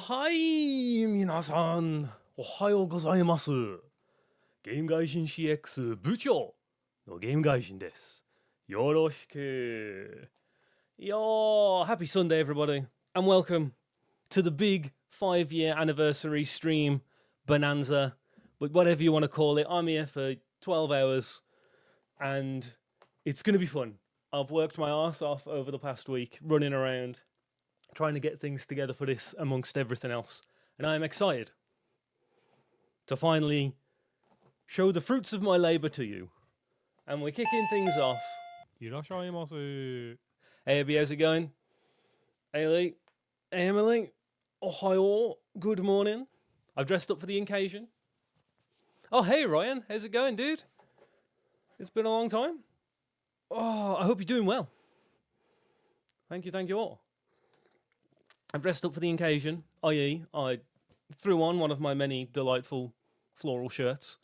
はい、皆さん、おはようございます。ゲーム外人 CX 部長のゲーム外人です。よろしく。Yo, happy Sunday, everybody, and welcome to the big 5-year anniversary stream, Bonanza, but whatever you want to call it. I'm here for 12 hours, and it's going to be fun. I've worked my arse off over the past week, running around, trying to get things together for this amongst everything else. And I am excited to finally show the fruits of my labour to you. And we're kicking things off. いらっしゃいませ。 Hey, Abby, how's it going? Hey, Lee. Hey, Emily. Ohayo. Good morning. I've dressed up for the occasion. Oh, hey, Ryan. How's it going, dude? It's been a long time. Oh, I hope you're doing well. Thank you all. I've dressed up for the occasion, i.e. I threw on one of my many delightful floral shirts,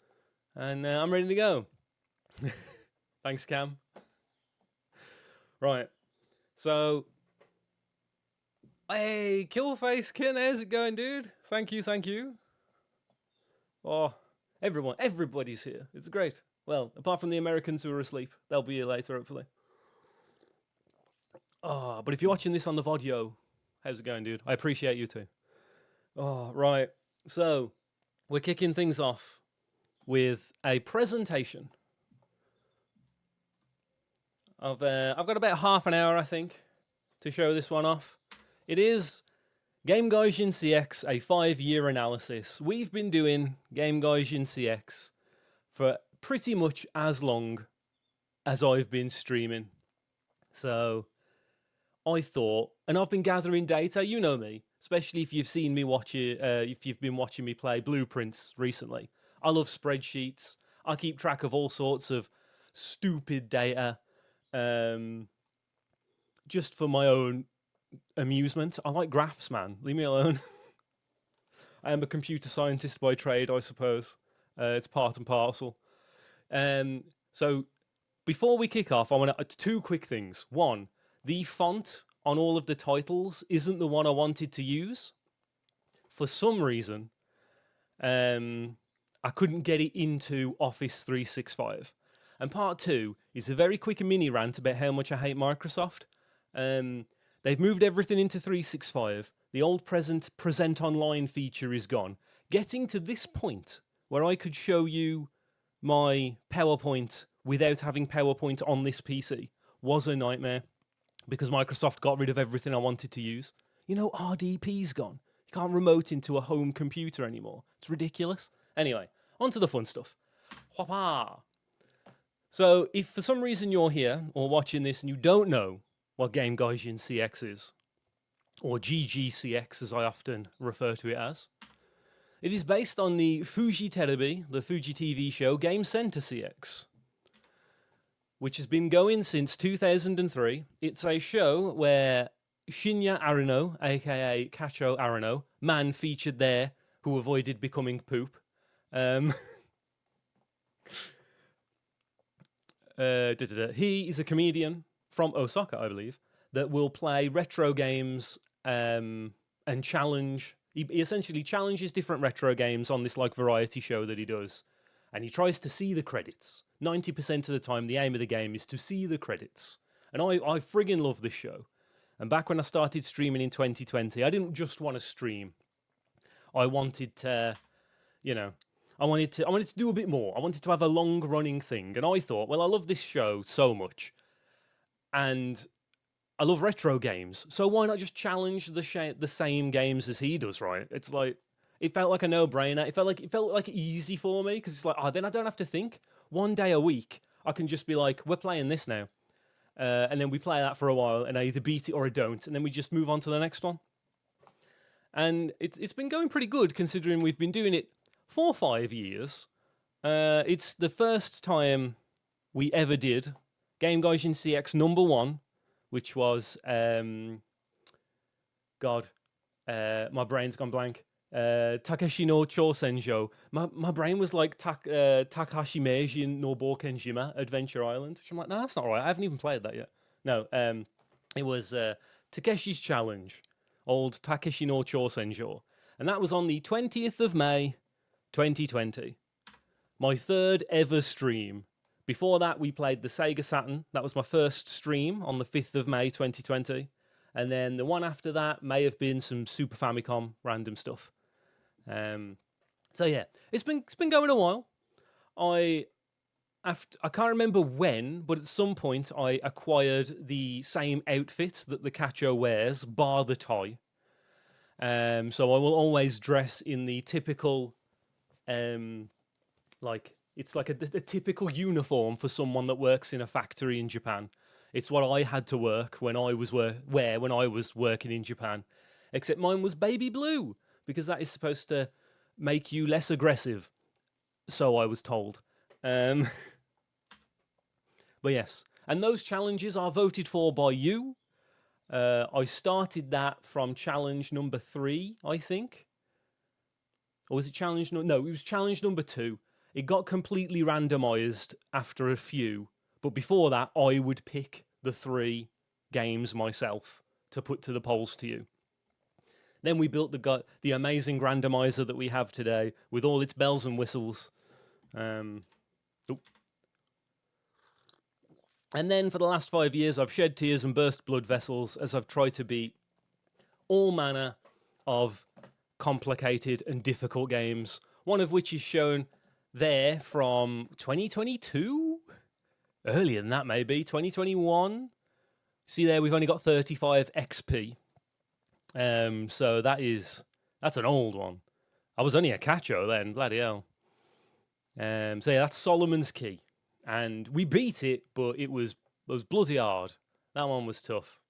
and I'm ready to go. Thanks, Cam. Right, so, hey, Killface Kin, how's it going, dude? Thank you. Oh, everybody's here. It's great. Well, apart from the Americans who are asleep, they'll be here later, hopefully. Oh, but if you're watching this on the Vodio, how's it going, dude? I appreciate you too. Oh, right. So, we're kicking things off with a presentation. I've got about half an hour, I think, to show this one off. It is Game Gaijin CX, a 5-year analysis. We've been doing Game Gaijin CX for pretty much as long as I've been streaming. So I thought, and I've been gathering data, you know me, especially if you've seen me watch it, if you've been watching me play Blueprints recently. I love spreadsheets. I keep track of all sorts of stupid data, just for my own amusement. I like graphs, man. Leave me alone. I am a computer scientist by trade, I suppose. It's part and parcel. So before we kick off, I want to two quick things. One, the font on all of the titles isn't the one I wanted to use. For some reason, I couldn't get it into Office 365. And part two is a very quick mini rant about how much I hate Microsoft. They've moved everything into 365. The old present online feature is gone. Getting to this point where I could show you my PowerPoint without having PowerPoint on this PC was a nightmare because Microsoft got rid of everything I wanted to use. You know, RDP's gone. You can't remote into a home computer anymore. It's ridiculous. Anyway, on to the fun stuff. Whoppa! So, if for some reason you're here or watching this and you don't know what Game Gaijin CX is, or GGCX as I often refer to it as, it is based on the Fuji Terebi, the Fuji TV show Game Center CX, which has been going since 2003. It's a show where Shinya Arano, aka Kacho Arano, man featured there who avoided becoming poop, he is a comedian from Osaka, I believe, that will play retro games and challenge. He essentially challenges different retro games on this like variety show that he does, and he tries to see the credits. 90% of the time, the aim of the game is to see the credits, and I friggin' love this show. And back when I started streaming in 2020, I didn't just want to stream. I wanted to, I wanted to do a bit more. I wanted to have a long-running thing. And I thought, well, I love this show so much. And I love retro games. So why not just challenge the same games as he does, right? It's like, it felt like a no-brainer. It felt like easy for me. Because it's like, then I don't have to think. One day a week, I can just be like, we're playing this now. And then we play that for a while. And I either beat it or I don't. And then we just move on to the next one. And it's been going pretty good considering we've been doing it for 5 years. It's the first time we ever did Game Gaijin CX number 1, which was my brain's gone blank. Takeshi no Chosenjo. My brain was like Takashi Meiji no Bokenjima Adventure Island, which I'm like, no, that's not right. I haven't even played that yet. No, it was Takeshi's Challenge, old Takeshi no Chosenjo. And that was on the 20th of May, 2020. My third ever stream. Before that, we played the Sega Saturn. That was my first stream on the 5th of May, 2020. And then the one after that may have been some Super Famicom random stuff. So yeah, it's been going a while. I can't remember when, but at some point I acquired the same outfit that the Cacho wears, bar the tie. So I will always dress in the typical, it's like a typical uniform for someone that works in a factory in Japan. It's what I had to wear when I was working in Japan, except mine was baby blue because that is supposed to make you less aggressive. So I was told. But yes, and those challenges are voted for by you. I started that from challenge number 3, I think. Or was it challenge? No, it was challenge number 2. It got completely randomized after a few. But before that, I would pick the 3 games myself to put to the polls to you. Then we built the amazing randomizer that we have today with all its bells and whistles. And then for the last 5 years, I've shed tears and burst blood vessels as I've tried to beat all manner of complicated and difficult games, one of which is shown there from 2022? Earlier than that, maybe, 2021. See there, we've only got 35 XP. So that's an old one. I was only a Cacho then, bloody hell. So yeah, that's Solomon's Key. And we beat it, but it was bloody hard. That one was tough.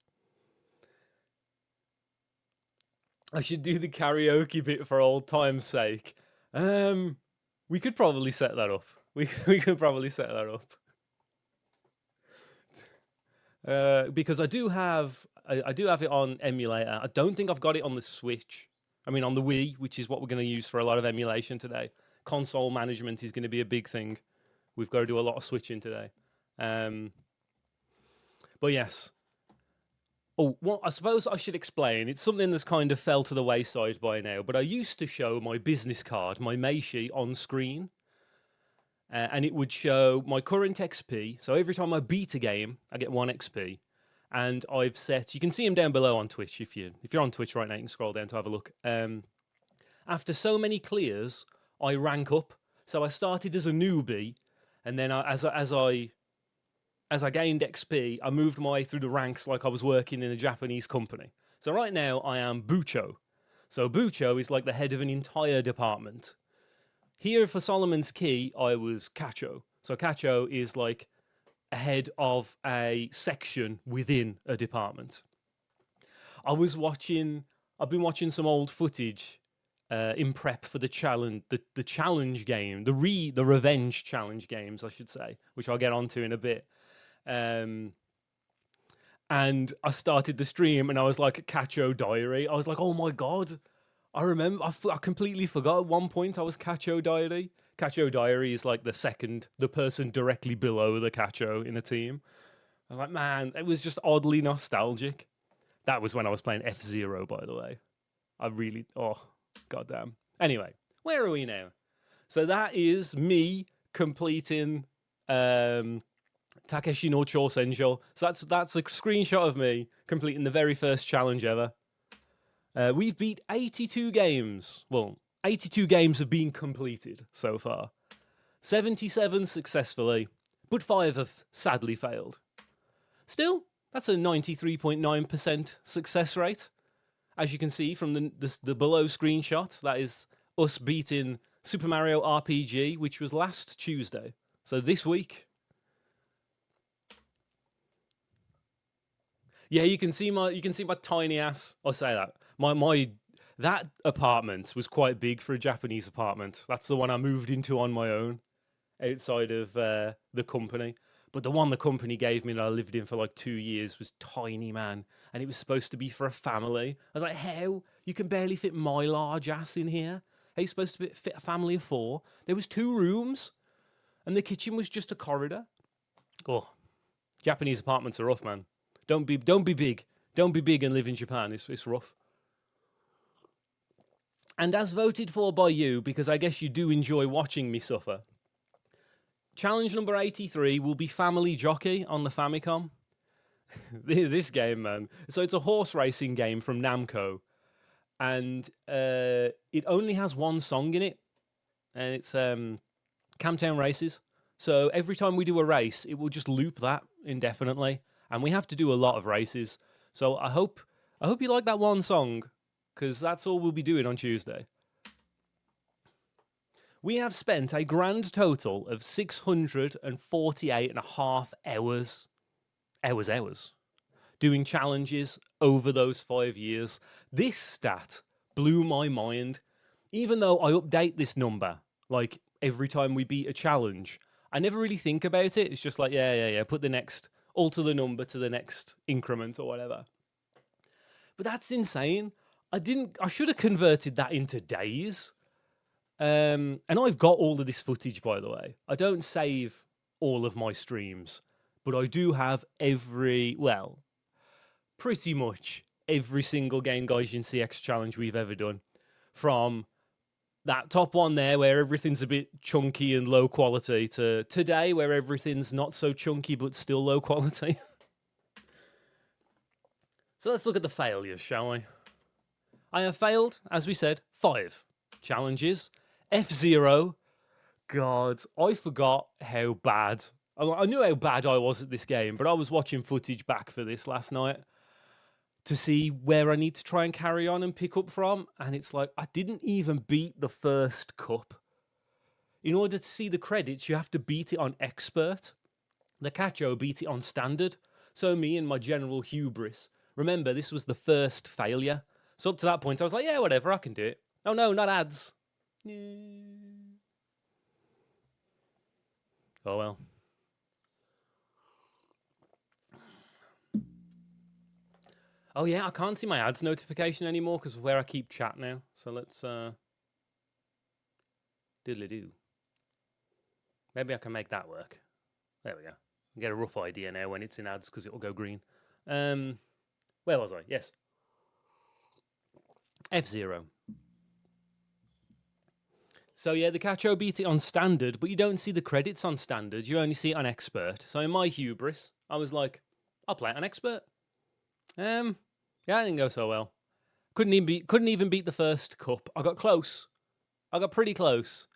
I should do the karaoke bit for old time's sake. We could probably set that up. We could probably set that up. Because I do have it on emulator. I don't think I've got it on the Switch. I mean, on the Wii, which is what we're going to use for a lot of emulation today. Console management is going to be a big thing. We've got to do a lot of switching today. But yes. Oh, well, I suppose I should explain. It's something that's kind of fell to the wayside by now. But I used to show my business card, my Meishi, on screen. And it would show my current XP. So every time I beat a game, I get 1 XP. And I've set... You can see them down below on Twitch. If you're on Twitch right now, you can scroll down to have a look. After so many clears, I rank up. So I started as a newbie. And then as I gained XP, I moved my way through the ranks like I was working in a Japanese company. So right now, I am Bucho. So Bucho is like the head of an entire department. Here for Solomon's Key, I was Cacho. So Cacho is like a head of a section within a department. I've been watching some old footage in prep for the challenge game, the revenge challenge games, I should say, which I'll get onto in a bit. And I started the stream and I was like, Cacho Diary. I was like, oh my God. I remember, I completely forgot at one point I was Cacho Diary. Cacho Diary is like the person directly below the Cacho in a team. I was like, man, it was just oddly nostalgic. That was when I was playing F-Zero, by the way. Goddamn. Anyway, where are we now? So that is me completing Takeshi no Chosenjo. So that's a screenshot of me completing the very first challenge ever. We've beat 82 games. Well, 82 games have been completed so far. 77 successfully, but 5 have sadly failed. Still, that's a 93.9% success rate. As you can see from the below screenshot, that is us beating Super Mario RPG, which was last Tuesday. So this week. Yeah, you can see my tiny ass. I'll say that. That apartment was quite big for a Japanese apartment. That's the one I moved into on my own, outside of the company. But the one the company gave me that I lived in for like 2 years was tiny, man. And it was supposed to be for a family. I was like, how? You can barely fit my large ass in here? How are you supposed to fit a family of 4? There was 2 rooms, and the kitchen was just a corridor. Oh, Japanese apartments are rough, man. Don't be big. Don't be big and live in Japan. It's rough. And as voted for by you, because I guess you do enjoy watching me suffer, challenge number 83 will be Family Jockey on the Famicom. This game, man. So it's a horse racing game from Namco. And it only has one song in it. And it's Camptown Races. So every time we do a race, it will just loop that indefinitely. And we have to do a lot of races. So I hope you like that one song, because that's all we'll be doing on Tuesday. We have spent a grand total of 648.5 hours doing challenges over those 5 years. This stat blew my mind. Even though I update this number, like every time we beat a challenge, I never really think about it. It's just like, yeah, put the next, alter the number to the next increment or whatever. But that's insane. I should have converted that into days. And I've got all of this footage, by the way. I don't save all of my streams, but I do have pretty much every single Game Gaijin CX challenge we've ever done. From that top one there where everything's a bit chunky and low quality to today where everything's not so chunky but still low quality. So let's look at the failures, shall we? I have failed, as we said, 5 challenges. F-Zero. God, I forgot how bad. I knew how bad I was at this game, but I was watching footage back for this last night to see where I need to try and carry on and pick up from. And it's like, I didn't even beat the first cup. In order to see the credits, you have to beat it on expert. The Cacho beat it on standard. So me and my general hubris. Remember, this was the first failure. So up to that point, I was like, yeah, whatever, I can do it. Oh no, not ads. Oh well. Oh yeah, I can't see my ads notification anymore because of where I keep chat now. So let's diddly-do. Maybe I can make that work. There we go. I get a rough idea now when it's in ads because it will go green. Where was I? Yes. F-Zero. So yeah, the Cacho beat it on standard, but you don't see the credits on standard. You only see it on expert. So in my hubris, I was like, I'll play it on expert. Yeah, it didn't go so well. Couldn't even beat the first cup. I got close. I got pretty close,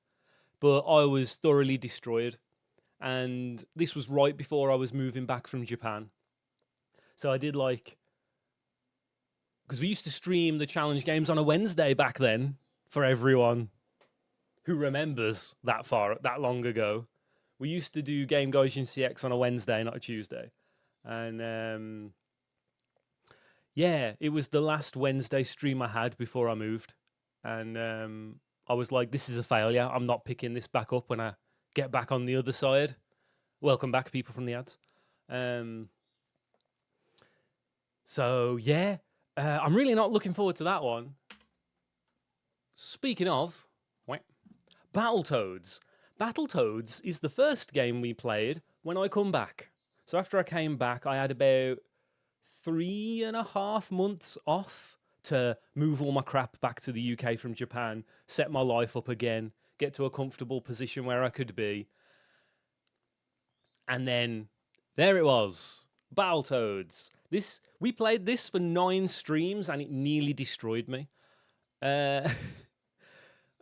but I was thoroughly destroyed. And this was right before I was moving back from Japan. So I did because we used to stream the challenge games on a Wednesday back then for everyone who remembers that long ago. We used to do Game Gaijin CX on a Wednesday, not a Tuesday. And yeah, it was the last Wednesday stream I had before I moved. And I was like, this is a failure. I'm not picking this back up when I get back on the other side. Welcome back, people from the ads. So, yeah, I'm really not looking forward to that one. Speaking of, Battletoads. Battletoads is the first game we played when I come back. So after I came back, I had about 3.5 months off to move all my crap back to the UK from Japan, set my life up again, get to a comfortable position where I could be. And then there it was, Battletoads. We played this for 9 streams and it nearly destroyed me.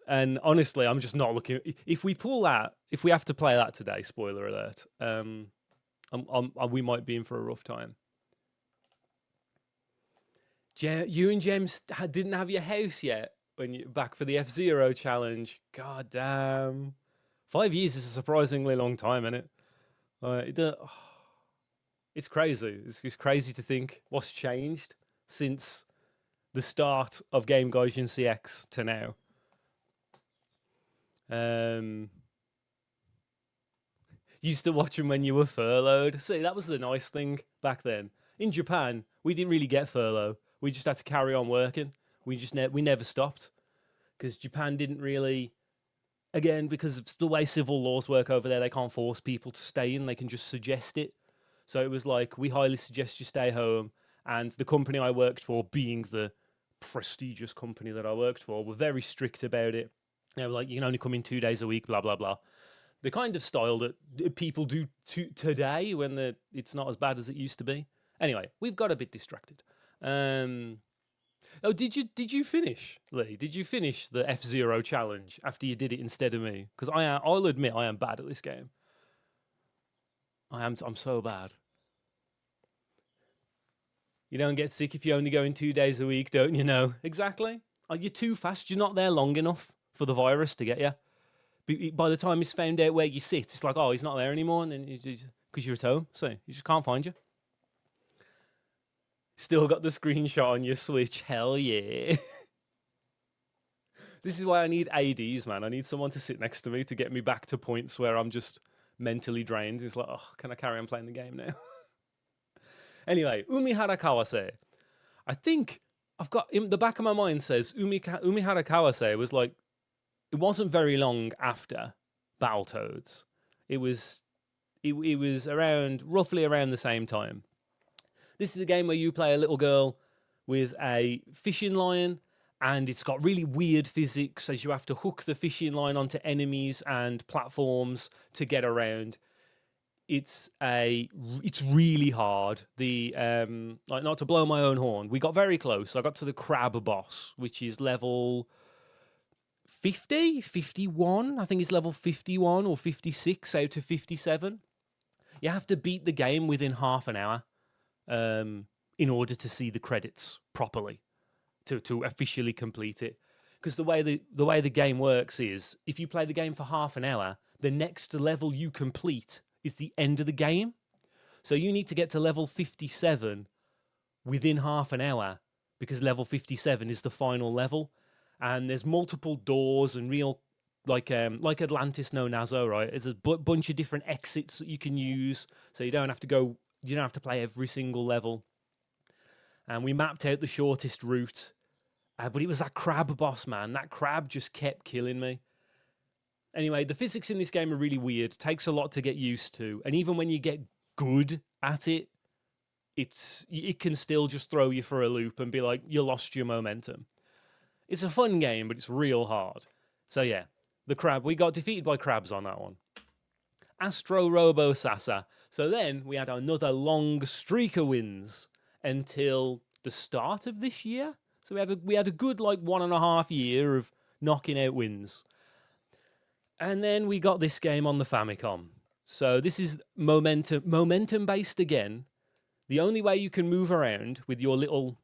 And honestly, I'm just not looking. If we have to play that today, spoiler alert, we might be in for a rough time. You and James didn't have your house yet when you back for the F-Zero challenge. God damn. 5 years is a surprisingly long time, isn't it? It's crazy. It's crazy to think what's changed since the start of Game Gaijin CX to now. Used to watch them when you were furloughed. See, that was the nice thing back then. In Japan, we didn't really get furlough. We just had to carry on working. We never stopped because Japan didn't really. Again, because of the way civil laws work over there, they can't force people to stay in. They can just suggest it. So it was like, we highly suggest you stay home. And the company I worked for, being the prestigious company that I worked for were very strict about it. They were like, you can only come in 2 days a week, blah, blah, blah. The kind of style that people do today when it's not as bad as it used to be. Anyway, we've got a bit distracted. Oh, did you finish, Lee? Did you finish the F-Zero challenge after you did it instead of me? Because I'll admit I am bad at this game. I'm so bad. You don't get sick if you only go in 2 days a week, don't you know? Exactly. Are you too fast? You're not there long enough for the virus to get you. By the time he's found out where you sit, it's like, oh, he's not there anymore, and then because you're at home, so he just can't find you. Still got the screenshot on your Switch. Hell yeah. This is why I need ADs, man. I need someone to sit next to me to get me back to points where I'm just mentally drained. It's like, oh, can I carry on playing the game now? Anyway, Umihara Kawase. I think I've got in the back of my mind says Umihara Kawase was like, it wasn't very long after Battletoads. It was roughly around the same time. This is a game where you play a little girl with a fishing line, and it's got really weird physics as you have to hook the fishing line onto enemies and platforms to get around. It's really hard. Like, not to blow my own horn, we got very close. I got to the crab boss, which is level 50, 51. I think it's level 51 or 56 out of 57. You have to beat the game within half an hour in order to see the credits properly, to officially complete it. Because the way the game works is, if you play the game for half an hour, the next level you complete is the end of the game. So you need to get to level 57 within half an hour, because level 57 is the final level. And there's multiple doors and real, like Atlantis No Nazo, right? There's a bunch of different exits that you can use, so you don't have to play every single level. And we mapped out the shortest route, but it was that crab boss, man. That crab just kept killing me. Anyway, the physics in this game are really weird. It takes a lot to get used to, and even when you get good at it, it can still just throw you for a loop and be like, you lost your momentum. It's a fun game, but it's real hard. So yeah, the crab, we got defeated by crabs on that one. Astro Robo Sasa. So then we had another long streak of wins until the start of this year. So we had a good 1.5 year of knocking out wins. And then we got this game on the Famicom. So this is momentum based again. The only way you can move around with your little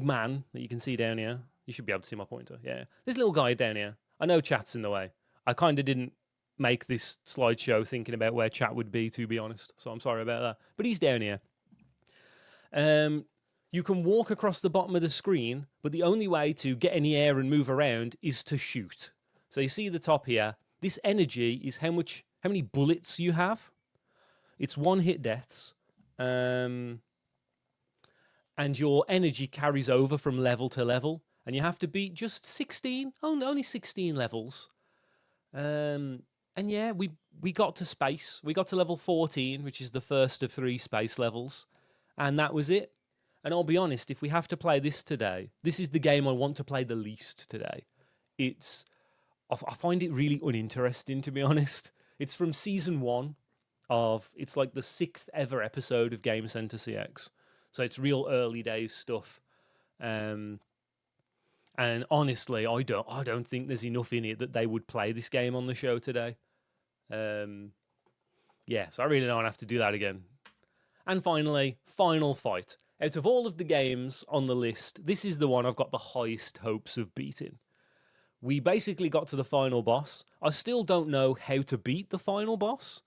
man that you can see down here. You should be able to see my pointer. Yeah. This little guy down here. I know chat's in the way. I kind of didn't make this slideshow thinking about where chat would be, to be honest. So I'm sorry about that. But he's down here. You can walk across the bottom of the screen, but the only way to get any air and move around is to shoot. So you see the top here. This energy is how many bullets you have. It's one hit deaths. And your energy carries over from level to level. And you have to beat just 16, only 16 levels. And yeah, we got to space. We got to level 14, which is the first of 3 space levels. And that was it. And I'll be honest, if we have to play this today, this is the game I want to play the least today. I find it really uninteresting, to be honest. It's from season 1 it's like the 6th ever episode of Game Center CX. So it's real early days stuff. And honestly, I don't think there's enough in it that they would play this game on the show today. Yeah, so I really don't have to do that again. And finally, Final Fight. Out of all of the games on the list, this is the one I've got the highest hopes of beating. We basically got to the final boss. I still don't know how to beat the final boss.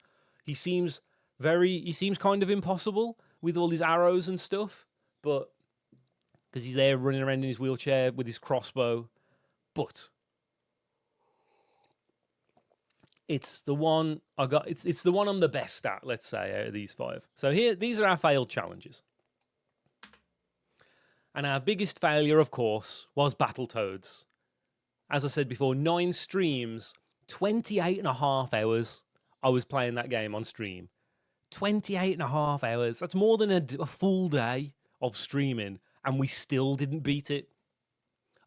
He seems kind of impossible with all his arrows and stuff, but because he's there running around in his wheelchair with his crossbow. But it's the one I got. It's the one I'm the best at, let's say, out of these 5. So here, these are our failed challenges. And our biggest failure, of course, was Battletoads. As I said before, 9 streams, 28.5 hours I was playing that game on stream. 28.5 hours. That's more than a full day of streaming, and we still didn't beat it.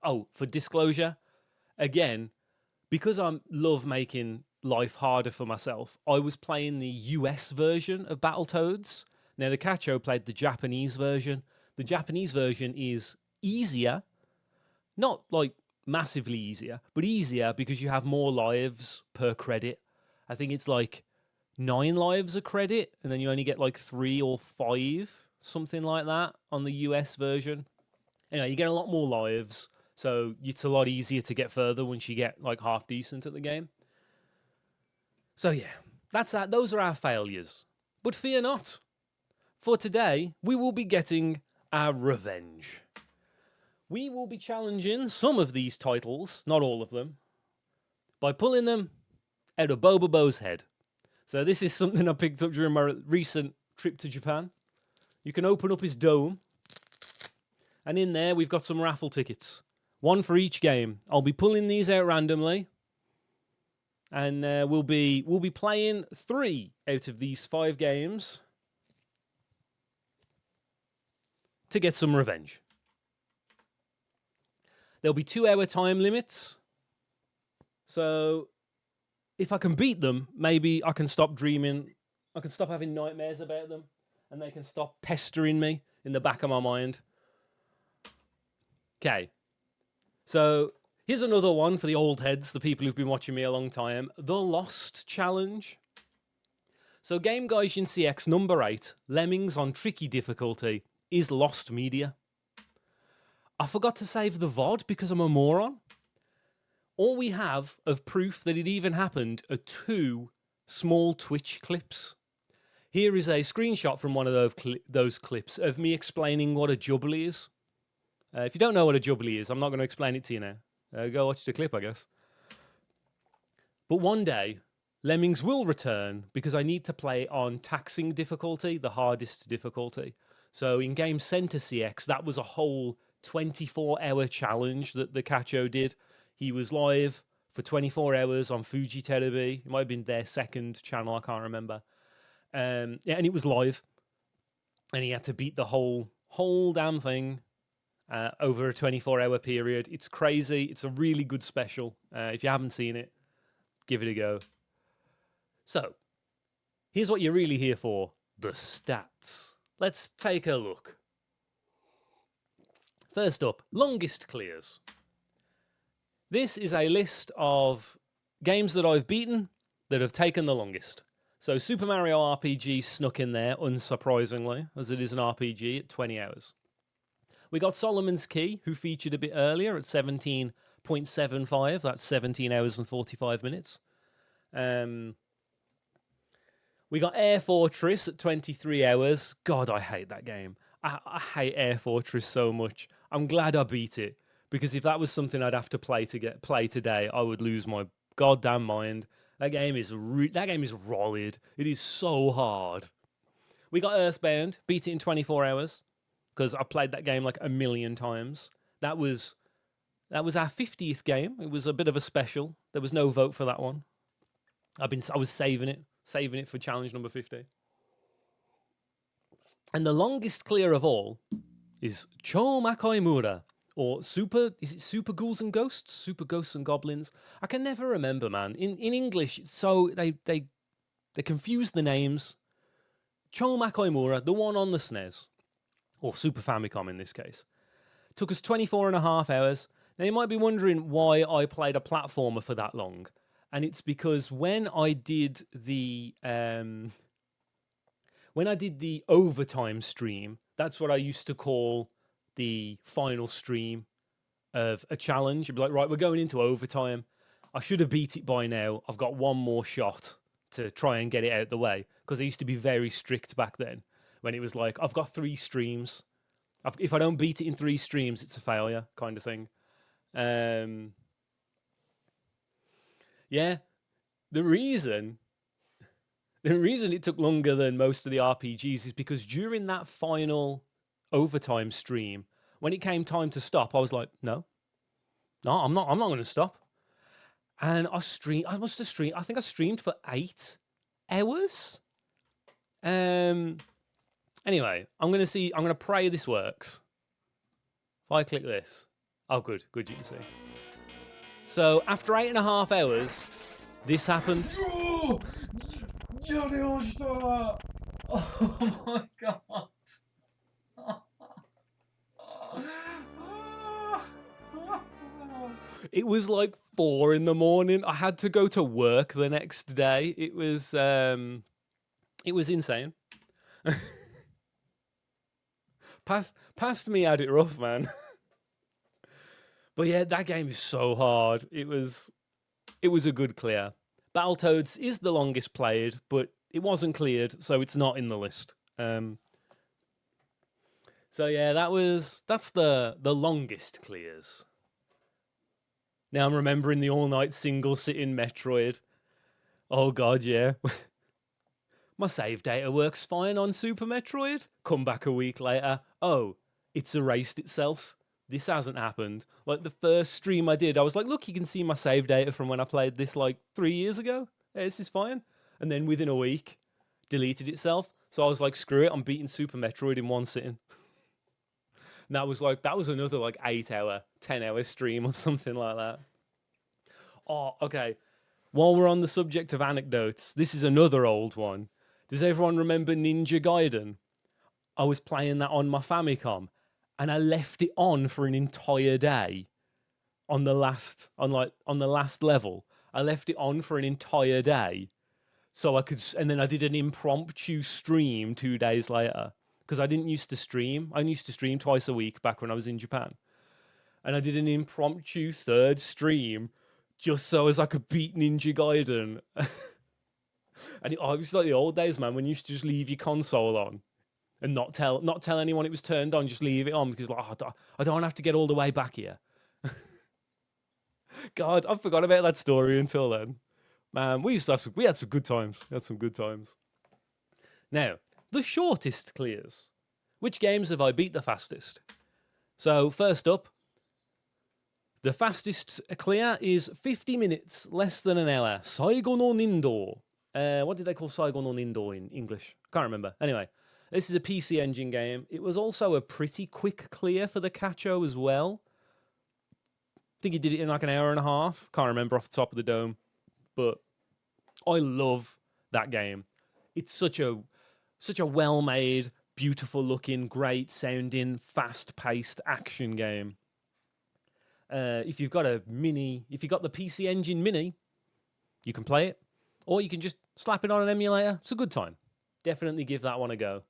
Oh, for disclosure, again, because I love making life harder for myself, I was playing the US version of Battletoads. Now, the Cacho played the Japanese version. The Japanese version is easier, not like massively easier, but easier because you have more lives per credit. I think it's like 9 lives a credit, and then you only get like 3 or 5, something like that on the US version. Anyway, you get a lot more lives, so it's a lot easier to get further once you get like half decent at the game. So yeah, those are our failures. But fear not. For today, we will be getting our revenge. We will be challenging some of these titles, not all of them, by pulling them out of Boba Bo's head. So this is something I picked up during my recent trip to Japan. You can open up his dome, and in there we've got some raffle tickets. 1 for each game. I'll be pulling these out randomly, and we'll be playing 3 out of these 5 games to get some revenge. There'll be 2-hour time limits. So if I can beat them, maybe I can stop dreaming. I can stop having nightmares about them, and they can stop pestering me in the back of my mind. Okay. So here's another one for the old heads, the people who've been watching me a long time. The Lost Challenge. So Game Gaijin CX number 8, Lemmings on tricky difficulty, is lost media. I forgot to save the VOD because I'm a moron. All we have of proof that it even happened are 2 small Twitch clips. Here is a screenshot from one of those clips of me explaining what a jubbly is. If you don't know what a jubbly is, I'm not going to explain it to you now. Go watch the clip, I guess. But one day, Lemmings will return because I need to play on taxing difficulty, the hardest difficulty. So in Game Center CX, that was a whole 24-hour challenge that the Cacho did. He was live for 24 hours on Fuji Terebi. It might have been their second channel, I can't remember. And it was live. And he had to beat the whole damn thing over a 24-hour period. It's crazy. It's a really good special. If you haven't seen it, give it a go. So, here's what you're really here for. The stats. Let's take a look. First up, longest clears. This is a list of games that I've beaten that have taken the longest. So Super Mario RPG snuck in there, unsurprisingly, as it is an RPG at 20 hours. We got Solomon's Key, who featured a bit earlier at 17.75. That's 17 hours and 45 minutes. We got Air Fortress at 23 hours. God, I hate that game. I hate Air Fortress so much. I'm glad I beat it, because if that was something I'd have to play today, I would lose my goddamn mind. That game is rolid. It is so hard. We got Earthbound, beat it in 24 hours, because I've played that game like a million times. That was our 50th game. It was a bit of a special. There was no vote for that one. I was saving it for challenge number 50. And the longest clear of all is Cho Makaimura, or Super Ghouls and Ghosts? Super Ghosts and Goblins? I can never remember, man. In English, so they confuse the names. Cho Makaimura, the one on the SNES, or Super Famicom in this case, took us 24 and a half hours. Now, you might be wondering why I played a platformer for that long. And it's because when I did the overtime stream, that's what I used to call the final stream of a challenge. It'd be like, right, we're going into overtime. I should have beat it by now. I've got one more shot to try and get it out the way. Because I used to be very strict back then, when it was like, I've got 3 streams. If I don't beat it in 3 streams, it's a failure kind of thing. Yeah, the reason it took longer than most of the RPGs is because during that final overtime stream, when it came time to stop, I was like, no, I'm not going to stop. And I think I streamed for 8 hours. Anyway, I'm going to pray this works. If I click this, Oh, good. Good, you can see. So, after 8.5 hours, this happened. Oh my god. It was like 4 in the morning. I had to go to work the next day. It was insane. Past me had it rough, man. But yeah, that game is so hard. It was a good clear. Battletoads is the longest played, but it wasn't cleared, so it's not in the list. So yeah, that's the longest clears. Now I'm remembering the all-night single-sitting Metroid. Oh god, yeah. My save data works fine on Super Metroid. Come back a week later. Oh, it's erased itself. This hasn't happened. Like the first stream I did, I was like, look, you can see my save data from when I played this like 3 years ago. Yeah, this is fine. And then within a week, deleted itself. So I was like, screw it, I'm beating Super Metroid in one sitting. And that was another like 8-hour, 10-hour stream or something like that. Oh, okay. While we're on the subject of anecdotes, this is another old one. Does everyone remember Ninja Gaiden? I was playing that on my Famicom, and I left it on for an entire day. On the last level, I left it on for an entire day, so I could. And then I did an impromptu stream 2 days later because I didn't used to stream. I used to stream twice a week back when I was in Japan, and I did an impromptu third stream just so as I could beat Ninja Gaiden. And it was like the old days, man, when you used to just leave your console on and not tell anyone it was turned on, just leave it on because like I don't have to get all the way back here. God, I forgot about that story until then. Man, we had some good times. We had some good times. Now, the shortest clears. Which games have I beat the fastest? So first up, the fastest clear is 50 minutes, less than an hour. Saigo no Nindo. What did they call Saigo no Nindo in English? Can't remember. Anyway, this is a PC Engine game. It was also a pretty quick clear for the Cacho as well. I think he did it in like an hour and a half. Can't remember off the top of the dome. But I love that game. It's such a well-made, beautiful-looking, great-sounding, fast-paced action game. If you've got the PC Engine Mini, you can play it. Or you can just slap it on an emulator. It's a good time. Definitely give that one a go.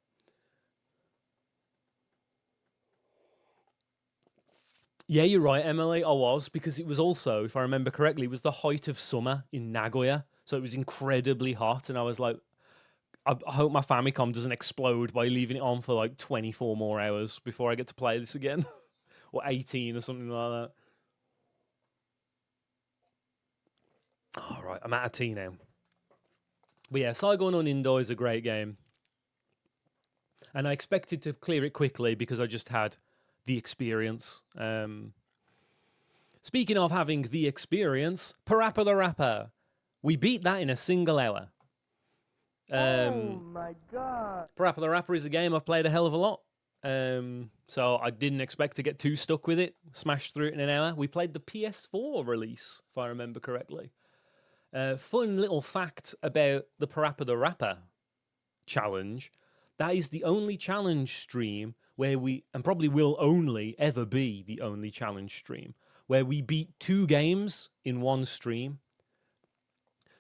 Yeah, you're right, Emily. I was, because it was also, if I remember correctly, it was the height of summer in Nagoya. So it was incredibly hot. And I was like, I hope my Famicom doesn't explode by leaving it on for like 24 more hours before I get to play this again. Or 18 or something like that. All right, I'm out of tea now. But yeah, Saigo no Nindo is a great game. And I expected to clear it quickly because I just had the experience. Speaking of having the experience, Parappa the Rapper. We beat that in a single hour. Oh my god. Parappa the Rapper is a game I've played a hell of a lot. So I didn't expect to get too stuck with it. Smashed through it in an hour. We played the PS4 release, if I remember correctly. Fun little fact about the Parappa the Rapper challenge. That is the only challenge stream where we, and probably will only ever be the only challenge stream, where we beat 2 games in one stream.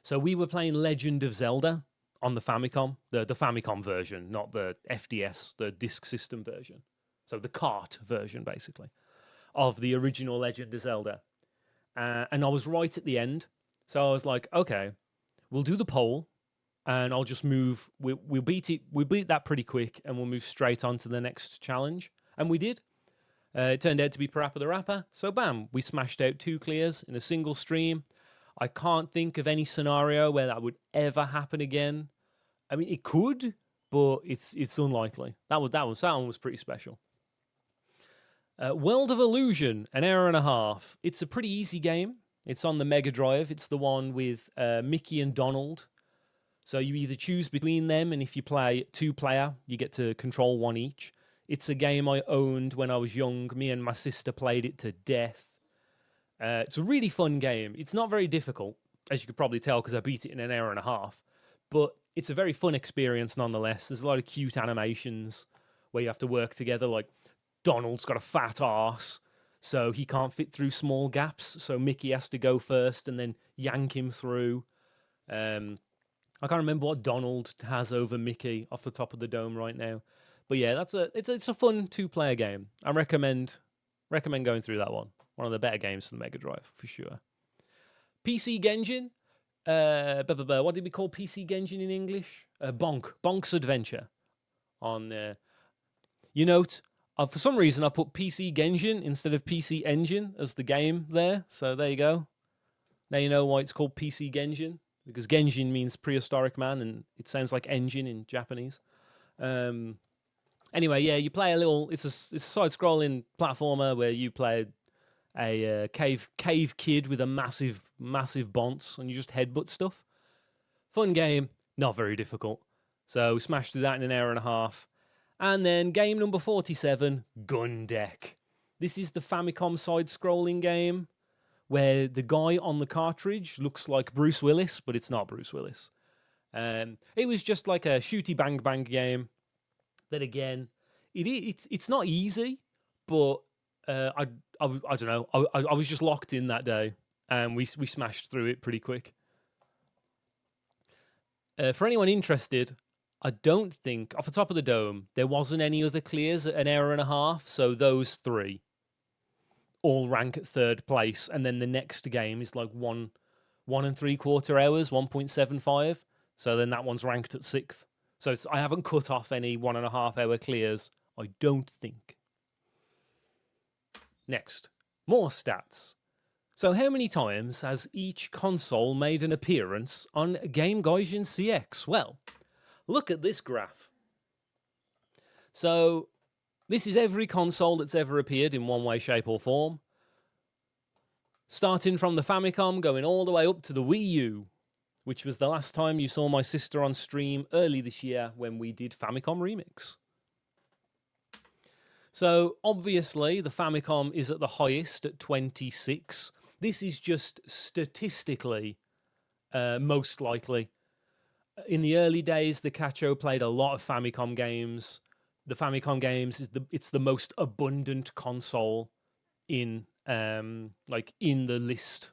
So we were playing Legend of Zelda on the Famicom, the Famicom version, not the FDS, the disk system version. So the cart version, basically, of the original Legend of Zelda. And I was right at the end. So I was like, okay, we'll do the poll and I'll just move. We'll beat that pretty quick and we'll move straight on to the next challenge. And we did. It turned out to be Parappa the Rapper. So bam, we smashed out 2 clears in a single stream. I can't think of any scenario where that would ever happen again. I mean, it could, but it's unlikely. That one was pretty special. World of Illusion, an hour and a half. It's a pretty easy game. It's on the Mega Drive. It's the one with Mickey and Donald. So you either choose between them, and if you play 2-player, you get to control one each. It's a game I owned when I was young. Me and my sister played it to death. It's a really fun game. It's not very difficult, as you could probably tell because I beat it in an hour and a half. But it's a very fun experience nonetheless. There's a lot of cute animations where you have to work together. Like Donald's got a fat arse, so he can't fit through small gaps. So Mickey has to go first and then yank him through. I can't remember what Donald has over Mickey off the top of the dome right now. But yeah, it's a fun 2-player game. I recommend going through that one. One of the better games for the Mega Drive, for sure. PC Gaijin. What did we call PC Gaijin in English? Bonk's Adventure. You note, for some reason, I put PC Gaijin instead of PC Engine as the game there. So there you go. Now you know why it's called PC Gaijin. Because Genjin means prehistoric man, and it sounds like engine in Japanese. Anyway, yeah, you play it's a side-scrolling platformer where you play a cave kid with a massive bonce, and you just headbutt stuff. Fun game, not very difficult. So we smashed through that in an hour and a half. And then game number 47, Gun Deck. This is the Famicom side-scrolling game where the guy on the cartridge looks like Bruce Willis, but it's not Bruce Willis. It was just like a shooty bang bang game. That again, it's not easy, but I don't know. I was just locked in that day, and we smashed through it pretty quick. For anyone interested, I don't think off the top of the dome there wasn't any other clears at an hour and a half. So those 3 all rank at 3rd place, and then the next game is like 1 3/4 hours, 1.75. So then that one's ranked at 6th. So I haven't cut off any 1.5 hour clears, I don't think. Next, more stats. So how many times has each console made an appearance on Game Gaijin CX? Well, look at this graph. So this is every console that's ever appeared in one way, shape or form. Starting from the Famicom, going all the way up to the Wii U, which was the last time you saw my sister on stream early this year when we did Famicom Remix. So obviously the Famicom is at the highest at 26. This is just statistically most likely. In the early days, the Cacho played a lot of Famicom games. The Famicom games it's the most abundant console in in the list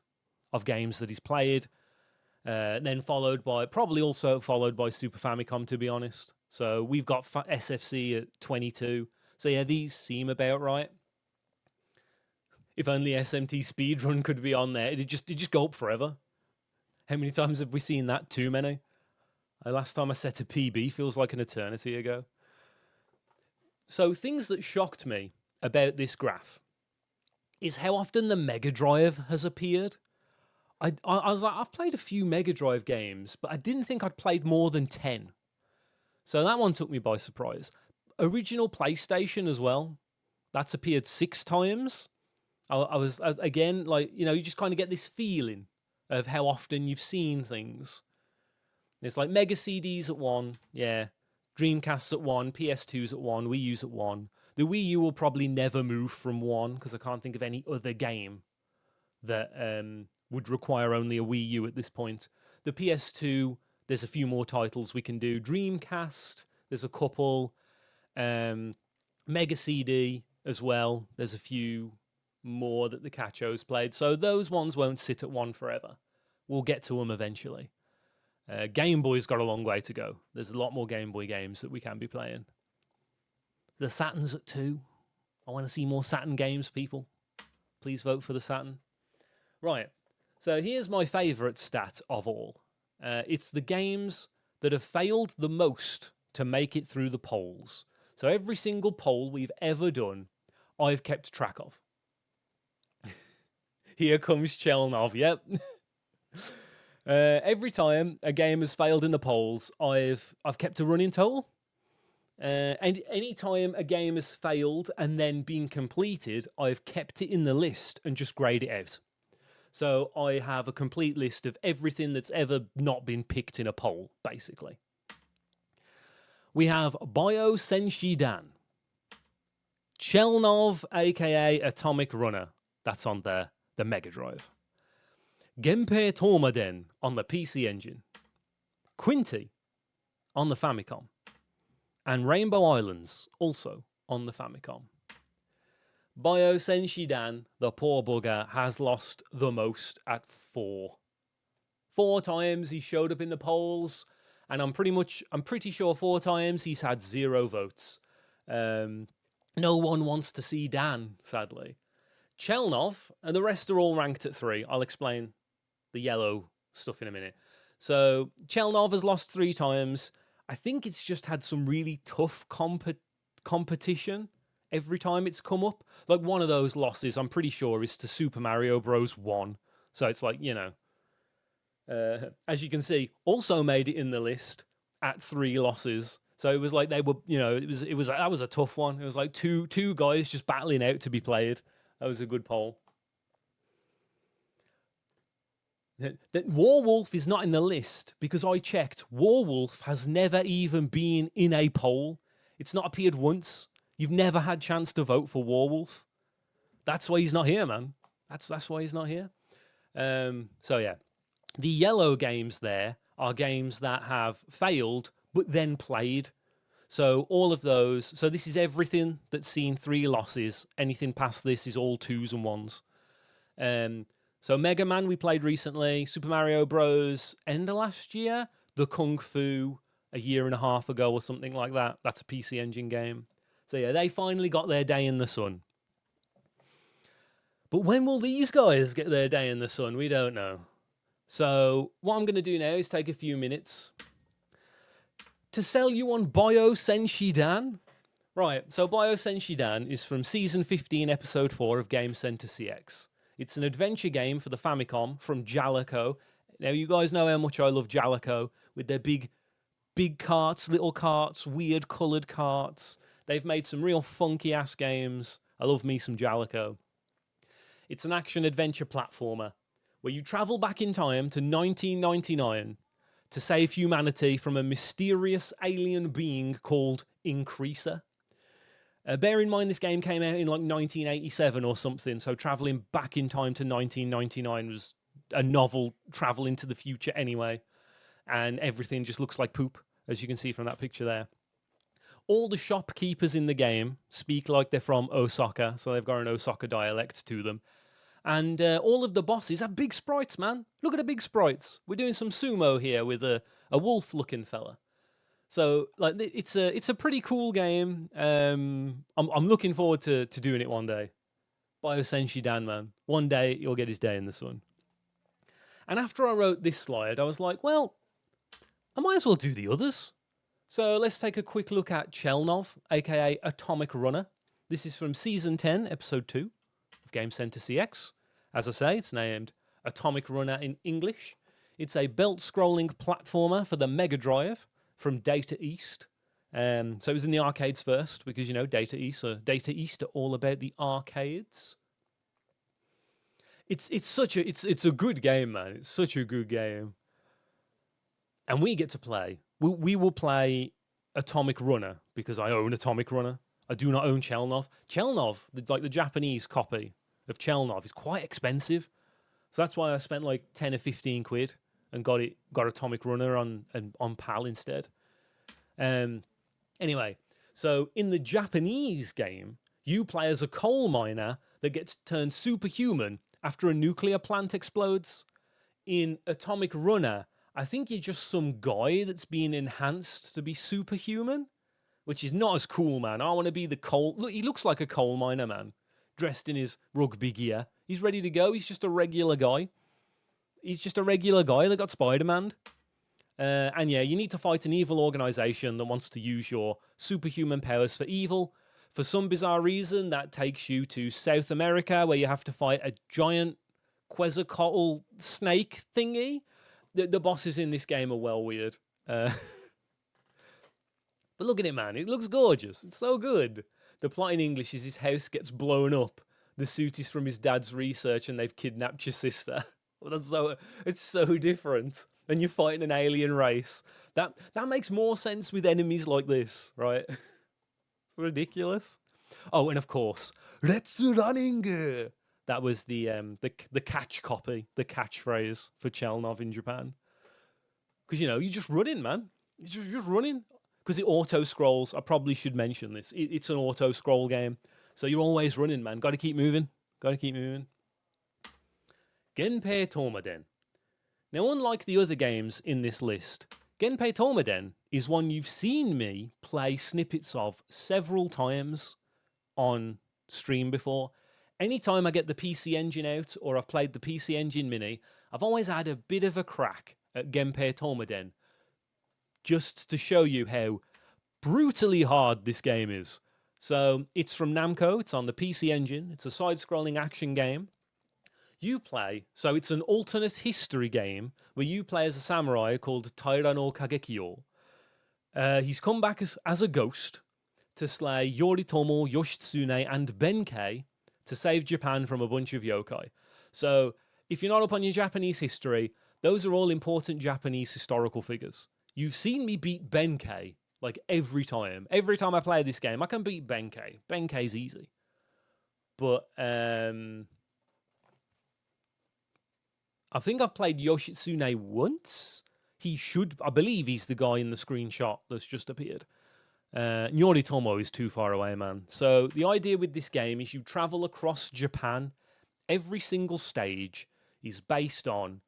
of games that he's played. Then probably also followed by Super Famicom, to be honest. So we've got SFC at 22. So yeah, these seem about right. If only SMT Speedrun could be on there, it'd just go up forever. How many times have we seen that? Too many. Last time I set a PB feels like an eternity ago. So things that shocked me about this graph is how often the Mega Drive has appeared. I was like, I've played a few Mega Drive games, but I didn't think I'd played more than 10. So that one took me by surprise. Original PlayStation as well. That's appeared 6 times. I was, again, like, you just kind of get this feeling of how often you've seen things. It's like Mega CDs at 1, yeah. Dreamcasts at 1, PS2s at 1, Wii U's at 1. The Wii U will probably never move from 1 because I can't think of any other game that would require only a Wii U at this point. The PS2, there's a few more titles we can do. Dreamcast, there's a couple. Mega CD as well. There's a few more that the Cachos played. So those ones won't sit at 1 forever. We'll get to them eventually. Game Boy's got a long way to go. There's a lot more Game Boy games that we can be playing. The Saturn's at 2. I want to see more Saturn games, people. Please vote for the Saturn. Right. So here's my favourite stat of all. It's the games that have failed the most to make it through the polls. So every single poll we've ever done, I've kept track of. Here comes Chelnov, yep. Every time a game has failed in the polls, I've kept a running total. And any time a game has failed and then been completed, I've kept it in the list and just grayed it out. So I have a complete list of everything that's ever not been picked in a poll, basically. We have Bio Senshidan. Chelnov, aka Atomic Runner. That's on the Mega Drive. Genpei Tormaden on the PC Engine. Quinty on the Famicom. And Rainbow Islands also on the Famicom. Bio Senshidan, the poor bugger, has lost the most at 4. 4 times he showed up in the polls, and I'm pretty sure 4 times he's had 0 votes. No one wants to see Dan, sadly. Chelnov, and the rest are all ranked at 3. I'll explain the yellow stuff in a minute. So Chelnov has lost 3 times. I think it's just had some really tough competition every time it's come up. Like one of those losses, I'm pretty sure, is to Super Mario Bros. 1. So it's like, you know, as you can see, also made it in the list at 3 losses. So it was like they were, you know, that was a tough one. It was like two guys just battling out to be played. That was a good poll. That Warwolf is not in the list because I checked. Warwolf has never even been in a poll. It's not appeared once. You've never had chance to vote for Warwolf. That's why he's not here, man. That's why he's not here. So yeah, the yellow games there are games that have failed but then played. So all of those. So this is everything that's seen 3 losses. Anything past this is all 2s and 1s. So Mega Man we played recently, Super Mario Bros. End of last year, the Kung Fu a year and a half ago or something like that. That's a PC Engine game. So yeah, they finally got their day in the sun. But when will these guys get their day in the sun? We don't know. So what I'm going to do now is take a few minutes to sell you on Bio Senshidan. Right, so Bio Senshidan is from Season 15, Episode 4 of Game Center CX. It's an adventure game for the Famicom from Jaleco. Now, you guys know how much I love Jaleco with their big carts, little carts, weird coloured carts. They've made some real funky-ass games. I love me some Jaleco. It's an action-adventure platformer where you travel back in time to 1999 to save humanity from a mysterious alien being called Increaser. Bear in mind this game came out in like 1987 or something, so travelling back in time to 1999 was a novel travel into the future anyway, and everything just looks like poop, as you can see from that picture there. All the shopkeepers in the game speak like they're from Osaka, so they've got an Osaka dialect to them. And all of the bosses have big sprites, man. Look at the big sprites. We're doing some sumo here with a wolf-looking fella. So like it's a pretty cool game. I'm looking forward to doing it one day. Bio Senshidan, man. One day you'll get his day in the sun. And after I wrote this slide, I was like, well, I might as well do the others. So let's take a quick look at Chelnov, aka Atomic Runner. This is from Season 10, Episode 2 of Game Center CX. As I say, it's named Atomic Runner in English. It's a belt-scrolling platformer for the Mega Drive from Data East. So it was in the arcades first because, you know, Data East are all about the arcades. It's a good game, man. It's such a good game. And we get to play. We will play Atomic Runner because I own Atomic Runner. I do not own Chelnov. Chelnov, the Japanese copy of Chelnov, is quite expensive. So that's why I spent like 10 or 15 quid and got Atomic Runner on PAL instead. Anyway, so in the Japanese game, you play as a coal miner that gets turned superhuman after a nuclear plant explodes. In Atomic Runner, I think you're just some guy that's being enhanced to be superhuman, which is not as cool, man. I want to be the coal... Look, he looks like a coal miner, man, dressed in his rugby gear. He's ready to go. He's just a regular guy. He's just a regular guy that got Spider-Man. And yeah, you need to fight an evil organization that wants to use your superhuman powers for evil. For some bizarre reason, that takes you to South America, where you have to fight a giant Quetzalcoatl snake thingy. The bosses in this game are well weird. But look at it, man. It looks gorgeous. It's so good. The plot in English is his house gets blown up. The suit is from his dad's research and they've kidnapped your sister. It's so different. And you're fighting an alien race. That makes more sense with enemies like this, right? It's ridiculous. Oh, and of course, let's running. That was the catch copy, the catchphrase for Chelnov in Japan. Because you're just running, man. You're just running. Because it auto scrolls. I probably should mention this. It's an auto scroll game, so you're always running, man. Got to keep moving. Genpei Tomaden. Now, unlike the other games in this list, Genpei Tomaden is one you've seen me play snippets of several times on stream before. Anytime I get the PC Engine out or I've played the PC Engine Mini, I've always had a bit of a crack at Genpei Tomaden, just to show you how brutally hard this game is. So it's from Namco, it's on the PC Engine, it's a side-scrolling action game. You play, so it's an alternate history game where you play as a samurai called Taira no Kagekyo. He's come back as a ghost to slay Yoritomo, Yoshitsune, and Benkei to save Japan from a bunch of yokai. So if you're not up on your Japanese history, those are all important Japanese historical figures. You've seen me beat Benkei like every time. Every time I play this game, I can beat Benkei. Benkei's easy. But I think I've played Yoshitsune once. I believe he's the guy in the screenshot that's just appeared. Yoritomo is too far away, man. So the idea with this game is you travel across Japan. Every single stage is based on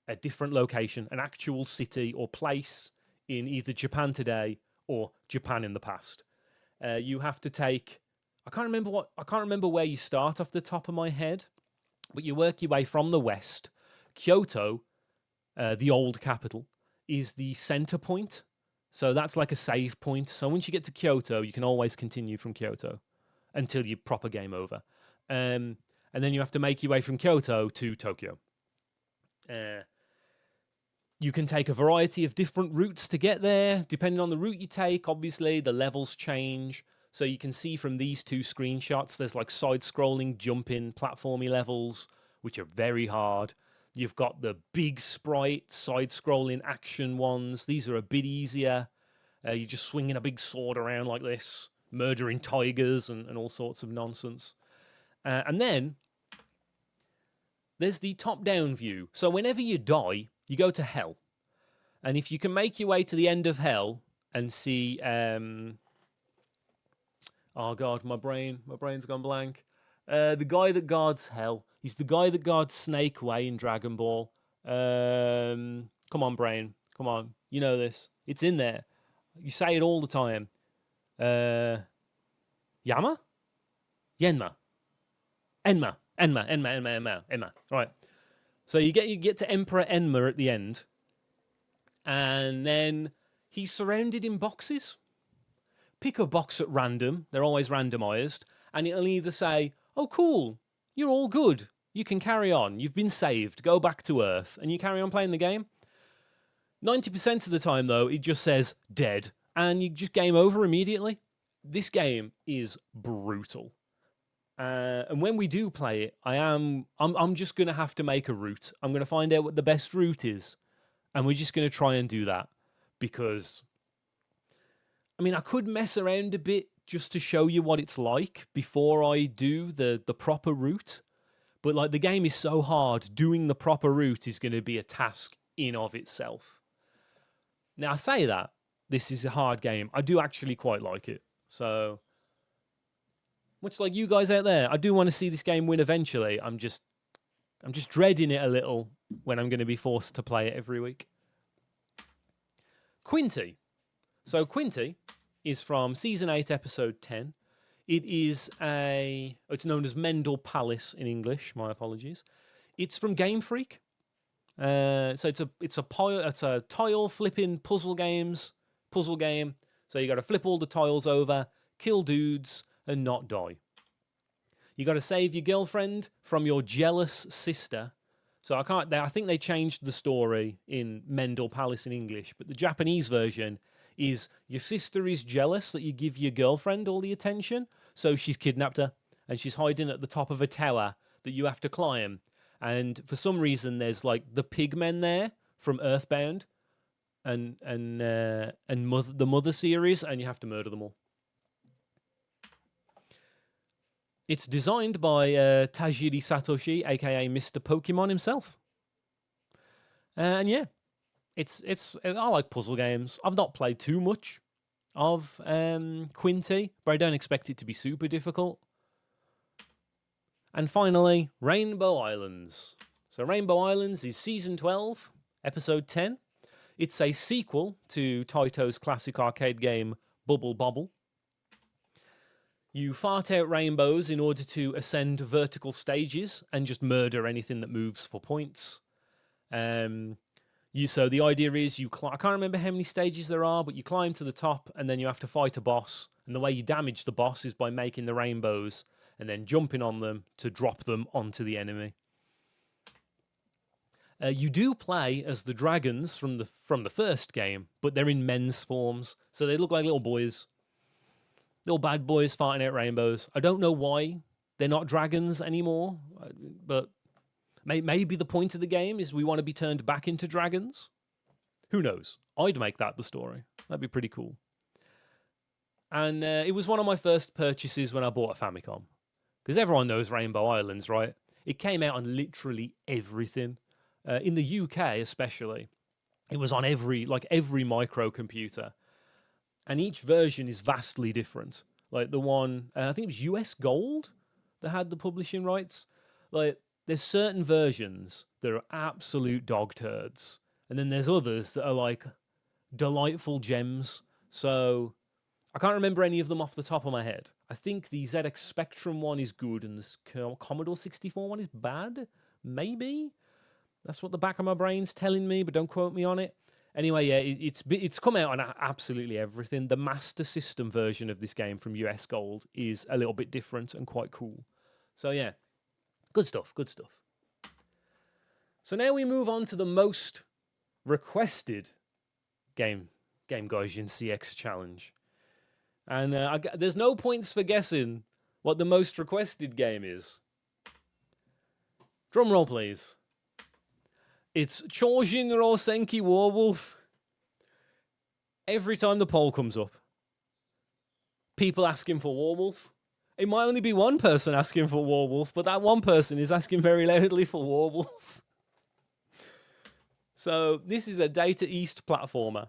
a different location, an actual city or place in either Japan today or Japan in the past. You have to take. I can't remember where you start off the top of my head, but you work your way from the west. Kyoto, the old capital, is the center point. So that's like a save point. So once you get to Kyoto, you can always continue from Kyoto until you proper game over. And then you have to make your way from Kyoto to Tokyo. You can take a variety of different routes to get there. Depending on the route you take, obviously, the levels change. So you can see from these two screenshots, there's like side-scrolling, jumping, platformy levels, which are very hard. You've got the big sprite, side-scrolling action ones. These are a bit easier. You're just swinging a big sword around like this, murdering tigers and all sorts of nonsense. And then there's the top-down view. So whenever you die, you go to hell. And if you can make your way to the end of hell and see... oh, God, my brain's gone blank. The guy that guards hell. He's the guy that guards Snake Way in Dragon Ball. Come on, brain. Come on. You know this. It's in there. You say it all the time. Yama? Yenma. Enma. Right. So you get to Emperor Enma at the end. And then he's surrounded in boxes. Pick a box at random. They're always randomized. And it'll either say, oh, cool, you're all good. You can carry on. You've been saved. Go back to Earth. And you carry on playing the game. 90% of the time, though, it just says dead. And you just game over immediately. This game is brutal. And when we do play it, I'm just going to have to make a route. I'm going to find out what the best route is. And we're just going to try and do that. Because, I mean, I could mess around a bit just to show you what it's like before I do the proper route. But like the game is so hard, doing the proper route is going to be a task in of itself. Now I say that, this is a hard game. I do actually quite like it. So, much like you guys out there, I do want to see this game win eventually. I'm just dreading it a little when I'm going to be forced to play it every week. Quinty. So Quinty is from Season 8, Episode 10. It's known as Mendel Palace in English, my apologies. It's from Game Freak. So it's a tile flipping puzzle game. So you got to flip all the tiles over, kill dudes, and not die. You got to save your girlfriend from your jealous sister. So I think they changed the story in Mendel Palace in English, but the Japanese version is your sister is jealous that you give your girlfriend all the attention, so she's kidnapped her, and she's hiding at the top of a tower that you have to climb. And for some reason, there's like the pigmen there from Earthbound and the Mother series, and you have to murder them all. It's designed by Tajiri Satoshi, aka Mr. Pokemon himself. And yeah, I like puzzle games. I've not played too much of Quinty, but I don't expect it to be super difficult. And finally, Rainbow Islands. So Rainbow Islands is Season 12, Episode 10. It's a sequel to Taito's classic arcade game Bubble Bobble. You fart out rainbows in order to ascend vertical stages and just murder anything that moves for points. So the idea is I can't remember how many stages there are, but you climb to the top and then you have to fight a boss. And the way you damage the boss is by making the rainbows and then jumping on them to drop them onto the enemy. You do play as the dragons from the first game, but they're in men's forms, so they look like little boys. Little bad boys fighting out rainbows. I don't know why they're not dragons anymore, but maybe the point of the game is we want to be turned back into dragons. Who knows? I'd make that the story. That'd be pretty cool. And it was one of my first purchases when I bought a Famicom. Because everyone knows Rainbow Islands, right? It came out on literally everything. In the UK especially. It was on every microcomputer. And each version is vastly different. Like the one, I think it was US Gold that had the publishing rights. Like, there's certain versions that are absolute dog turds. And then there's others that are like delightful gems. So I can't remember any of them off the top of my head. I think the ZX Spectrum one is good and the Commodore 64 one is bad. Maybe? That's what the back of my brain's telling me, but don't quote me on it. Anyway, yeah, it's come out on absolutely everything. The Master System version of this game from US Gold is a little bit different and quite cool. So yeah, good stuff, good stuff. So now we move on to the most requested Game Gaijin CX challenge. And there's no points for guessing what the most requested game is. Drum roll, please. It's Chojin Rosenki Warwolf. Every time the poll comes up, people asking for Warwolf. It might only be one person asking for Warwolf, but that one person is asking very loudly for Warwolf. So this is a Data East platformer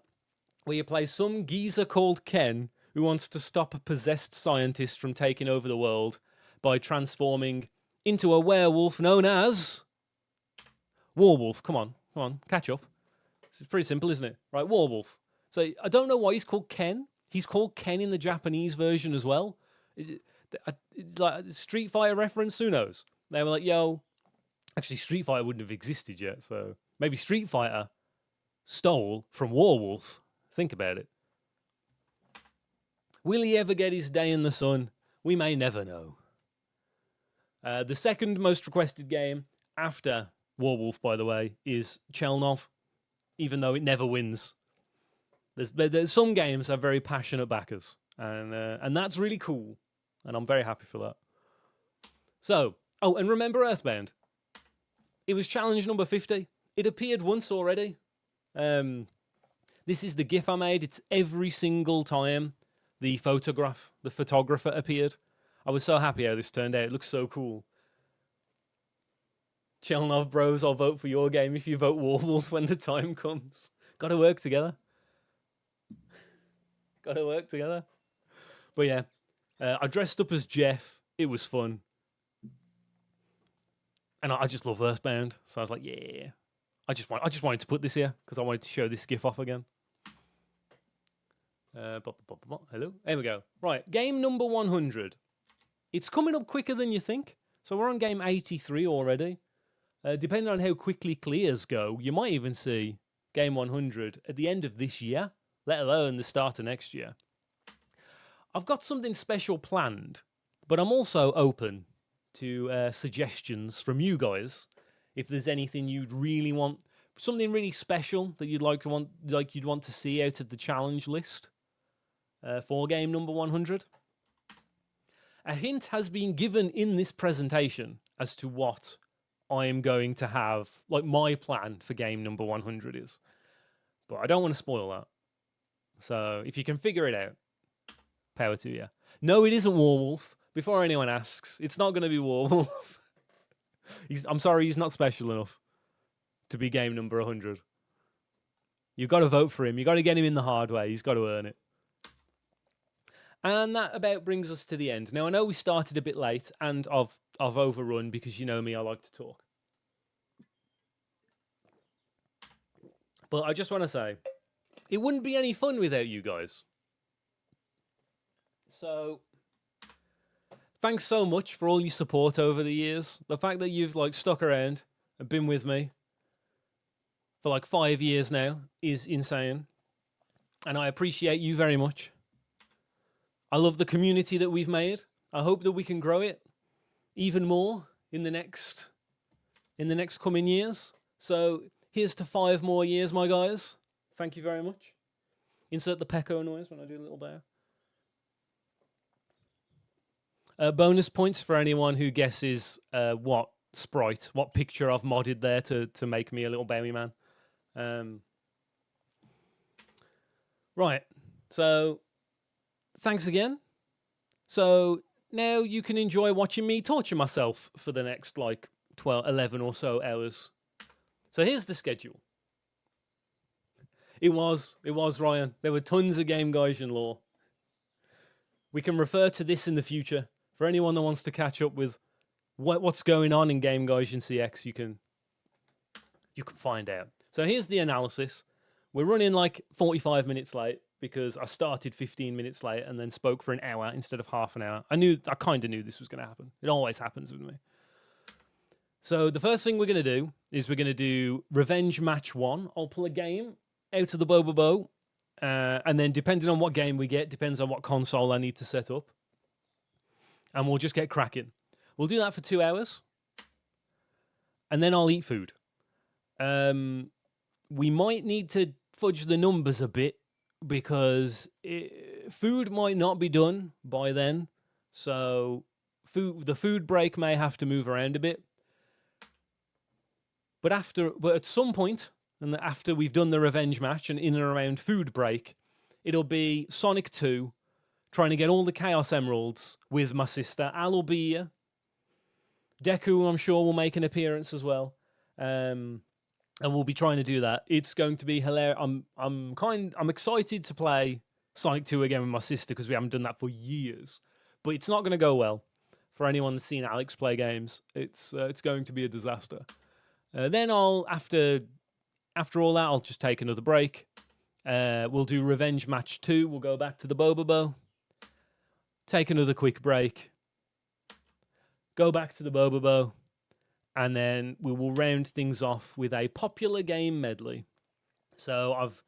where you play some geezer called Ken who wants to stop a possessed scientist from taking over the world by transforming into a werewolf known as Warwolf. Come on, catch up. It's pretty simple, isn't it? Right, Warwolf. So I don't know why he's called Ken. He's called Ken in the Japanese version as well. It's like a Street Fighter reference. Who knows? They were like, yo, actually Street Fighter wouldn't have existed yet, so maybe Street Fighter stole from Warwolf. Think about it. Will he ever get his day in the sun? We may never know. The second most requested game after Warwolf, by the way, is Chelnov, even though it never wins. There's some games have very passionate backers, and that's really cool, and I'm very happy for that. So, and remember Earthbound. It was challenge number 50. It appeared once already. This is the GIF I made. It's every single time the photographer appeared. I was so happy how this turned out. It looks so cool. Chelnov bros, I'll vote for your game if you vote Warwolf when the time comes. Gotta work together. Gotta work together. But yeah, I dressed up as Jeff. It was fun. And I just love Earthbound. So I was like, yeah. I just wanted to put this here because I wanted to show this GIF off again. Hello? There we go. Right, game number 100. It's coming up quicker than you think. So we're on game 83 already. Depending on how quickly clears go, you might even see game 100 at the end of this year, let alone the start of next year. I've got something special planned, but I'm also open to suggestions from you guys. If there's anything you'd really want, something really special that you'd want to see out of the challenge list for game number 100. A hint has been given in this presentation as to what I am going to have, like my plan for game number 100 is. But I don't want to spoil that. So if you can figure it out, power to you. No, it isn't Warwolf, before anyone asks, it's not going to be Warwolf. I'm sorry, he's not special enough to be game number 100. You've got to vote for him. You've got to get him in the hard way. He's got to earn it. And that about brings us to the end. Now, I know we started a bit late, and I've overrun because you know me, I like to talk. But I just want to say, it wouldn't be any fun without you guys. So, thanks so much for all your support over the years. The fact that you've like stuck around and been with me for like 5 years now is insane. And I appreciate you very much. I love the community that we've made. I hope that we can grow it even more in the next coming years. So here's to 5 more years, my guys. Thank you very much. Insert the Pecco noise when I do a little bow. Bonus points for anyone who guesses what picture I've modded there to make me a little bowie man. Right, so thanks again. So now you can enjoy watching me torture myself for the next like 11 or so hours. So here's the schedule. It was Ryan. There were tons of Game Gaijin lore. We can refer to this in the future. For anyone that wants to catch up with what's going on in Game Gaijin CX, you can find out. So here's the analysis. We're running like 45 minutes late because I started 15 minutes late and then spoke for an hour instead of half an hour. I kind of knew this was going to happen. It always happens with me. So the first thing we're going to do is we're going to do Revenge Match 1. I'll pull a game out of the Bobo, and then depending on what game we get, depends on what console I need to set up. And we'll just get cracking. We'll do that for 2 hours. And then I'll eat food. We might need to fudge the numbers a bit because food might not be done by then. So the food break may have to move around a bit. But at some point, and after we've done the revenge match and in and around food break, it'll be Sonic 2, trying to get all the Chaos Emeralds with my sister. Al will be here. Deku, I'm sure, will make an appearance as well. And we'll be trying to do that. It's going to be hilarious. I'm excited to play Sonic 2 again with my sister because we haven't done that for years. But it's not going to go well for anyone that's seen Alex play games. It's going to be a disaster. Then after all that, I'll just take another break. We'll do Revenge Match 2. We'll go back to the Bobo. Take another quick break. Go back to the Bobo. And then we will round things off with a popular game medley. So I've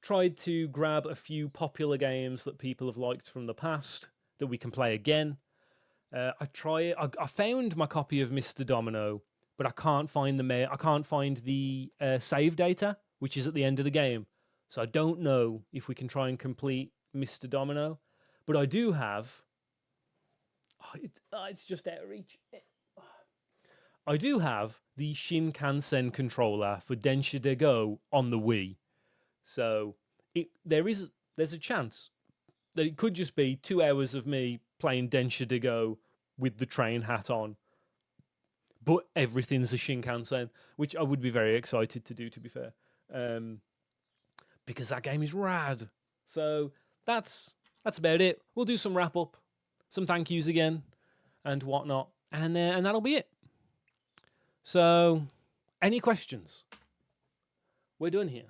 tried to grab a few popular games that people have liked from the past that we can play again. I found my copy of Mr. Domino, but I can't find the save data, which is at the end of the game. So I don't know if we can try and complete Mr. Domino. But I do have... it's just out of reach. I do have the Shinkansen controller for Densha de Go on the Wii. So there's a chance that it could just be 2 hours of me playing Densha de Go with the train hat on. But everything's a Shinkansen, which I would be very excited to do, to be fair. Because that game is rad. So that's about it. We'll do some wrap up, some thank yous again, and whatnot. And that'll be it. So, any questions? We're done here.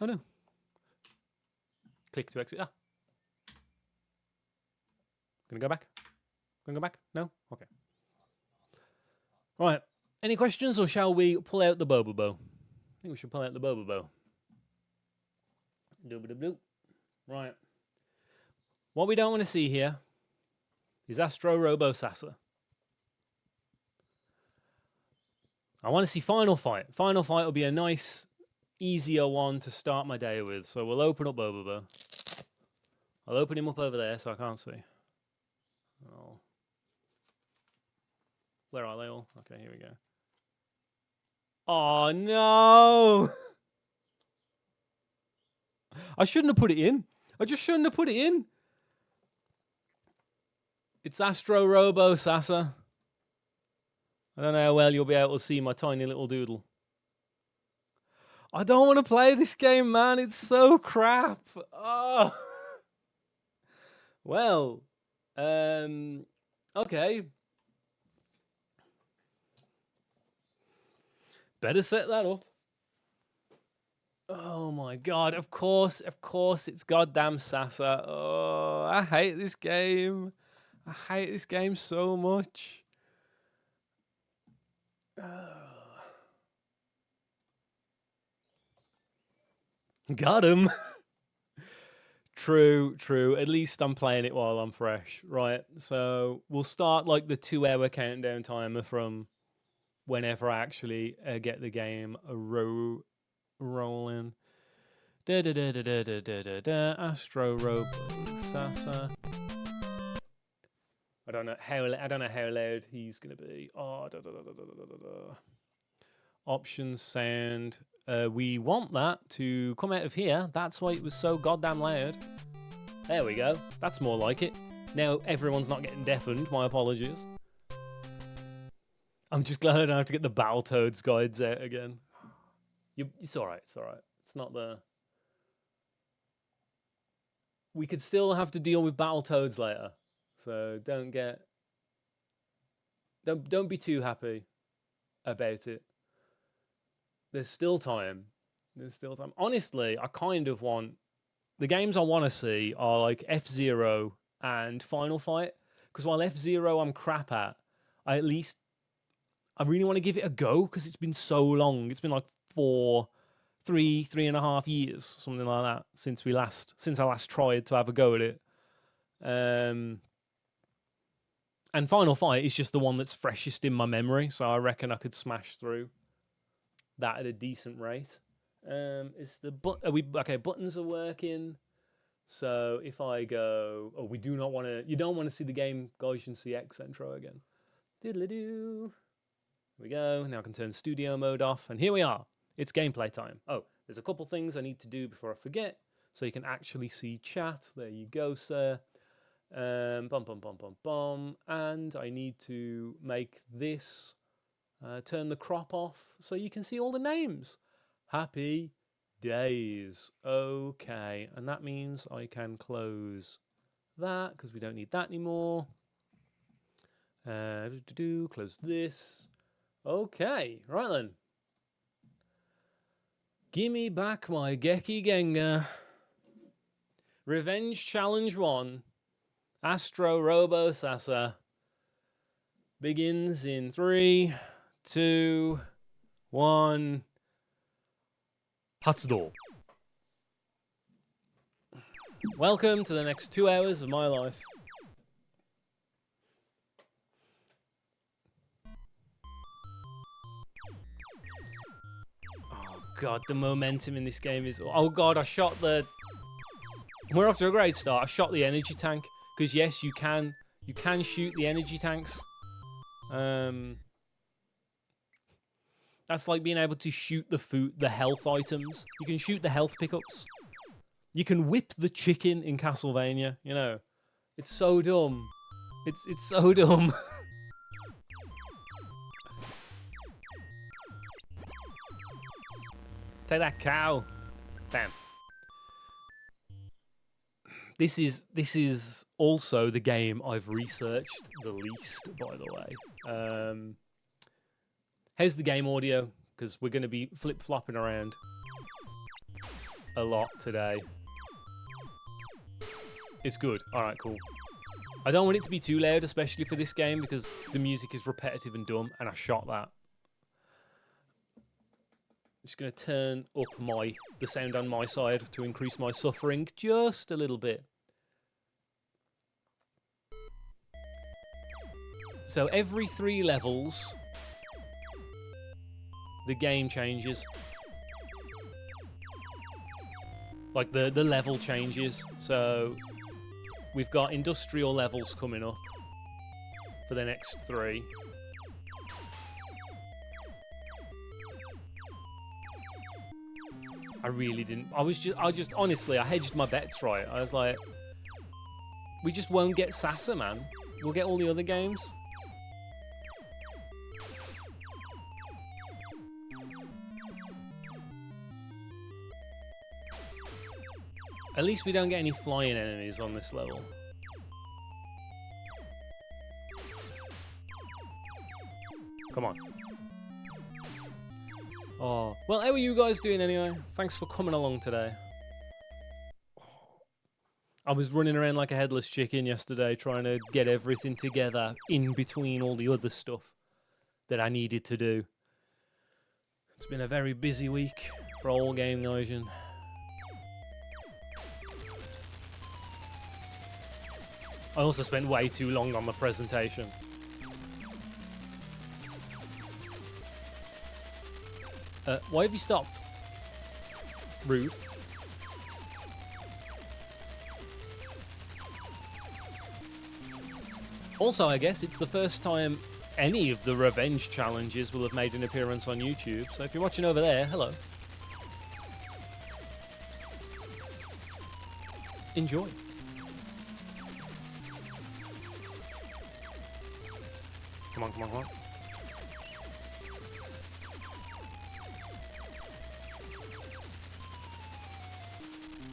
Oh no. Click to exit. Gonna go back? No? Okay. Right. Any questions, or shall we pull out the Bobo? I think we should pull out the Bobo. Dooba-doo-doo. Right. What we don't want to see here is Astro Robo Sasa. I want to see Final Fight. Final Fight will be a nice, easier one to start my day with. So we'll open up Bobo. I'll open him up over there so I can't see. Oh. Where are they all? Okay, here we go. Oh, no! I shouldn't have put it in. I just shouldn't have put it in. It's Astro Robo Sasa. I don't know how well you'll be able to see my tiny little doodle. I don't want to play this game, man. It's so crap. Oh. Well, okay. Better set that up. Oh my god, of course, it's goddamn Sasa. Oh, I hate this game. I hate this game so much. Got him. True. At least I'm playing it while I'm fresh. Right, so we'll start like the 2-hour countdown timer from whenever I actually get the game rolling. Astro Robo Sasa. I don't know how loud he's gonna be. Oh, options sound. We want that to come out of here. That's why it was so goddamn loud. There we go. That's more like it. Now everyone's not getting deafened. My apologies. I'm just glad I don't have to get the Battletoads guides out again. It's alright. It's not the... We could still have to deal with Battletoads later. So don't be too happy about it. There's still time. Honestly, I kind of want... The games I want to see are like F-Zero and Final Fight. Because while F-Zero I'm crap at, I really want to give it a go because it's been so long. It's been like 3.5 years, something like that, since I last tried to have a go at it. And Final Fight is just the one that's freshest in my memory, so I reckon I could smash through that at a decent rate. Buttons are working. So if I go, you don't want to see the Game Gaijin CX intro again. Diddle-doo. Here we go. Now I can turn studio mode off, and here we are. It's gameplay time. Oh, there's a couple things I need to do before I forget, so you can actually see chat. There you go, sir. And I need to make this turn the crop off so you can see all the names. Happy days. Okay, and that means I can close that because we don't need that anymore. Close this. Okay, right then. Gimme back my Geki Gengar. Revenge Challenge 1. Astro Robo Sasa. Begins in 3, 2, 1. Hatsudo. Welcome to the next 2 hours of my life. God, the momentum in this game is... Oh, God, I shot the... We're off to a great start. I shot the energy tank. Because, yes, you can shoot the energy tanks. That's like being able to shoot the health items. You can shoot the health pickups. You can whip the chicken in Castlevania, you know. It's so dumb. It's so dumb. Take that cow. Bam. This is also the game I've researched the least, by the way. How's the game audio? Because we're going to be flip-flopping around a lot today. It's good. All right, cool. I don't want it to be too loud, especially for this game, because the music is repetitive and dumb, and I shot that. I'm just going to turn up the sound on my side to increase my suffering just a little bit. So every 3 levels, the game changes. Like the level changes. So we've got industrial levels coming up for the next 3. I really didn't. Honestly, I hedged my bets right. I was like, we just won't get Sasa, man. we'll get all the other games. At least we don't get any flying enemies on this level. Come on. Oh, well, how are you guys doing anyway? Thanks for coming along today. I was running around like a headless chicken yesterday trying to get everything together in between all the other stuff that I needed to do. It's been a very busy week for all Game Gaijin. I also spent way too long on the presentation. Why have you stopped? Rude. Also, I guess it's the first time any of the revenge challenges will have made an appearance on YouTube. So if you're watching over there, hello. Enjoy. Come on, come on, come on.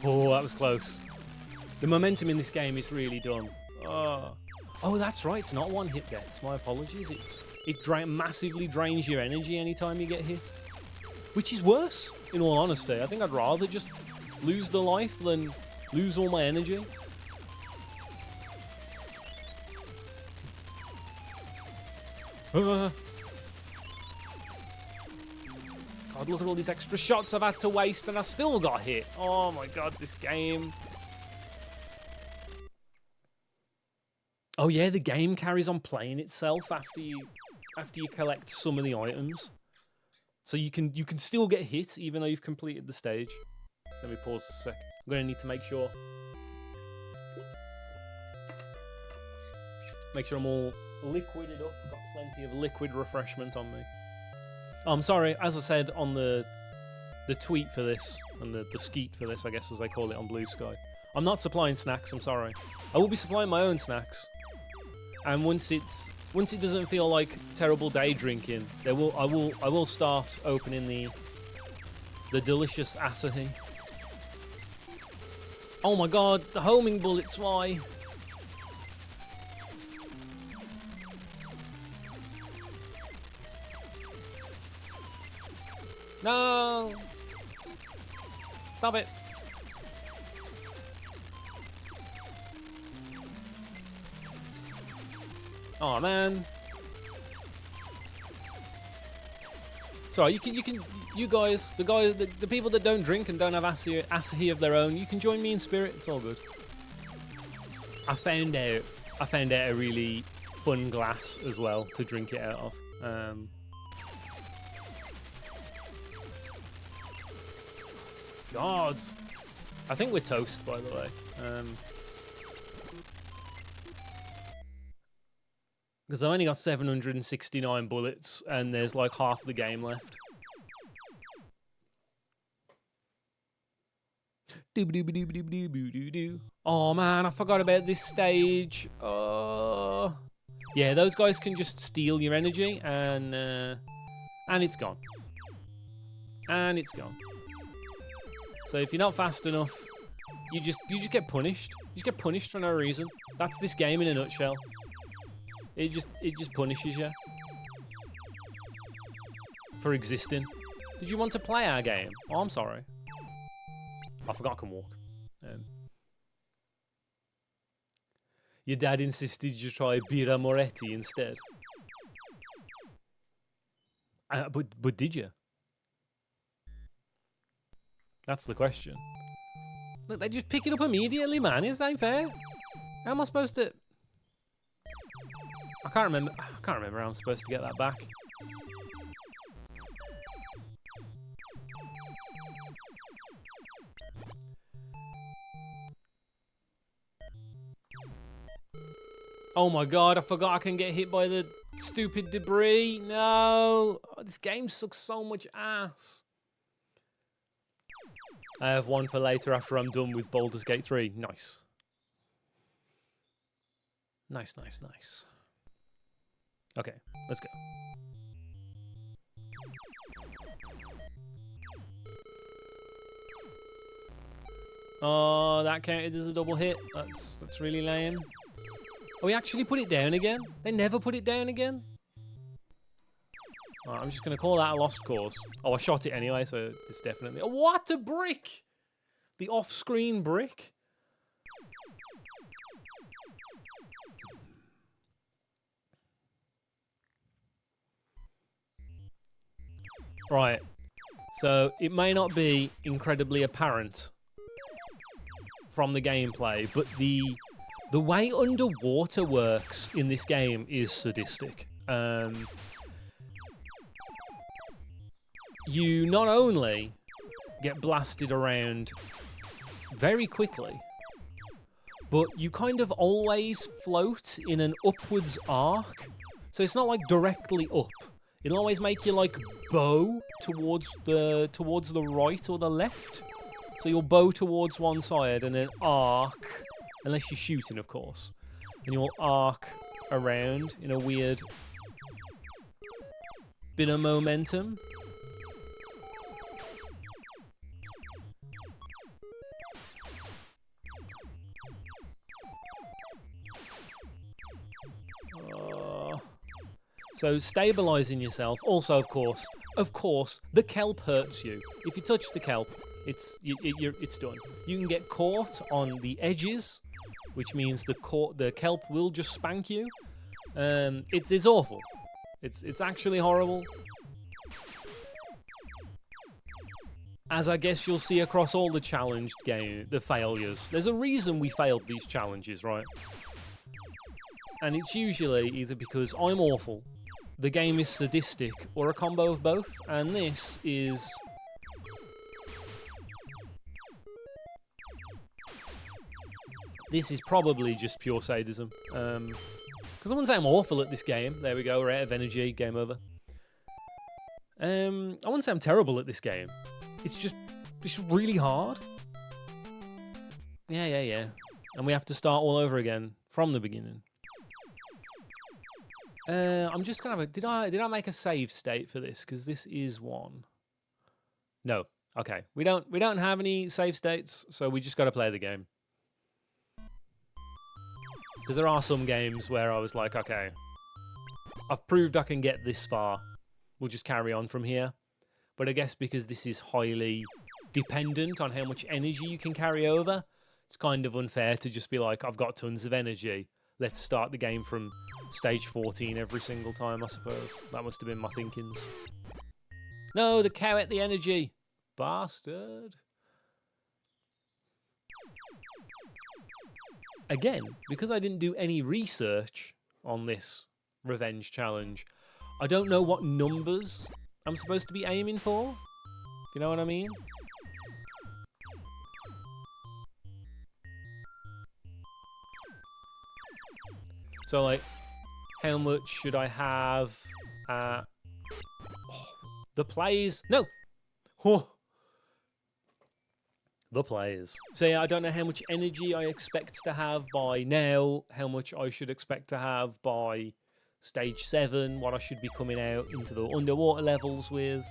Oh, that was close. The momentum in this game is really done. Oh, that's right. It's not one hit deaths. My apologies. It massively drains your energy anytime you get hit, which is worse. In all honesty, I think I'd rather just lose the life than lose all my energy. God, look at all these extra shots I've had to waste and I still got hit. Oh my god, this game. Oh yeah, the game carries on playing itself after you collect some of the items. So you can still get hit even though you've completed the stage. So let me pause a sec. I'm gonna need to make sure I'm all liquided up. Got plenty of liquid refreshment on me. Oh, I'm sorry, as I said on the tweet for this, and the skeet for this, I guess as they call it on Bluesky, I'm not supplying snacks, I'm sorry. I will be supplying my own snacks. And once it doesn't feel like terrible day drinking, I will start opening the delicious asahi. Oh my god, the homing bullets, why? No! Stop it! Oh man! Sorry, you guys, the people that don't drink and don't have asahi of their own, you can join me in spirit. It's all good. I found out a really fun glass as well to drink it out of. God, I think we're toast, by the way. Because I've only got 769 bullets, and there's like half the game left. Oh man, I forgot about this stage. Oh, yeah, those guys can just steal your energy, and it's gone. And it's gone. So if you're not fast enough, you just get punished. You just get punished for no reason. That's this game in a nutshell. It just punishes you for existing. Did you want to play our game? Oh, I'm sorry. I forgot I can walk. Your dad insisted you try Birra Moretti instead. But did you? That's the question. Look, they just pick it up immediately, man. Is that fair? How am I supposed to... I can't remember how I'm supposed to get that back. Oh my god, I forgot I can get hit by the stupid debris. No! Oh, this game sucks so much ass. I have one for later after I'm done with Baldur's Gate 3. Nice. Nice, nice, nice. Okay, let's go. Oh, that counted as a double hit. That's really lame. Oh, we actually put it down again? They never put it down again? Alright, I'm just going to call that a lost cause. Oh, I shot it anyway, so it's definitely... Oh, what a brick! The off-screen brick. Right. So, it may not be incredibly apparent from the gameplay, but the way underwater works in this game is sadistic. You not only get blasted around very quickly, but you kind of always float in an upwards arc. So it's not like directly up. It'll always make you like bow towards the right or the left. So you'll bow towards one side and then arc, unless you're shooting, of course. And you'll arc around in a weird bit of momentum. So stabilizing yourself. Also, of course, the kelp hurts you. If you touch the kelp, it's done. You can get caught on the edges, which means the kelp will just spank you. It's awful. It's actually horrible. As I guess you'll see across all the challenged the failures. There's a reason we failed these challenges, right? And it's usually either because I'm awful, the game is sadistic, or a combo of both. And this is... This is probably just pure sadism. Because I wouldn't say I'm awful at this game. There we go, we're out of energy, game over. I wouldn't say I'm terrible at this game. It's really hard. Yeah. And we have to start all over again from the beginning. I'm just gonna have a... Did I make a save state for this? Because this is one. No. Okay. We don't have any save states, so we just got to play the game. Because there are some games where I was like, okay, I've proved I can get this far. We'll just carry on from here. But I guess because this is highly dependent on how much energy you can carry over, it's kind of unfair to just be like, I've got tons of energy. Let's start the game from stage 14 every single time, I suppose. That must have been my thinkings. No, the cow ate the energy. Bastard. Again, because I didn't do any research on this revenge challenge, I don't know what numbers I'm supposed to be aiming for. If you know what I mean? So, like, how much should I have? The plays. No! Oh. The players. So yeah, I don't know how much energy I expect to have by now, how much I should expect to have by stage 7, what I should be coming out into the underwater levels with.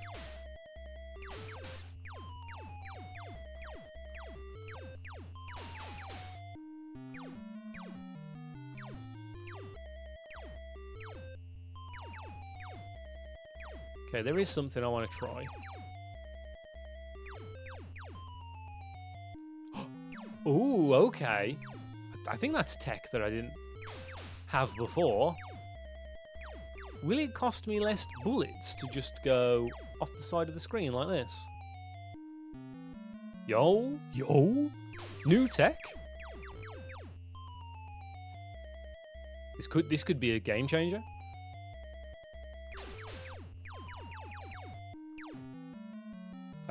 Okay, there is something I want to try. Ooh, okay. I think that's tech that I didn't have before. Will it cost me less bullets to just go off the side of the screen like this? Yo. New tech? This could be a game changer.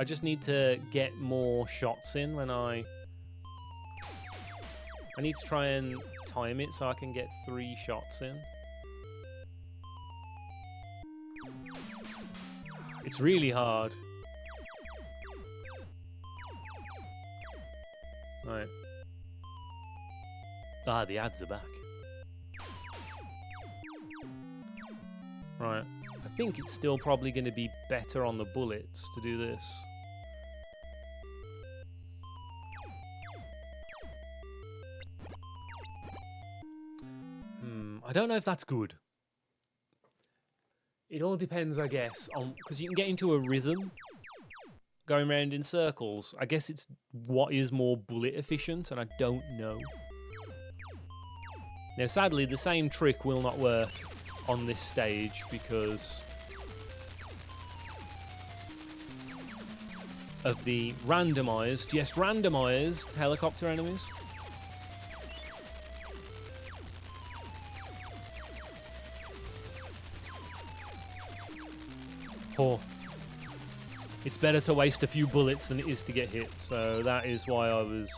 I just need to get more shots in when I need to try and time it so I can get 3 shots in. It's really hard. Right. Ah, the ads are back. Right. I think it's still probably going to be better on the bullets to do this. I don't know if that's good. It all depends, I guess, on because you can get into a rhythm going around in circles. I guess it's what is more bullet efficient, and I don't know. Now, sadly, the same trick will not work on this stage because of the randomized, yes, randomized helicopter enemies. Oh. It's better to waste a few bullets than it is to get hit, so that is why I was...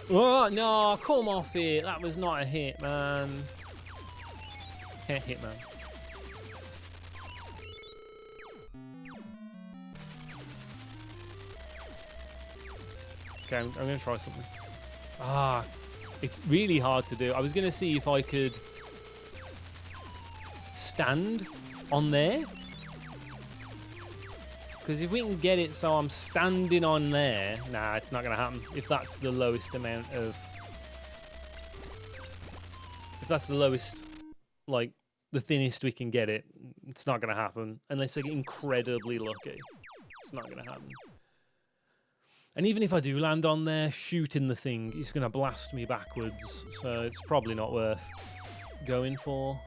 Oh, no, come off it. That was not a hit, man. Can't hit, man. Okay, I'm going to try something. Ah, it's really hard to do. I was going to see if I could stand on there. Because if we can get it so I'm standing on there... Nah, it's not going to happen. If that's the lowest amount of... If that's the lowest, like, the thinnest we can get it, it's not going to happen. Unless I get incredibly lucky. It's not going to happen. And even if I do land on there, shooting the thing, it's going to blast me backwards. So it's probably not worth going for.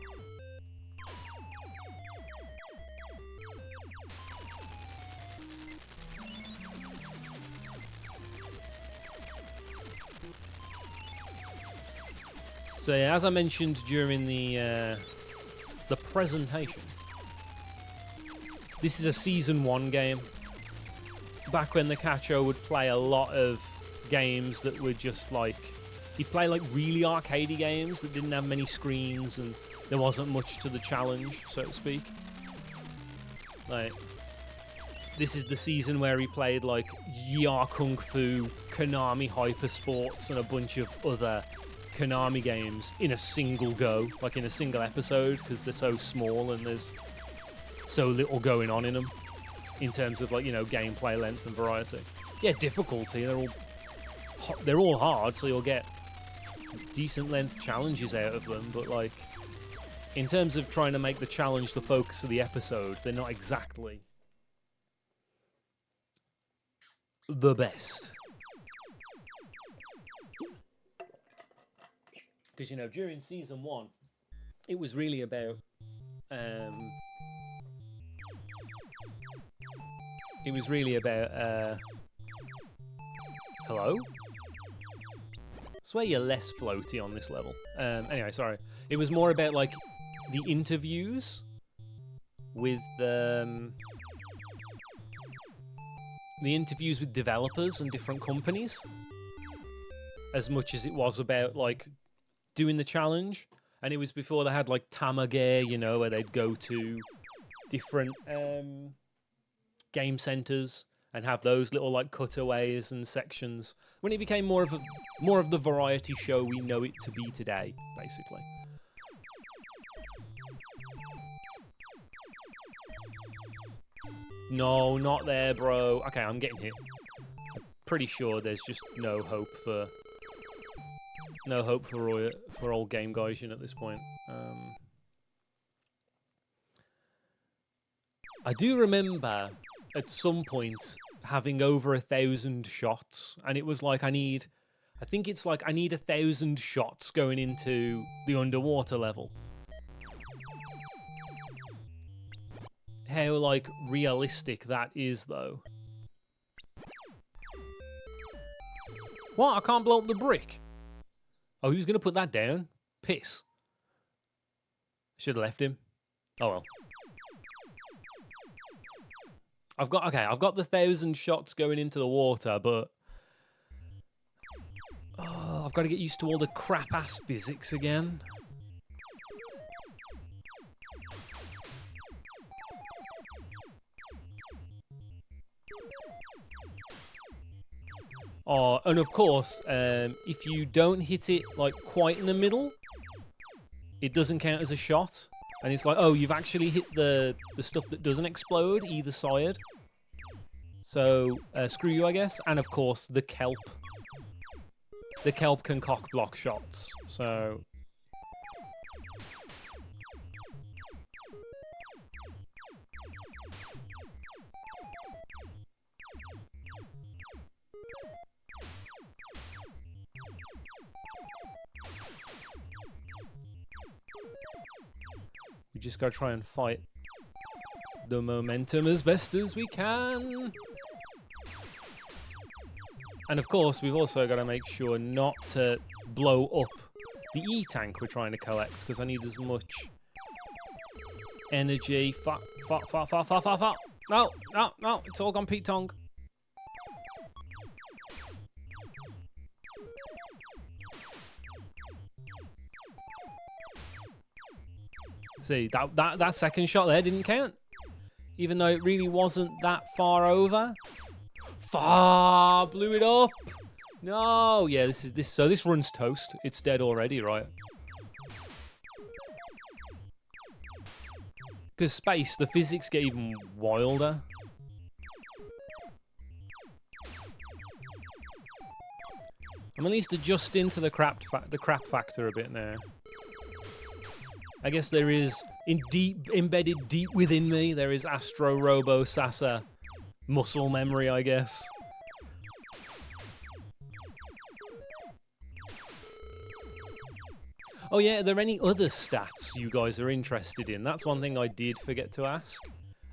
So yeah, as I mentioned during the presentation, this is a Season 1 game. Back when the Cacho would play a lot of games that were just like... He'd play like really arcadey games that didn't have many screens and there wasn't much to the challenge, so to speak. Like, this is the season where he played like Ya Kung Fu, Konami Hyper Sports and a bunch of other Konami games in a single go, like in a single episode, because they're so small and there's so little going on in them. In terms of, like, you know, gameplay length and variety. Yeah, difficulty, they're all hard, so you'll get decent length challenges out of them, but, like, in terms of trying to make the challenge the focus of the episode, they're not exactly the best. Because, you know, during Season 1, it was really about... It was really about, hello? I swear you're less floaty on this level. Anyway, sorry. It was more about, like, the interviews with, the interviews with developers and different companies. As much as it was about, like, doing the challenge. And it was before they had, like, Tamage, you know, where they'd go to different, game centers and have those little like cutaways and sections when it became more of the variety show we know it to be today, basically. No, not there, bro. Okay, I'm getting hit. I'm pretty sure there's just no hope for old Game Gaijin at this point. I do remember at some point having over 1,000 shots, and it was like I need 1,000 shots going into the underwater level. How, like, realistic that is, though. What? I can't blow up the brick? Oh, he was going to put that down? Piss. Should have left him. Oh, well. I've got the 1,000 shots going into the water, but I've got to get used to all the crap-ass physics again. are, and of course, if you don't hit it like quite in the middle, it doesn't count as a shot. And it's like, oh, you've actually hit the stuff that doesn't explode either side. So, screw you, I guess. And of course, the kelp. The kelp can cock block shots. So... we just gotta try and fight the momentum as best as we can. And of course, we've also got to make sure not to blow up the E-tank we're trying to collect, because I need as much energy. No, it's all gone Pete Tong. See, that second shot there didn't count, even though it really wasn't that far over. Blew it up. No, yeah, this runs toast. It's dead already, right? Because space, the physics get even wilder. I'm at least adjusting to the crap factor a bit now. I guess there is, embedded deep within me, there is Astro Robo Sasa muscle memory, I guess. Oh yeah, are there any other stats you guys are interested in? That's one thing I did forget to ask.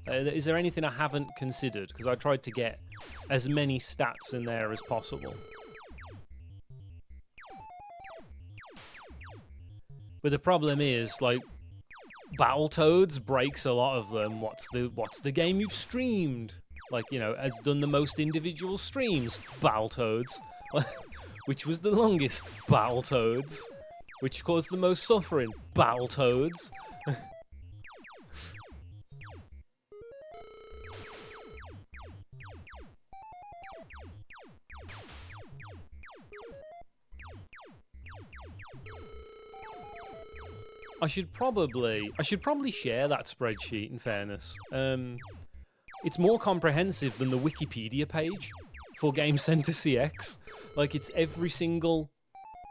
Is there anything I haven't considered? Because I tried to get as many stats in there as possible. But the problem is, like, Battletoads breaks a lot of them. What's the game you've streamed? Like, you know, has done the most individual streams? Battletoads. Which was the longest? Battletoads. Which caused the most suffering? Battletoads. I should probably share that spreadsheet, in fairness. It's more comprehensive than the Wikipedia page for Game Center CX. Like, it's every single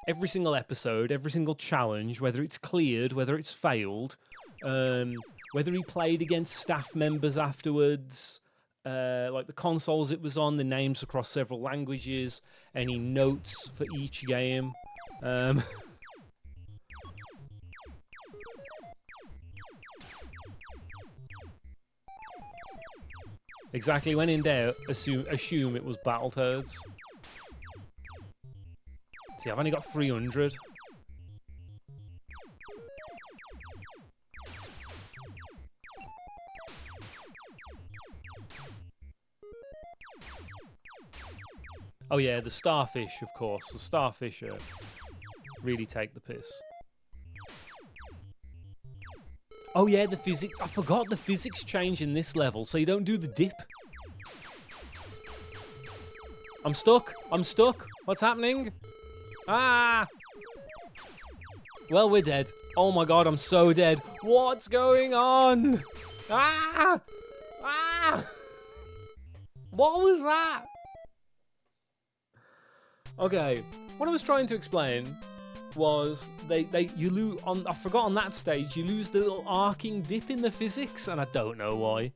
episode, every single challenge, whether it's cleared, whether it's failed, whether he played against staff members afterwards, like the consoles it was on, the names across several languages, any notes for each game. Exactly, when in doubt, assume it was Battletoads. See, I've only got 300. Oh yeah, the starfish, of course. The starfish really take the piss. Oh yeah, the physics. I forgot the physics change in this level, so you don't do the dip. I'm stuck. What's happening? Ah! Well, we're dead. Oh my god, I'm so dead. What's going on? Ah! Ah! What was that? Okay, what I was trying to explain was you lose on. I forgot on that stage you lose the little arcing dip in the physics, and I don't know why.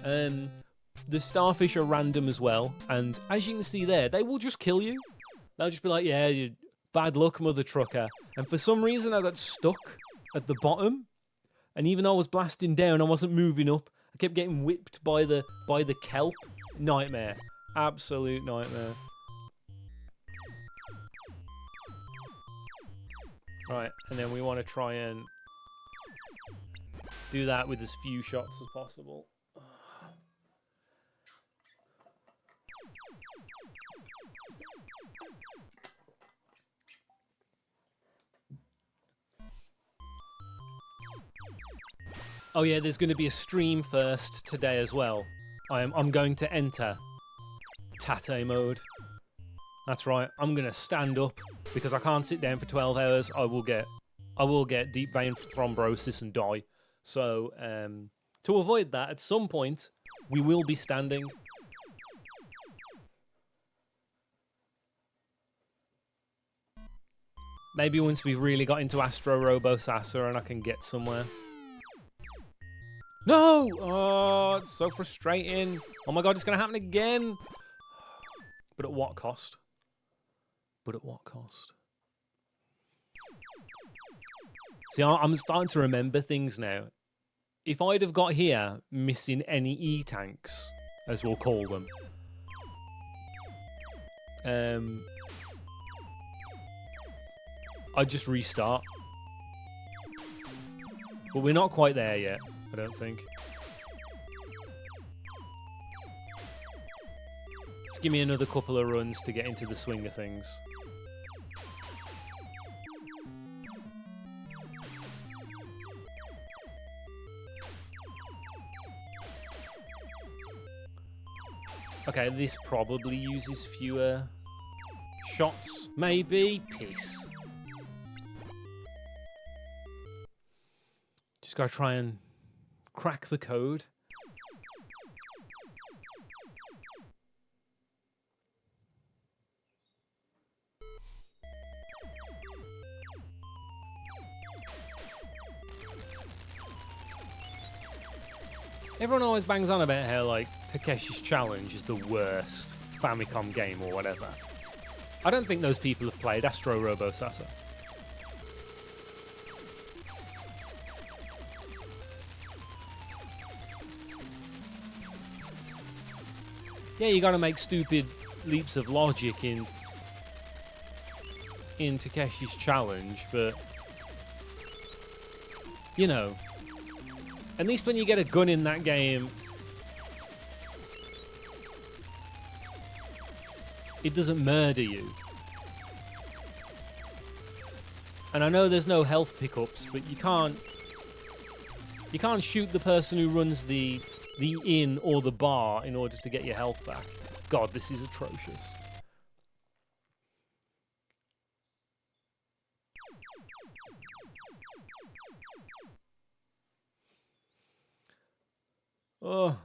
The starfish are random as well, and as you can see there, they will just kill you. They'll just be like, yeah, you bad luck, mother trucker. And for some reason, I got stuck at the bottom, and even though I was blasting down, I wasn't moving up. I kept getting whipped by the kelp. Nightmare, absolute nightmare. Right, and then we want to try and do that with as few shots as possible. Oh yeah, there's going to be a stream first today as well. I'm going to enter Tate mode. That's right. I'm gonna stand up because I can't sit down for 12 hours. I will get deep vein thrombosis and die. So to avoid that, at some point we will be standing. Maybe once we've really got into Astro Robo Sasa and I can get somewhere. No! Oh, it's so frustrating. Oh my god, it's gonna happen again. But at what cost? But at what cost? See, I'm starting to remember things now. If I'd have got here missing any E-tanks, as we'll call them, I'd just restart. But we're not quite there yet, I don't think. Give me another couple of runs to get into the swing of things. Okay, this probably uses fewer shots, maybe. Peace. Just gotta try and crack the code. Everyone always bangs on about how, like, Takeshi's Challenge is the worst Famicom game or whatever. I don't think those people have played Astro Robo Sasa. Yeah, you gotta make stupid leaps of logic in Takeshi's Challenge, but, you know, at least when you get a gun in that game, it doesn't murder you. And I know there's no health pickups, but you can't shoot the person who runs the inn or the bar in order to get your health back. God, this is atrocious. Oh.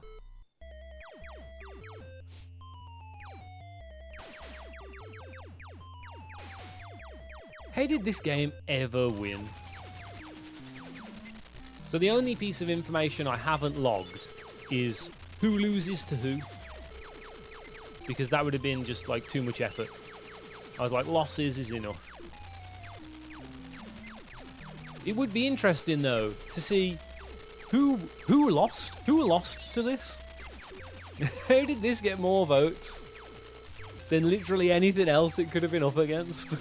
How did this game ever win? So the only piece of information I haven't logged is who loses to who. Because that would have been just like too much effort. I was like, losses is enough. It would be interesting though to see who lost to this? How did this get more votes than literally anything else it could have been up against?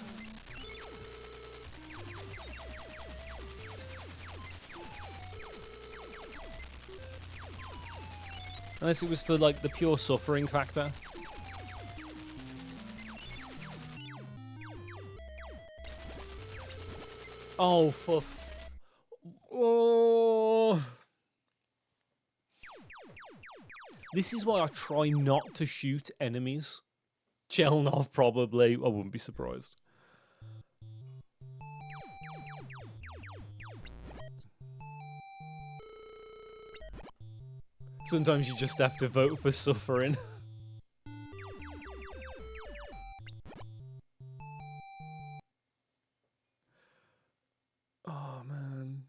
Unless it was for like the pure suffering factor. Oh, oh. This is why I try not to shoot enemies. Chelnov probably. I wouldn't be surprised. Sometimes you just have to vote for suffering. Oh, man.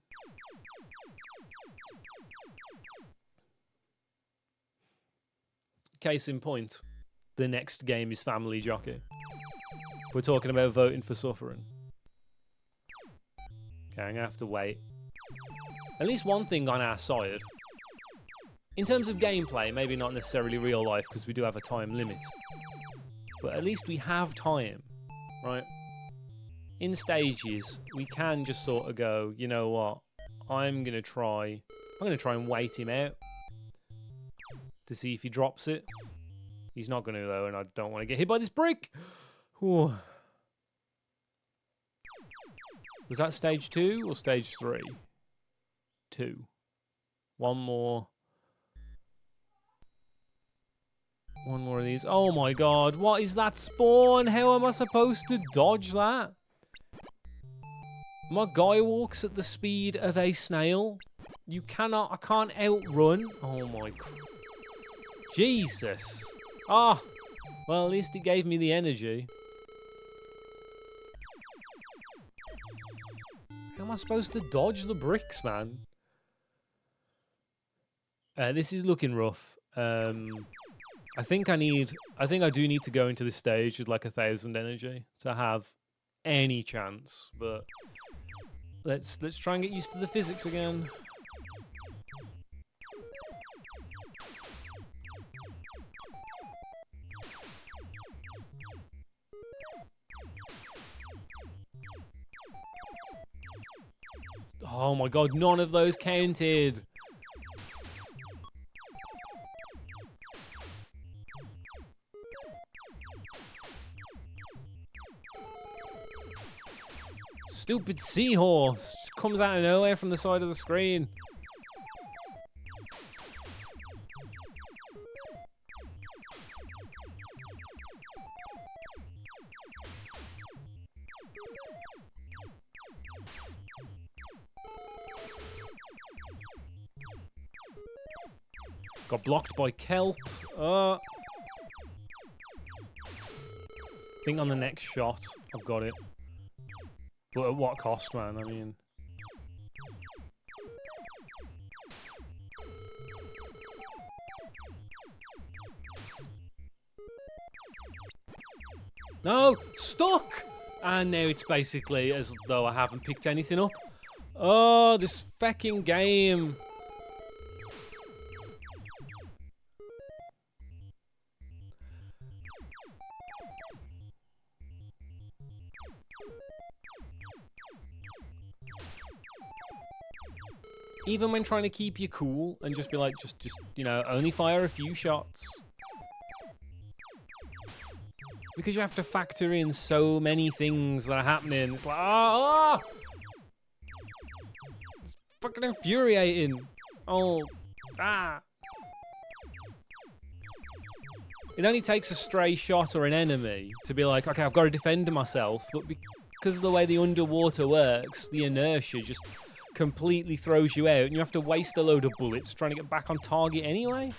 Case in point, the next game is Family Jockey. We're talking about voting for suffering. Okay, I'm gonna have to wait. At least one thing on our side. In terms of gameplay, maybe not necessarily real life, because we do have a time limit. But at least we have time, right? In stages, we can just sort of go, you know what? I'm gonna try and wait him out to see if he drops it. He's not gonna though, and I don't want to get hit by this brick. Whew. Was that stage 2 or stage 3? 2. One more. One more of these. Oh my god, what is that spawn? How am I supposed to dodge that? My guy walks at the speed of a snail. You cannot, I can't outrun. Oh my, Jesus. Ah, well, at least it gave me the energy. How am I supposed to dodge the bricks, man? This is looking rough. I think I do need to go into this stage with like 1,000 energy to have any chance. But let's try and get used to the physics again. Oh my god, none of those counted. Stupid seahorse just comes out of nowhere from the side of the screen. Got blocked by kelp. I think on the next shot, I've got it. But at what cost, man? I mean... No! Stuck! And now it's basically as though I haven't picked anything up. Oh, this fucking game. Even when trying to keep you cool and just be like, just you know, only fire a few shots. Because you have to factor in so many things that are happening. It's like, it's fucking infuriating. It only takes a stray shot or an enemy to be like, okay, I've got to defend myself. But because of the way the underwater works, the inertia just completely throws you out, and you have to waste a load of bullets trying to get back on target anyway.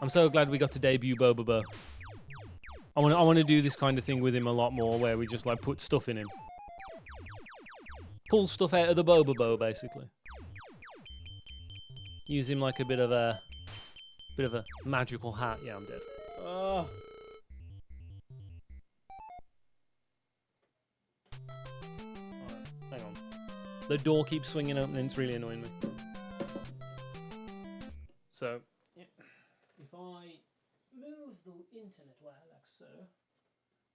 I'm so glad we got to debut Bobobo. I want to do this kind of thing with him a lot more, where we just like put stuff in him. Pull stuff out of the Bobobo, basically. Use him like a bit of a magical hat. Yeah, I'm dead. Oh. Alright, hang on. The door keeps swinging open and it's really annoying me. So, yeah. If I move the internet wire like so,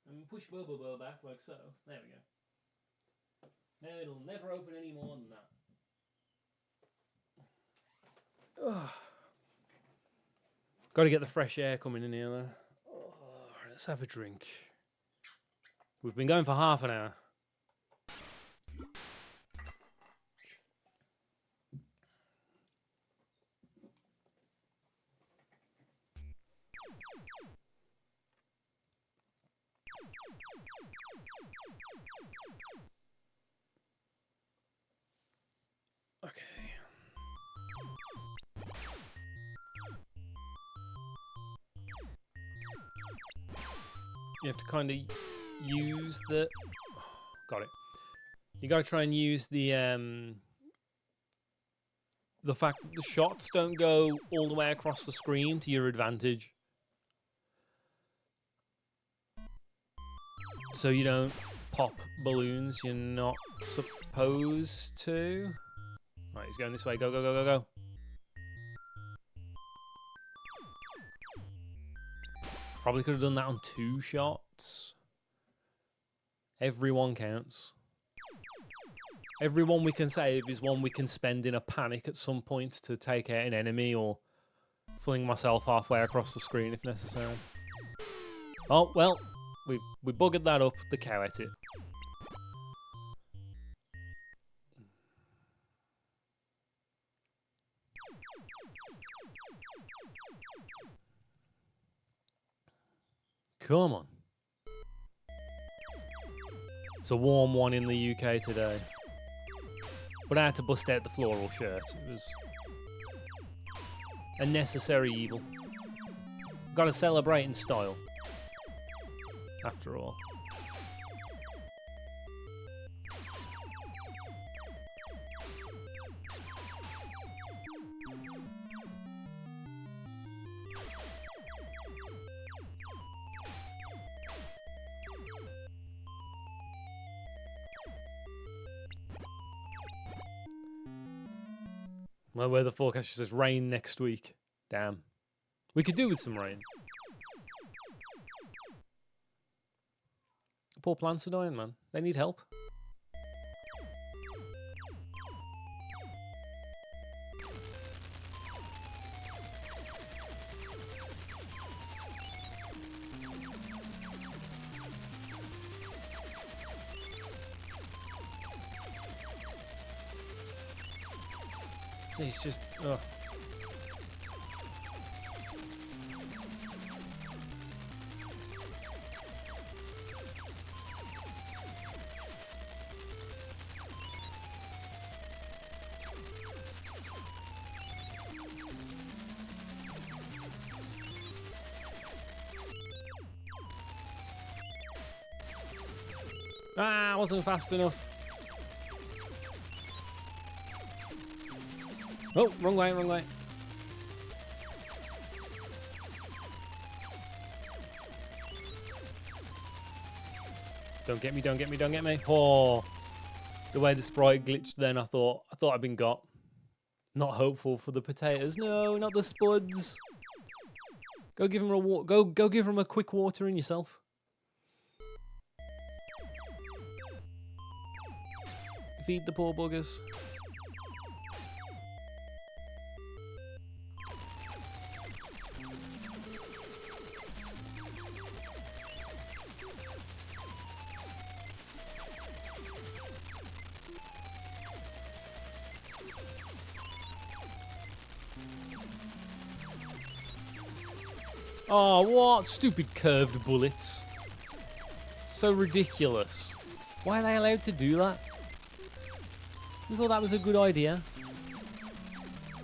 and push Bobobo back like so, there we go. Now it'll never open any more than that. Got to get the fresh air coming in here though. Let's have a drink. We've been going for half an hour. Okay. You have to kind of use the... got it. You gotta try and use the fact that the shots don't go all the way across the screen to your advantage. So you don't pop balloons you're not supposed to. Right, he's going this way. Go, go, go, go, go. Probably could have done that on 2 shots. Every one counts. Every one we can save is one we can spend in a panic at some point to take out an enemy or fling myself halfway across the screen if necessary. Oh, well, we buggered that up. The cow ate it. Come on. It's a warm one in the UK today. But I had to bust out the floral shirt. It was a necessary evil. Gotta celebrate in style. After all. My weather forecast says rain next week. Damn. We could do with some rain. Poor plants are dying, man. They need help. So he's just... ugh. Ah, I wasn't fast enough. Oh, wrong way, wrong way. Don't get me, don't get me, don't get me. Oh, the way the sprite glitched then, I thought I'd been got. Not hopeful for the potatoes. No, not the spuds. Go give him a go give him a quick watering yourself. Feed the poor buggers. Oh, what? Stupid curved bullets. So ridiculous. Why are they allowed to do that? I thought that was a good idea.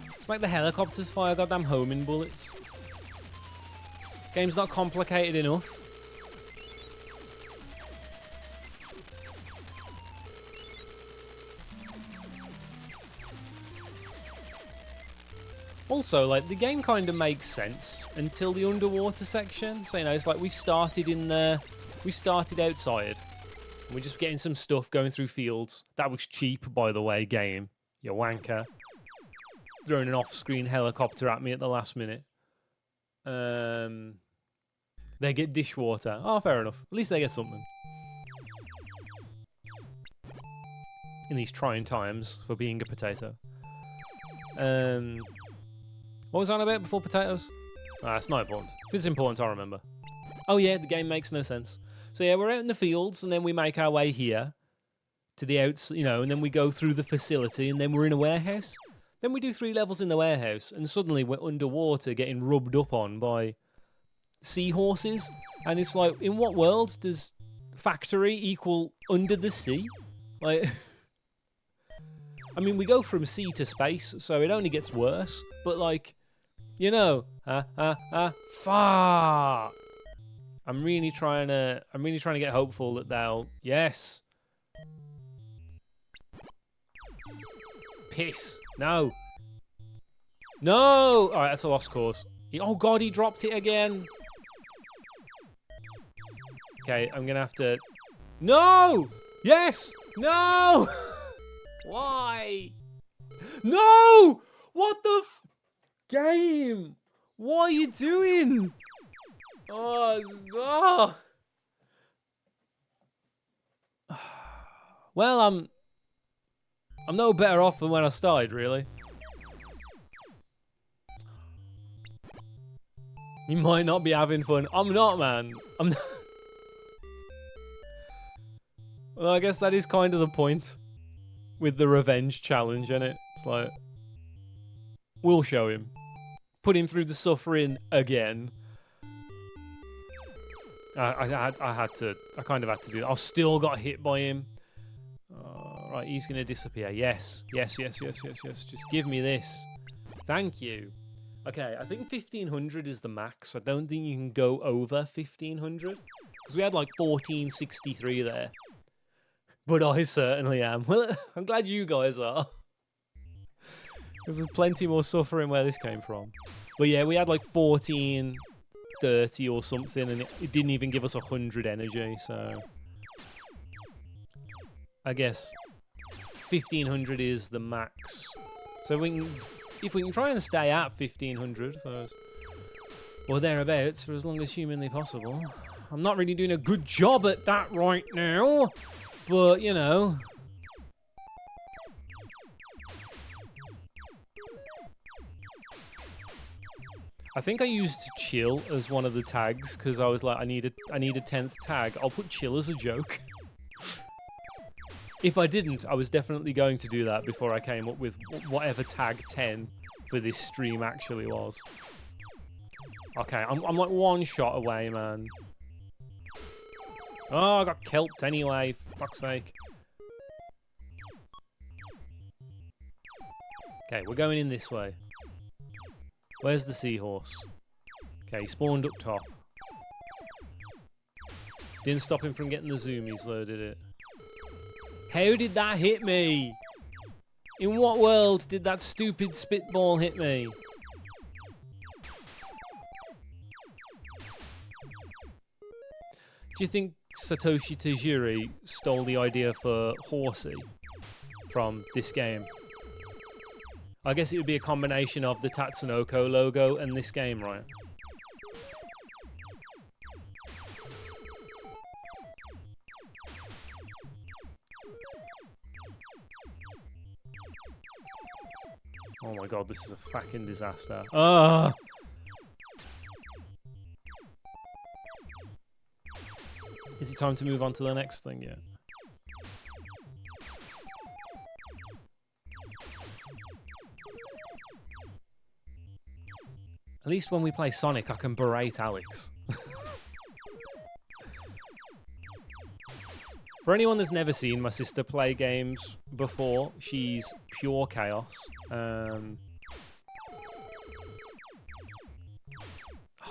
Let's make the helicopters fire goddamn homing bullets. Game's not complicated enough. Also, like, the game kind of makes sense until the underwater section. So, you know, it's like we started outside. We're just getting some stuff going through fields. That was cheap, by the way, game. You wanker. Throwing an off-screen helicopter at me at the last minute. They get dishwater. Oh, fair enough. At least they get something. In these trying times for being a potato. What was I on about before potatoes? Ah, it's not important. If it's important, I'll remember. Oh yeah, the game makes no sense. So yeah, we're out in the fields, and then we make our way here to the outs, you know, and then we go through the facility, and then we're in a warehouse. Then we do 3 levels in the warehouse, and suddenly we're underwater getting rubbed up on by seahorses. And it's like, in what world does factory equal under the sea? Like, I mean, we go from sea to space, so it only gets worse. But like, you know, fuck. I'm really trying to get hopeful that they'll... Yes. Piss. No. No! Alright, that's a lost cause. Oh god, he dropped it again. Okay, I'm gonna have to... No! Yes! No! Why? No! What the game? What are you doing? Oh. Well, I'm no better off than when I started, really. You might not be having fun. I'm not, man. I'm not. Well, I guess that is kind of the point with the revenge challenge, isn't it? It's like, we'll show him. Put him through the suffering again. I kind of had to do that. I still got hit by him. Right, he's going to disappear. Yes. Just give me this. Thank you. Okay, I think 1500 is the max. I don't think you can go over 1500. Because we had like 1463 there. But I certainly am. Well, I'm glad you guys are. Because there's plenty more suffering where this came from. But yeah, we had like 1430 or something, and it didn't even give us 100 energy, so... I guess 1500 is the max. So if we can try and stay at 1500 first, or thereabouts, for as long as humanly possible. I'm not really doing a good job at that right now, but, you know... I think I used chill as one of the tags because I was like, I need a 10th tag. I'll put chill as a joke. If I didn't, I was definitely going to do that before I came up with whatever tag 10 for this stream actually was. Okay, I'm like one shot away, man. Oh, I got kelped anyway, for fuck's sake. Okay, we're going in this way. Where's the seahorse? Okay, he spawned up top. Didn't stop him from getting the zoomies though, did it? How did that hit me? In what world did that stupid spitball hit me? Do you think Satoshi Tajiri stole the idea for Horsey from this game? I guess it would be a combination of the Tatsunoko logo and this game, right? Oh my god, this is a fucking disaster. Ugh! Is it time to move on to the next thing yet? At least when we play Sonic, I can berate Alex. For anyone that's never seen my sister play games before, she's pure chaos. Oh,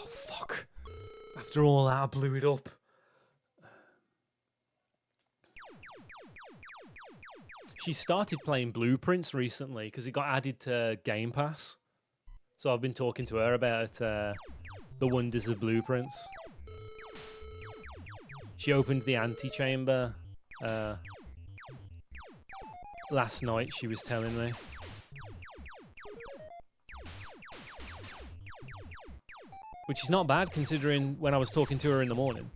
fuck. After all that, I blew it up. She started playing Blueprints recently because it got added to Game Pass. So I've been talking to her about the wonders of Blueprints. She opened the antechamber last night, she was telling me. Which is not bad considering when I was talking to her in the morning.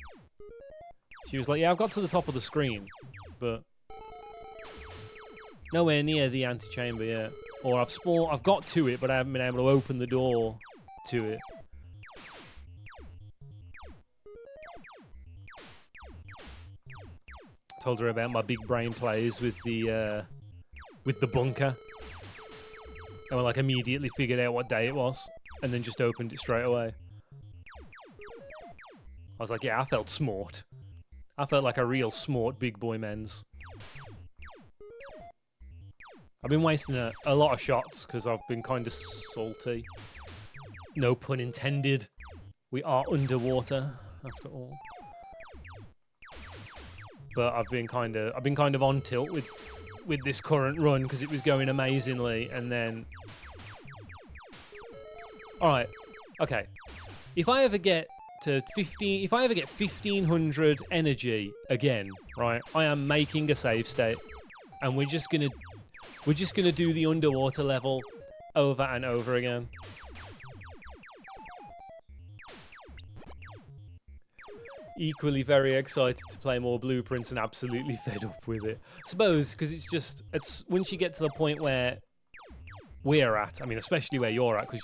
She was like, yeah, I've got to the top of the screen, but nowhere near the antechamber yet. Or I've got to it, but I haven't been able to open the door to it. Told her about my big brain plays with the bunker. And I like immediately figured out what day it was, and then just opened it straight away. I was like, yeah, I felt smart. I felt like a real smart big boy men's. I've been wasting a lot of shots because I've been kind of salty. No pun intended. We are underwater, after all. But I've been kind of on tilt with this current run because it was going amazingly, and then. All right, okay. If I ever get to 1500 energy again, right? I am making a save state, and we're just gonna do the underwater level over and over again. Equally very excited to play more Blueprints and absolutely fed up with it. I suppose, because it's once you get to the point where we're at, I mean, especially where you're at, because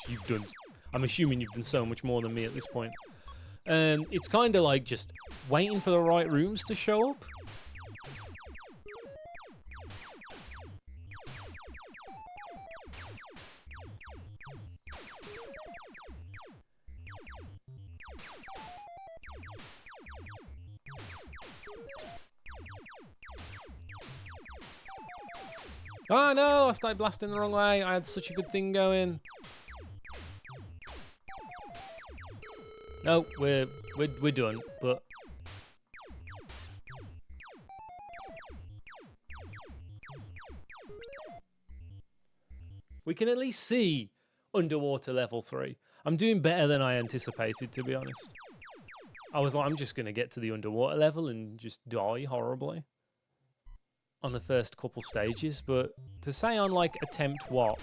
I'm assuming you've done so much more than me at this point. And it's kind of like just waiting for the right rooms to show up. Oh no, I started blasting the wrong way. I had such a good thing going. No, we're done, but we can at least see underwater level 3. I'm doing better than I anticipated, to be honest. I was like, I'm just gonna get to the underwater level and just die horribly on the first couple stages, but to say on like attempt what?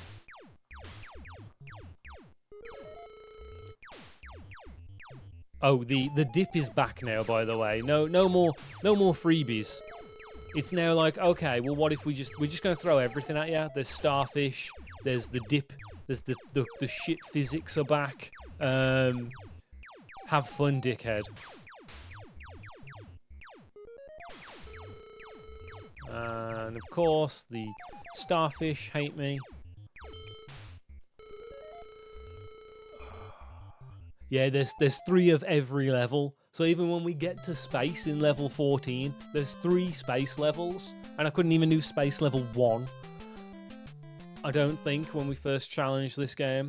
Oh, the dip is back now, by the way. No more freebies. It's now like, okay, well, what if we're just gonna throw everything at you? There's starfish, there's the dip, there's the shit physics are back. Have fun, dickhead. And of course, the starfish hate me. Yeah, there's 3 of every level. So even when we get to space in level 14, there's 3 space levels. And I couldn't even do space level 1. I don't think, when we first challenged this game.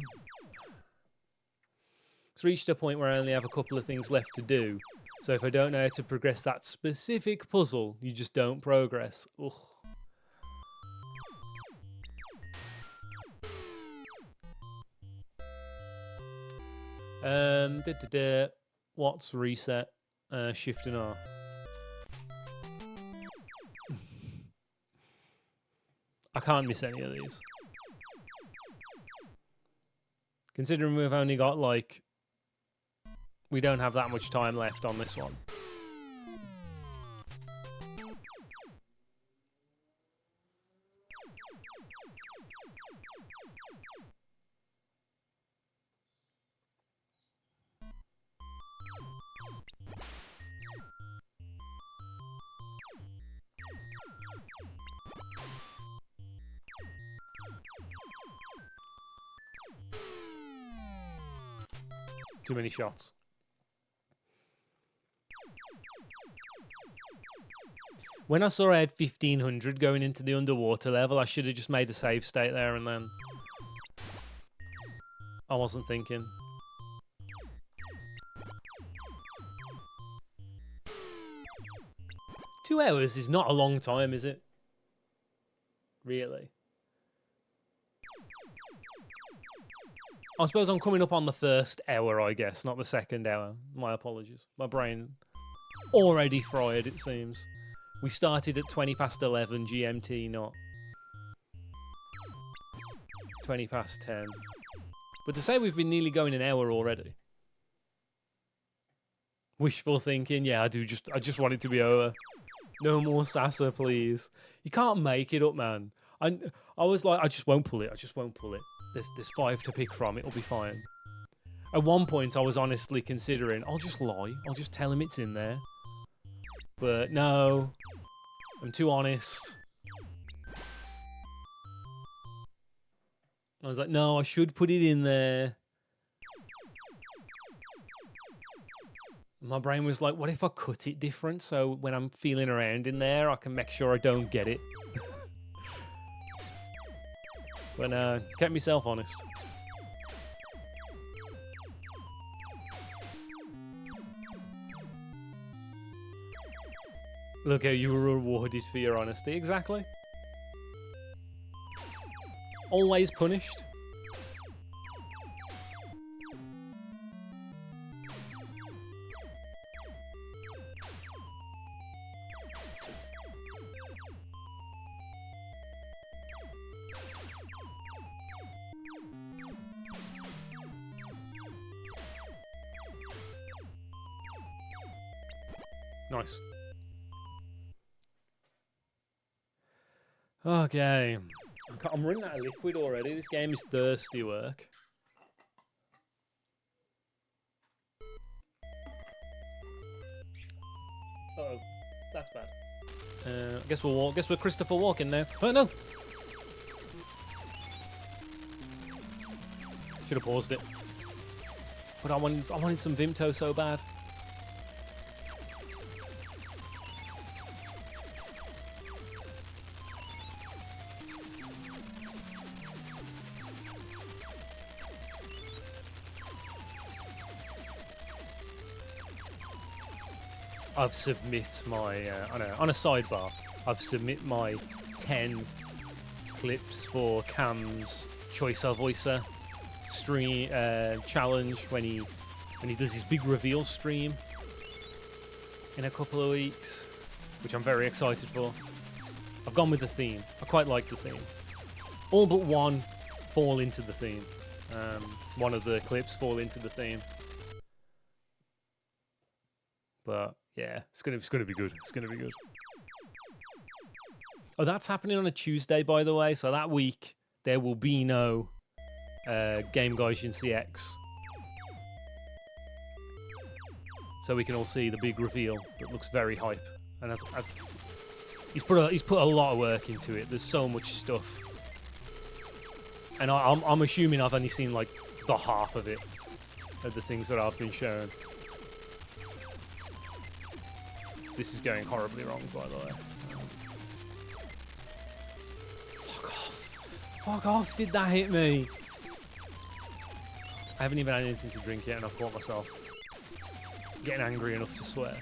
It's reached a point where I only have a couple of things left to do. So if I don't know how to progress that specific puzzle, you just don't progress. Ugh. What's reset? Shift and R. I can't miss any of these. Considering we've only got like... We don't have that much time left on this one. Too many shots. When I saw I had 1500 going into the underwater level, I should have just made a save state there and then. I wasn't thinking. Two hours is not a long time, is it? Really? I suppose I'm coming up on the first hour, I guess, not the second hour. My apologies. My brain already fried, it seems. We started at 20 past 11 GMT, not 20 past 10. But to say we've been nearly going an hour already. Wishful thinking, yeah, I just want it to be over. No more Sasa, please. You can't make it up, man. I was like, I just won't pull it. I just won't pull it. There's 5 to pick from. It'll be fine. At one point, I was honestly considering, I'll just lie. I'll just tell him it's in there. But no, I'm too honest. I was like, no, I should put it in there. My brain was like, what if I cut it different so when I'm feeling around in there, I can make sure I don't get it. But no, kept myself honest. Look how you were rewarded for your honesty. Exactly. Always punished. Nice. Okay. I'm running out of liquid already. This game is thirsty work. Uh-oh. That's bad. I guess we'll walk. Guess we're Christopher Walken now. Oh, no! Should have paused it. But I wanted some Vimto so bad. I've submit my on a sidebar. I've submit my 10 clips for Cam's Choicer Voicer stream challenge when he does his big reveal stream in a couple of weeks, which I'm very excited for. I've gone with the theme. I quite like the theme. All but one fall into the theme. One of the clips fall into the theme. But yeah, it's gonna be good. It's gonna be good. Oh, that's happening on a Tuesday, by the way. So that week there will be no Game Gaijin CX. So we can all see the big reveal that looks very hype. And as he's put a lot of work into it. There's so much stuff. And I'm assuming I've only seen like the half of it, of the things that I've been shown. This is going horribly wrong, by the way. Fuck off. Fuck off, did that hit me? I haven't even had anything to drink yet and I've caught myself getting angry enough to swear.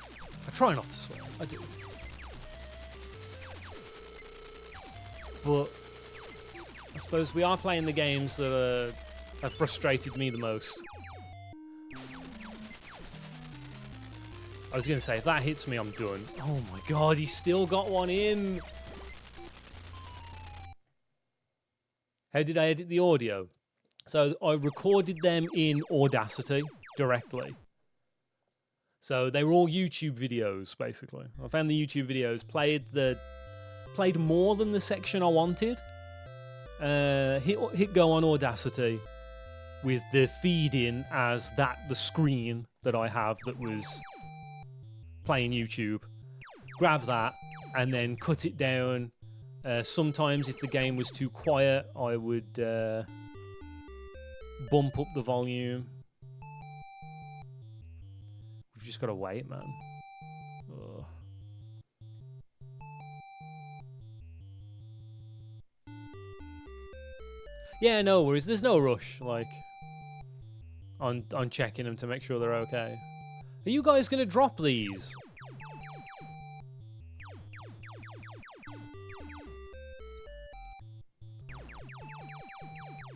I try not to swear, I do. But I suppose we are playing the games that have frustrated me the most. I was going to say, if that hits me, I'm done. Oh my god, he's still got one in. How did I edit the audio? So I recorded them in Audacity directly. So they were all YouTube videos, basically. I found the YouTube videos, played more than the section I wanted. Hit go on Audacity with the feed in as the screen that I have that was playing YouTube. Grab that and then cut it down. Sometimes if the game was too quiet, I would bump up the volume. We've just got to wait, man. Ugh. Yeah, no worries. There's no rush, like, on checking them to make sure they're okay. Are you guys going to drop these?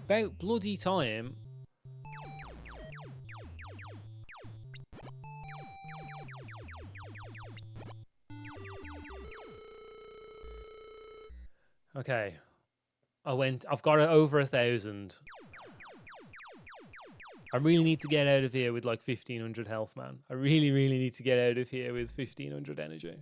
About bloody time. Okay. I've got it over 1,000. I really need to get out of here with like 1,500 health, man. I really, really need to get out of here with 1,500 energy.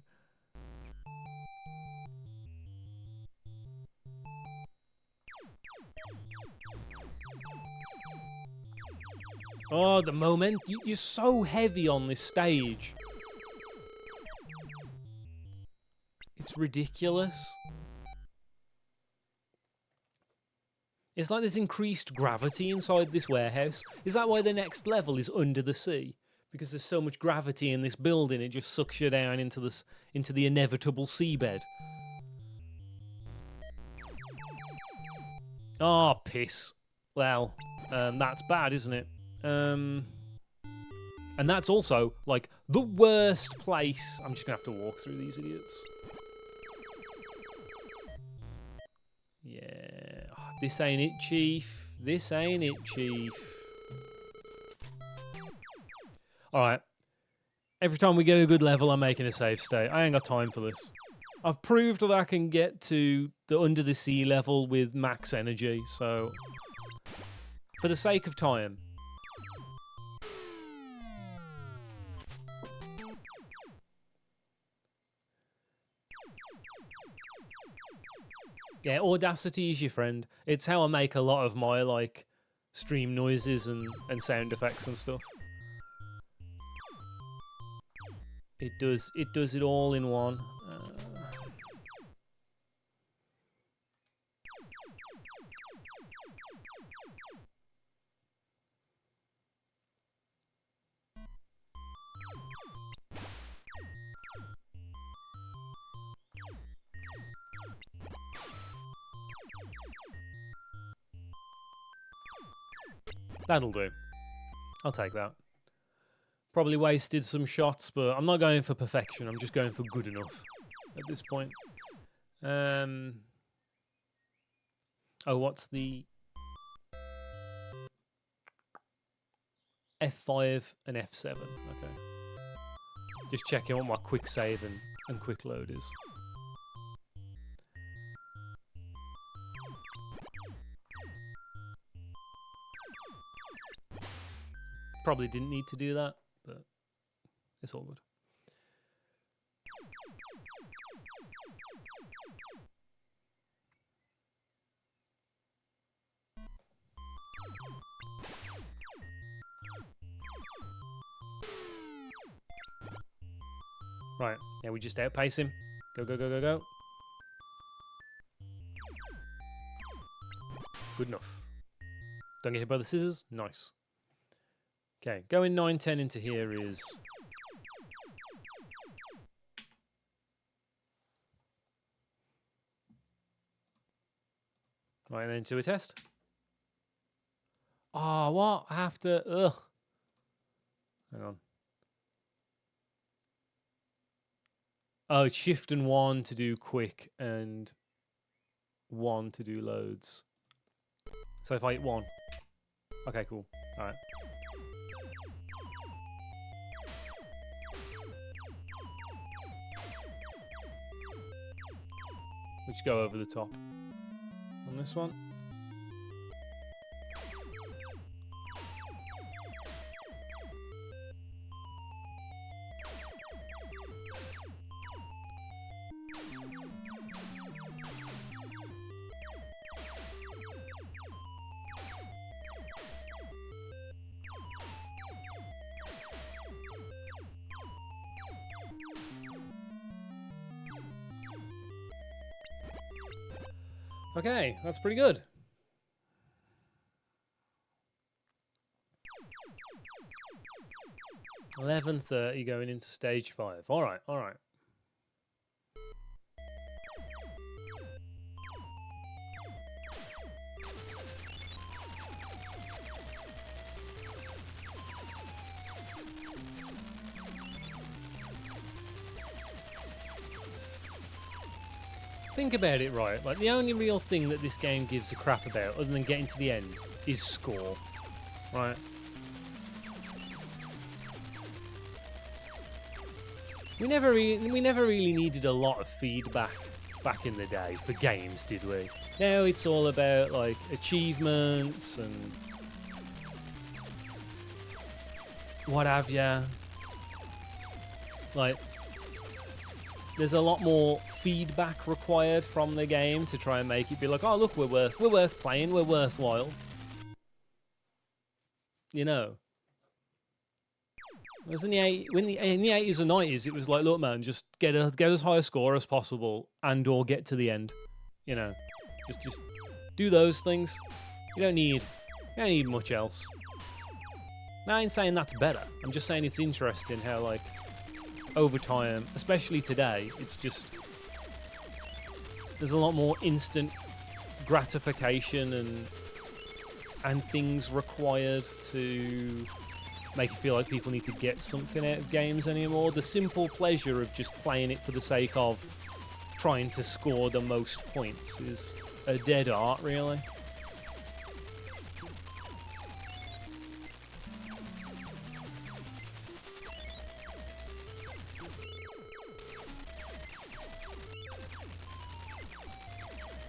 Oh, the moment. You're so heavy on this stage. It's ridiculous. It's like there's increased gravity inside this warehouse. Is that why the next level is under the sea? Because there's so much gravity in this building, it just sucks you down into the inevitable seabed. Oh, piss. Well, that's bad, isn't it? And that's also, like, the worst place. I'm just going to have to walk through these idiots. Yeah. Oh, this ain't it, Chief. This ain't it, Chief. Alright. Every time we get a good level, I'm making a save state. I ain't got time for this. I've proved that I can get to the under the sea level with max energy, so for the sake of time. Yeah, Audacity is your friend. It's how I make a lot of my, like, stream noises and sound effects and stuff. It does it all in one. That'll do. I'll take that. Probably wasted some shots, but I'm not going for perfection. I'm just going for good enough at this point. Oh, what's the F5 and F7? Okay. Just checking what my quick save and quick load is. Probably didn't need to do that, but it's all good. Right, yeah, we just outpace him. Go, go, go, go, go. Good enough. Don't get hit by the scissors. Nice. Okay, going 9-10 into here is... Right, and then to a test. Ah, what? I have to... Ugh. Hang on. Oh, it's shift and 1 to do quick and 1 to do loads. So if I hit 1. Okay, cool. All right. We just go over the top on this one. Okay, that's pretty good. $11:30 going into stage 5. All right, all right. Think about it, right? Like, the only real thing that this game gives a crap about, other than getting to the end, is score, right? We never really needed a lot of feedback back in the day for games, did we? Now it's all about like achievements and what have ya. Like, there's a lot more feedback required from the game to try and make it be like, oh look, we're worth playing, we're worthwhile. You know. It was in the 80s and 90s, it was like, look man, just get as high a score as possible and or get to the end. You know. Just do those things. You don't need much else. Now I ain't saying that's better. I'm just saying it's interesting how like over time, especially today, it's just there's a lot more instant gratification and things required to make it feel like people need to get something out of games anymore. The simple pleasure of just playing it for the sake of trying to score the most points is a dead art, really.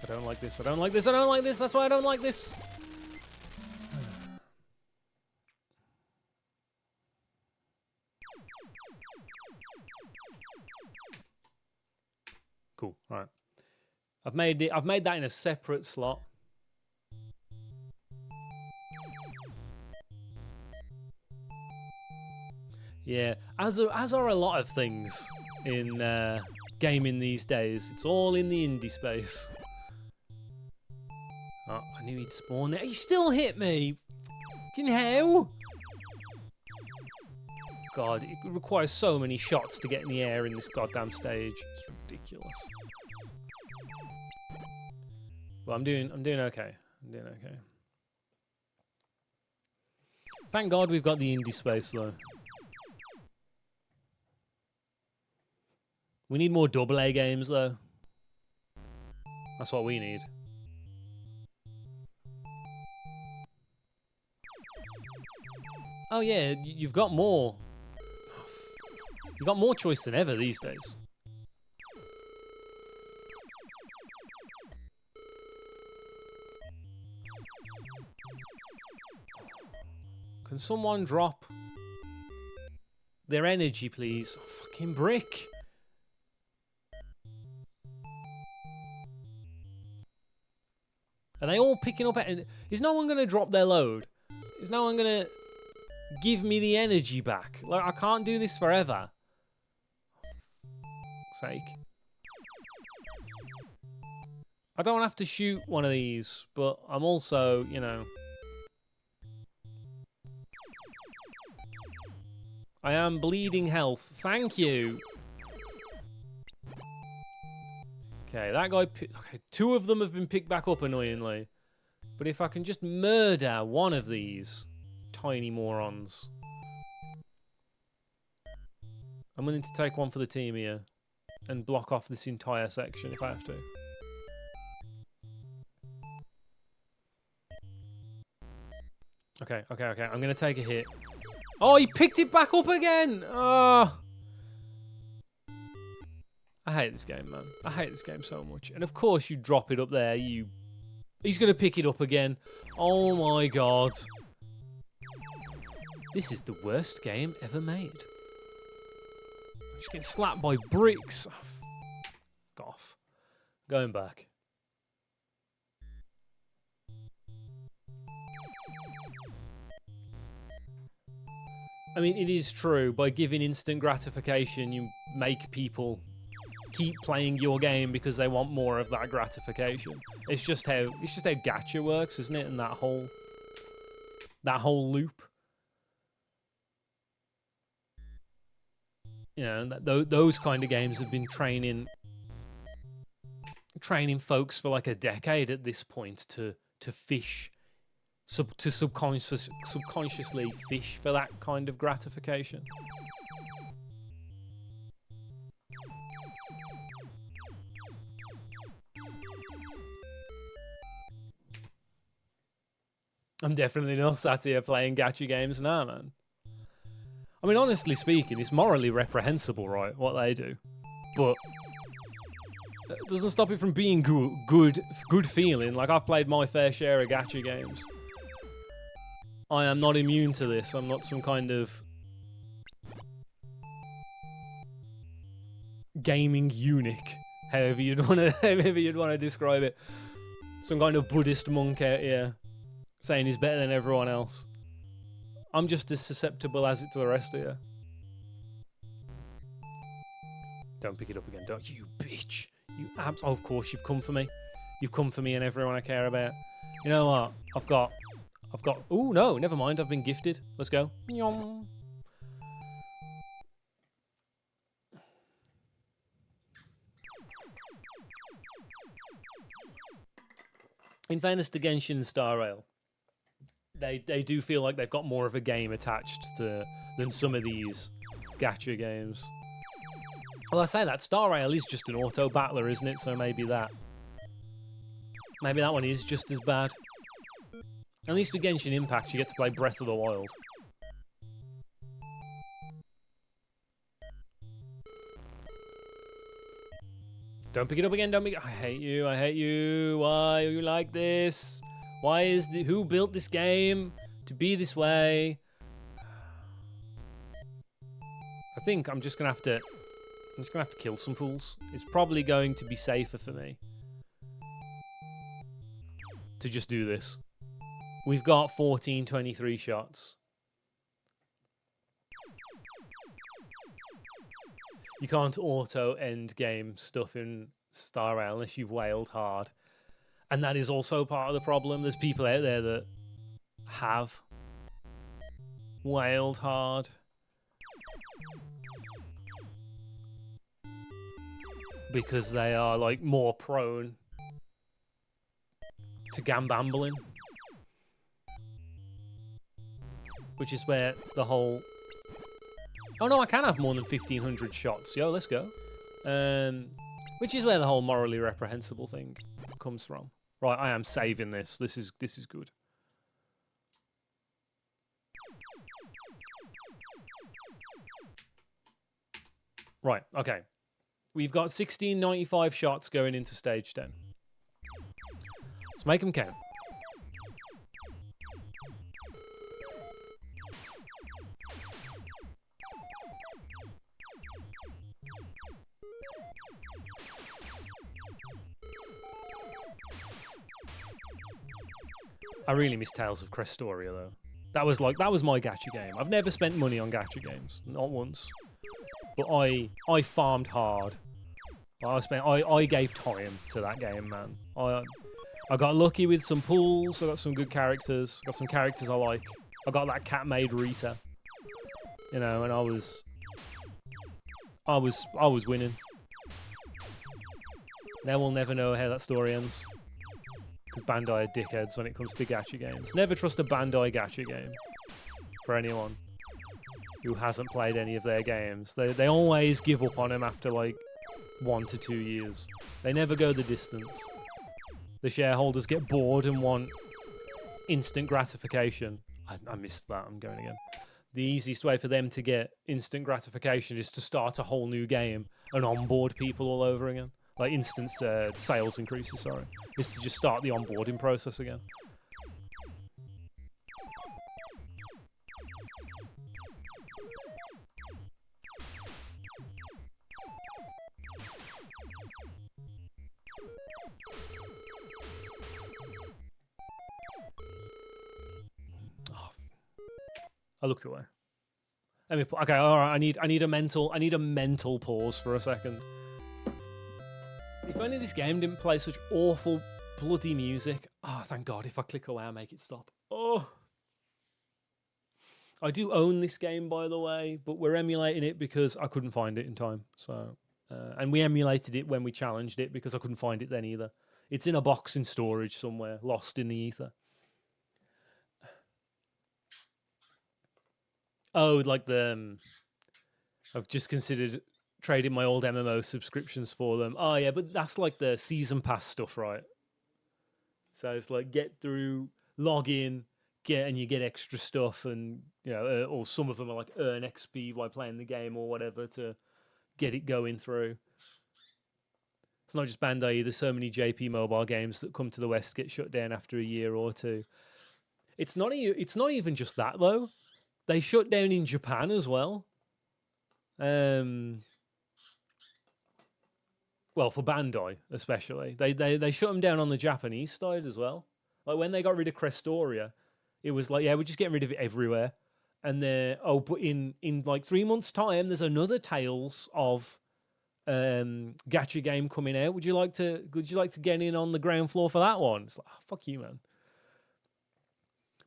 I don't like this, I don't like this, I don't like this, that's why I don't like this! Cool, alright. I've made that in a separate slot. Yeah, as are a lot of things in gaming these days. It's all in the indie space. Oh, I knew he'd spawn there. He still hit me! Fucking hell! God, it requires so many shots to get in the air in this goddamn stage. It's ridiculous. Well, I'm doing okay. I'm doing okay. Thank God we've got the indie space though. We need more AA games though. That's what we need. Oh yeah, you've got more. You've got more choice than ever these days. Can someone drop their energy, please? Oh, fucking brick. Are they all picking up? Is no one going to drop their load? Is no one going to give me the energy back? Like, I can't do this forever. Sake. I don't have to shoot one of these, but I'm also, you know... I am bleeding health. Thank you. Okay, that guy... Okay, 2 of them have been picked back up, annoyingly. But if I can just murder one of these tiny morons... I'm willing to take one for the team here. And block off this entire section if I have to. Okay. I'm going to take a hit. Oh, he picked it back up again! Oh. I hate this game, man. I hate this game so much. And of course you drop it up there. He's going to pick it up again. Oh my god. This is the worst game ever made. I'm just getting slapped by bricks. F off. Going back. I mean, it is true. By giving instant gratification, you make people keep playing your game because they want more of that gratification. It's just how gacha works, isn't it? And that whole loop. You know, those kind of games have been training folks for like a decade at this point to fish, to subconsciously fish for that kind of gratification. I'm definitely not sat here playing gacha games now, man. I mean, honestly speaking, it's morally reprehensible, right, what they do. But it doesn't stop it from being good feeling. Like, I've played my fair share of gacha games. I am not immune to this. I'm not some kind of gaming eunuch, however you'd want to describe it. Some kind of Buddhist monk out here saying he's better than everyone else. I'm just as susceptible as it to the rest of you. Don't pick it up again, don't you, bitch. You oh, of course you've come for me. You've come for me and everyone I care about. You know what? I've got... Oh, no, never mind. I've been gifted. Let's go. Nyong. In fairness to Genshin and Star Rail, they do feel like they've got more of a game attached to than some of these gacha games. Well, I say that Star Rail is just an auto battler, isn't it? So maybe that one is just as bad. At least with Genshin Impact, you get to play Breath of the Wild. Don't pick it up again. Don't pick it. I hate you. I hate you. Why are you like this? Why is who built this game to be this way? I think I'm just gonna have to kill some fools. It's probably going to be safer for me to just do this. We've got 14, 23 shots. You can't auto end game stuff in Star Rail unless you've whaled hard. And that is also part of the problem. There's people out there that have whaled hard. Because they are like more prone to gambambling. Which is where the whole... Oh no, I can have more than 1,500 shots. Yo, let's go. Which is where the whole morally reprehensible thing comes from. Right, I am saving this. This is good. Right, okay. We've got 1695 shots going into stage 10. Let's make them count. I really miss Tales of Crestoria though. That was my gacha game. I've never spent money on gacha games, not once. But I farmed hard. I gave time to that game, man. I got lucky with some pools. I got some good characters. Got some characters I like. I got that cat made Rita. You know, and I was winning. Now we'll never know how that story ends. Because Bandai are dickheads when it comes to gacha games. Never trust a Bandai gacha game. For anyone who hasn't played any of their games. They always give up on them after like 1 to 2 years. They never go the distance. The shareholders get bored and want instant gratification. I missed that, I'm going again. The easiest way for them to get instant gratification is to start a whole new game and onboard people all over again. Like instant sales increases, sorry. Is to just start the onboarding process again. I looked away. Let me. Okay, all right. I need a mental pause for a second. If only this game didn't play such awful bloody music. Oh, thank God! If I click away, I make it stop. Oh, I do own this game, by the way, but we're emulating it because I couldn't find it in time. So, and we emulated it when we challenged it because I couldn't find it then either. It's in a box in storage somewhere, lost in the ether. Oh, like I've just considered trading my old MMO subscriptions for them. Oh, yeah, but that's like the season pass stuff, right? So it's like get through, log in, and you get extra stuff, and you know, or some of them are like earn XP while playing the game or whatever to get it going through. It's not just Bandai. There's so many JP Mobile games that come to the West get shut down after a year or two. It's not even just that though. They shut down in Japan as well. Well, for Bandai especially, they shut them down on the Japanese side as well. Like when they got rid of Crestoria, it was like, yeah, we're just getting rid of it everywhere. And but in like 3 months' time, there's another Tales of gacha game coming out. Would you like to get in on the ground floor for that one? It's like, oh, fuck you, man.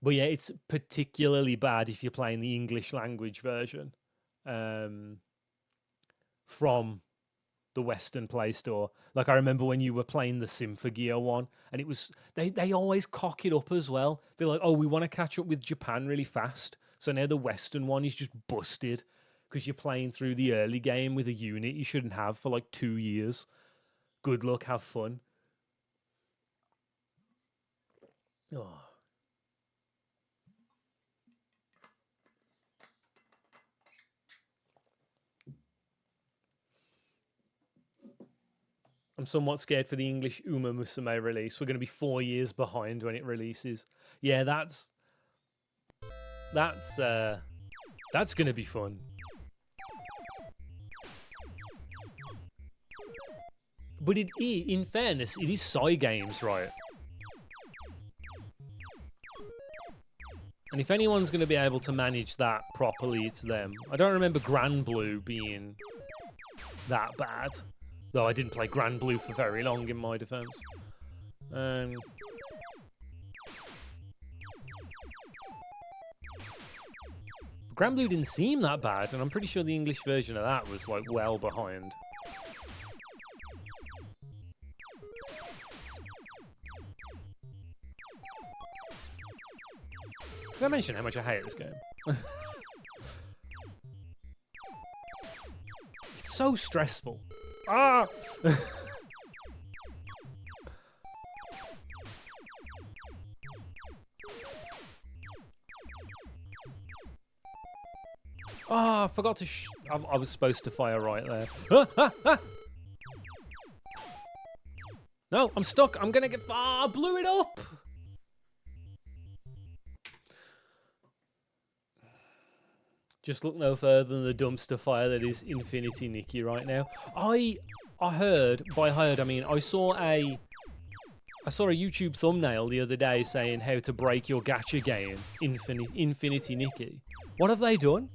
But yeah, it's particularly bad if you're playing the English language version from the Western Play Store. Like I remember when you were playing the Symphogear one, and it was they always cock it up as well. They're like, oh, we want to catch up with Japan really fast, so now the Western one is just busted because you're playing through the early game with a unit you shouldn't have for like 2 years. Good luck, have fun. Oh. I'm somewhat scared for the English Uma Musume release. We're going to be 4 years behind when it releases. Yeah, that's going to be fun. But in fairness, it is Cygames, right? And if anyone's going to be able to manage that properly, it's them. I don't remember Grand Blue being that bad. Though I didn't play Grand Blue for very long, in my defense. Grand Blue didn't seem that bad, and I'm pretty sure the English version of that was like well behind. Did I mention how much I hate this game? It's so stressful. Ah! Oh, I forgot to I was supposed to fire right there. No, I'm stuck. I'm gonna get... Ah, blew it up! Just look no further than the dumpster fire that is Infinity Nikki right now. I heard, by heard I mean I saw a YouTube thumbnail the other day saying how to break your gacha game, Infinity Nikki. What have they done?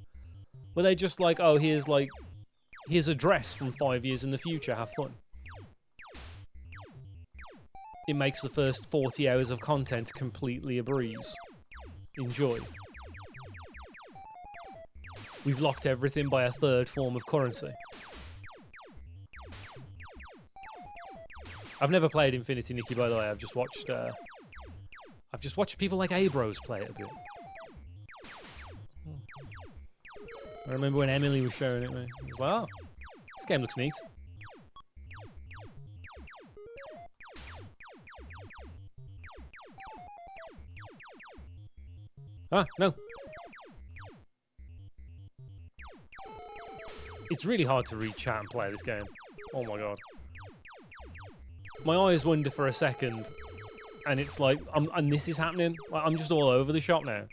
Were they just like, oh, here's a dress from 5 years in the future, have fun? It makes the first 40 hours of content completely a breeze. Enjoy. We've locked everything by a third form of currency. I've never played Infinity Nikki, by the way. I've just watched people like Abros play it a bit. I remember when Emily was showing it me. I was like, oh, this game looks neat. Ah, no. It's really hard to read chat and play this game. Oh my god. My eyes wander for a second, and it's like, and this is happening. Like, I'm just all over the shop now.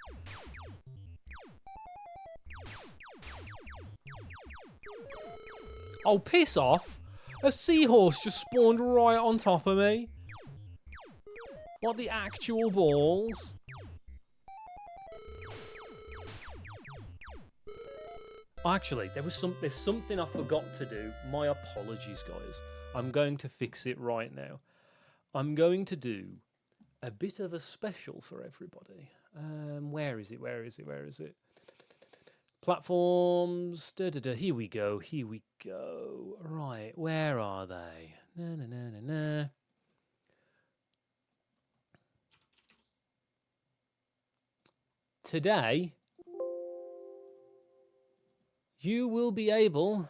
Oh, piss off! A seahorse just spawned right on top of me. What the actual balls? Actually, there's something I forgot to do. My apologies, guys. I'm going to fix it right now. I'm going to do a bit of a special for everybody. Where is it? Where is it? Where is it? Platforms. Here we go. Here we go. Right, where are they? Na na na na na. Today, you will be able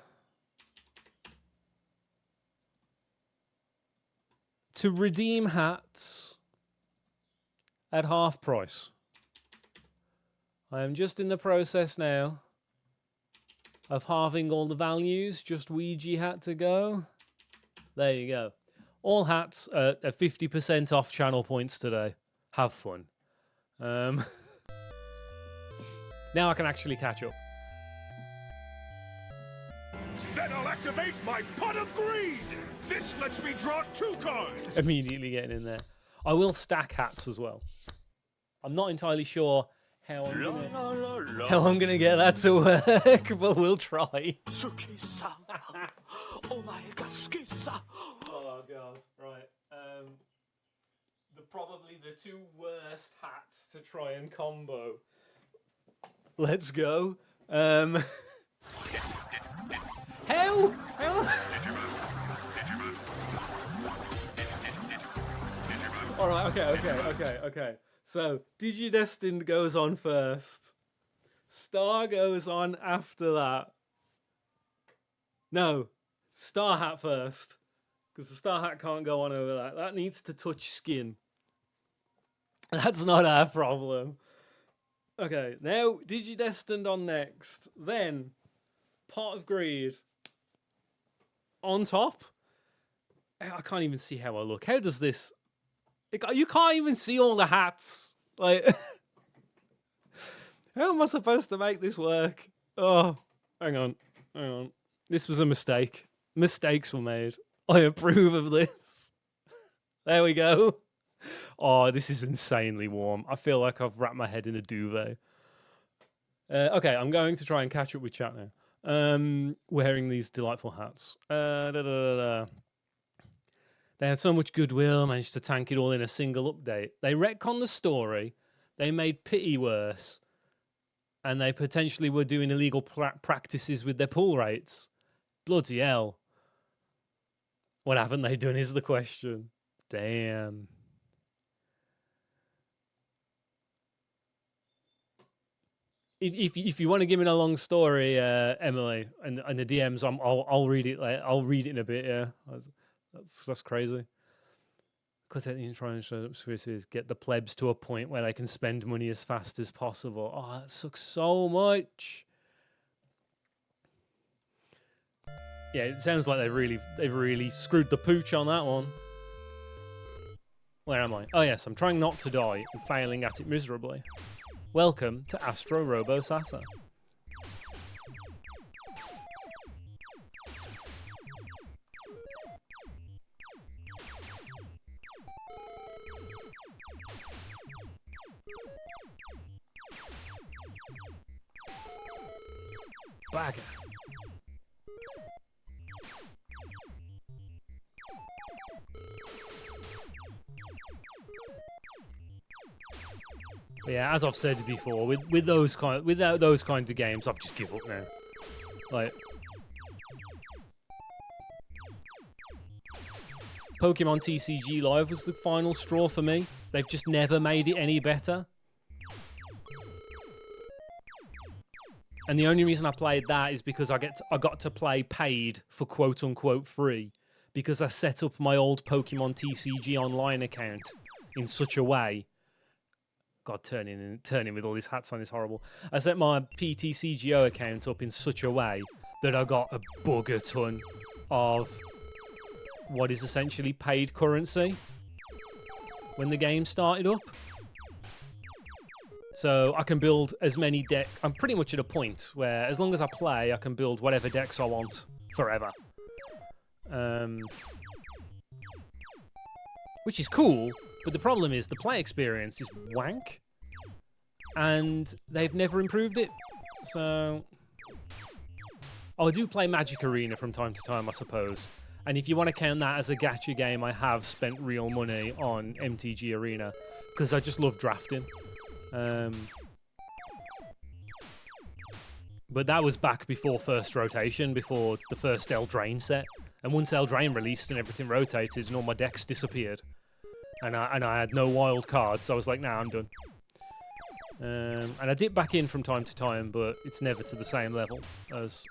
to redeem hats at half price. I am just in the process now of halving all the values. Just Ouija hat to go. There you go. All hats at 50% off channel points today. Have fun. Now I can actually catch up. Then I'll activate my pot of greed! This lets me draw 2 cards! Immediately getting in there. I will stack hats as well. I'm not entirely sure how I'm gonna get that to work, but we'll try. Oh god, right. Probably the 2 worst hats to try and combo. Let's go. Hell! Alright, okay. So, Digidestined goes on first. Star goes on after that. No, Star Hat first. Because the Star Hat can't go on over that. That needs to touch skin. That's not our problem. Okay, now Digidestined on next. Then, Pot of Greed. On top. I can't even see how I look. How does this... You can't even see all the hats. Like, how am I supposed to make this work? Oh, hang on. This was a mistake. Mistakes were made. I approve of this. There we go. Oh, this is insanely warm. I feel like I've wrapped my head in a duvet. Okay, I'm going to try and catch up with chat now. wearing these delightful hats. They had so much goodwill, managed to tank it all in a single update. They retconned the story, they made Pity worse, and they potentially were doing illegal practices with their pull rates. Bloody hell. What haven't they done is the question. Damn. If you want to give me a long story, Emily, and the DMs, I'll read it. I'll read it in a bit. Yeah, that's crazy. Cut out the intro and show up switches. Get the plebs to a point where they can spend money as fast as possible. Oh, that sucks so much. Yeah, it sounds like they've really screwed the pooch on that one. Where am I? Oh yes, I'm trying not to die and failing at it miserably. Welcome to Astro Robo Sasa. Bagger. But yeah, as I've said before, without those kinds of games, I've just give up now. Like Pokemon TCG Live was the final straw for me. They've just never made it any better. And the only reason I played that is because I got to play paid for quote unquote free, because I set up my old Pokemon TCG Online account in such a way. God, turning with all these hats on is horrible. I set my PTCGO account up in such a way that I got a bugger ton of what is essentially paid currency when the game started up. So I can build as many decks. I'm pretty much at a point where as long as I play, I can build whatever decks I want forever. Which is cool. But the problem is the play experience is wank, and they've never improved it. So I do play Magic Arena from time to time, I suppose. And if you want to count that as a gacha game, I have spent real money on MTG Arena because I just love drafting. But that was back before first rotation, before the first Eldraine set. And once Eldraine released and everything rotated and all my decks disappeared. And I had no wild cards, so I was like, nah, I'm done. And I dip back in from time to time, but it's never to the same level as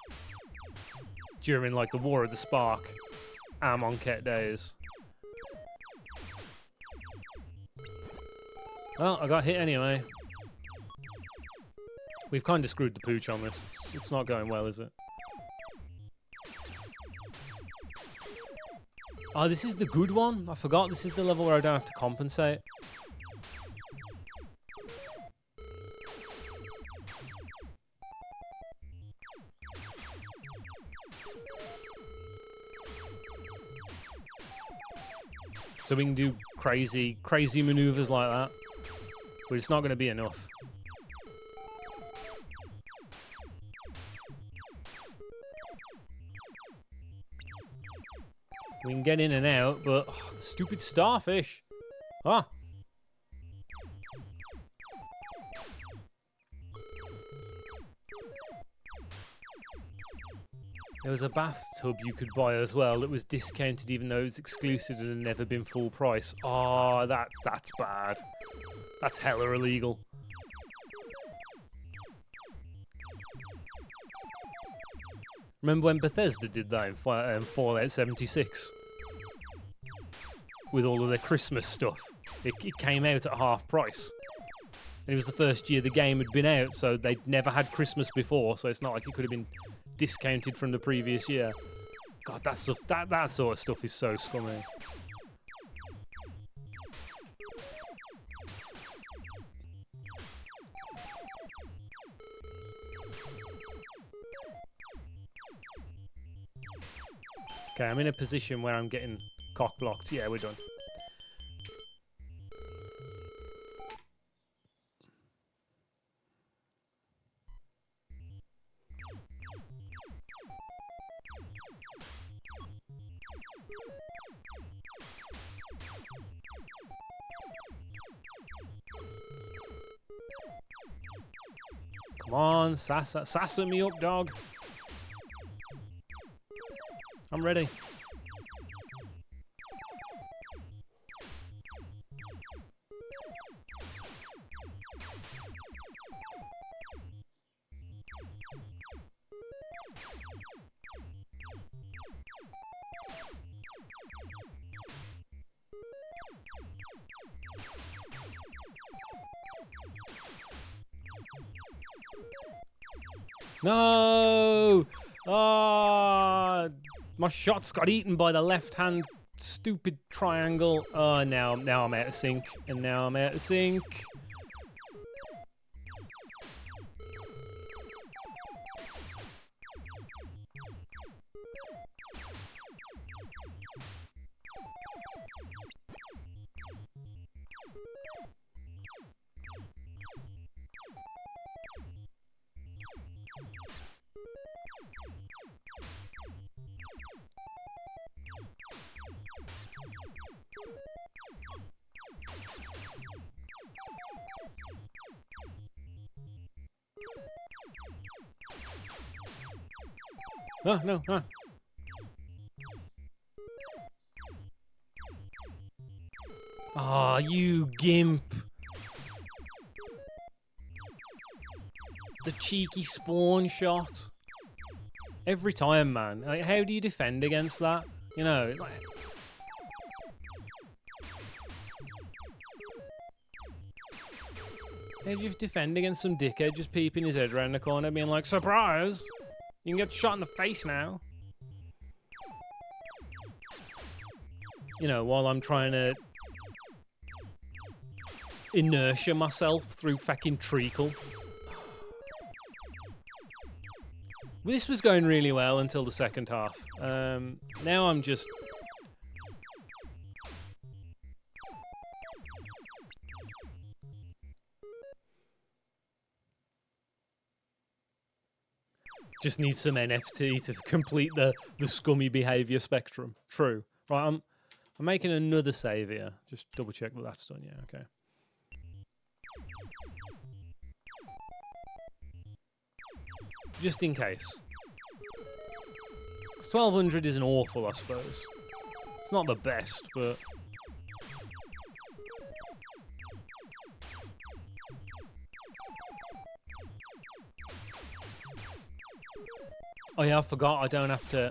during like the War of the Spark, Amonkhet days. Well, I got hit anyway. We've kind of screwed the pooch on this. It's not going well, is it? Oh, this is the good one? I forgot this is the level where I don't have to compensate. So we can do crazy maneuvers like that. But it's not going to be enough. We can get in and out, but the stupid starfish. Ah. There was a bathtub you could buy as well that was discounted even though it was exclusive and had never been full price. Oh, that's bad. That's hella illegal. Remember when Bethesda did that in Fallout 76? With all of their Christmas stuff. It came out at half price. And it was the first year the game had been out, so they'd never had Christmas before, so it's not like it could have been discounted from the previous year. God, that sort of stuff is so scummy. Okay, I'm in a position where I'm getting cock-blocked. Yeah, we're done. Come on, sassa me up, dog. I'm ready. No! Ah, my shots got eaten by the left-hand stupid triangle. Oh, now I'm out of sync, and now I'm out of sync. No. Ah, you gimp. The cheeky spawn shot. Every time, man. Like, how do you defend against that? You know, like... How do you defend against some dickhead just peeping his head around the corner being like, surprise! You can get shot in the face now. You know, while I'm trying to inertia myself through fucking treacle. This was going really well until the second half. Now I'm just... Just need some NFT to complete the scummy behaviour spectrum. True. Right, I'm making another save here. Just double check that that's done. Yeah, okay. Just in case. 'Cause 1200 isn't awful, I suppose. It's not the best, but... Oh yeah, I forgot I don't have to...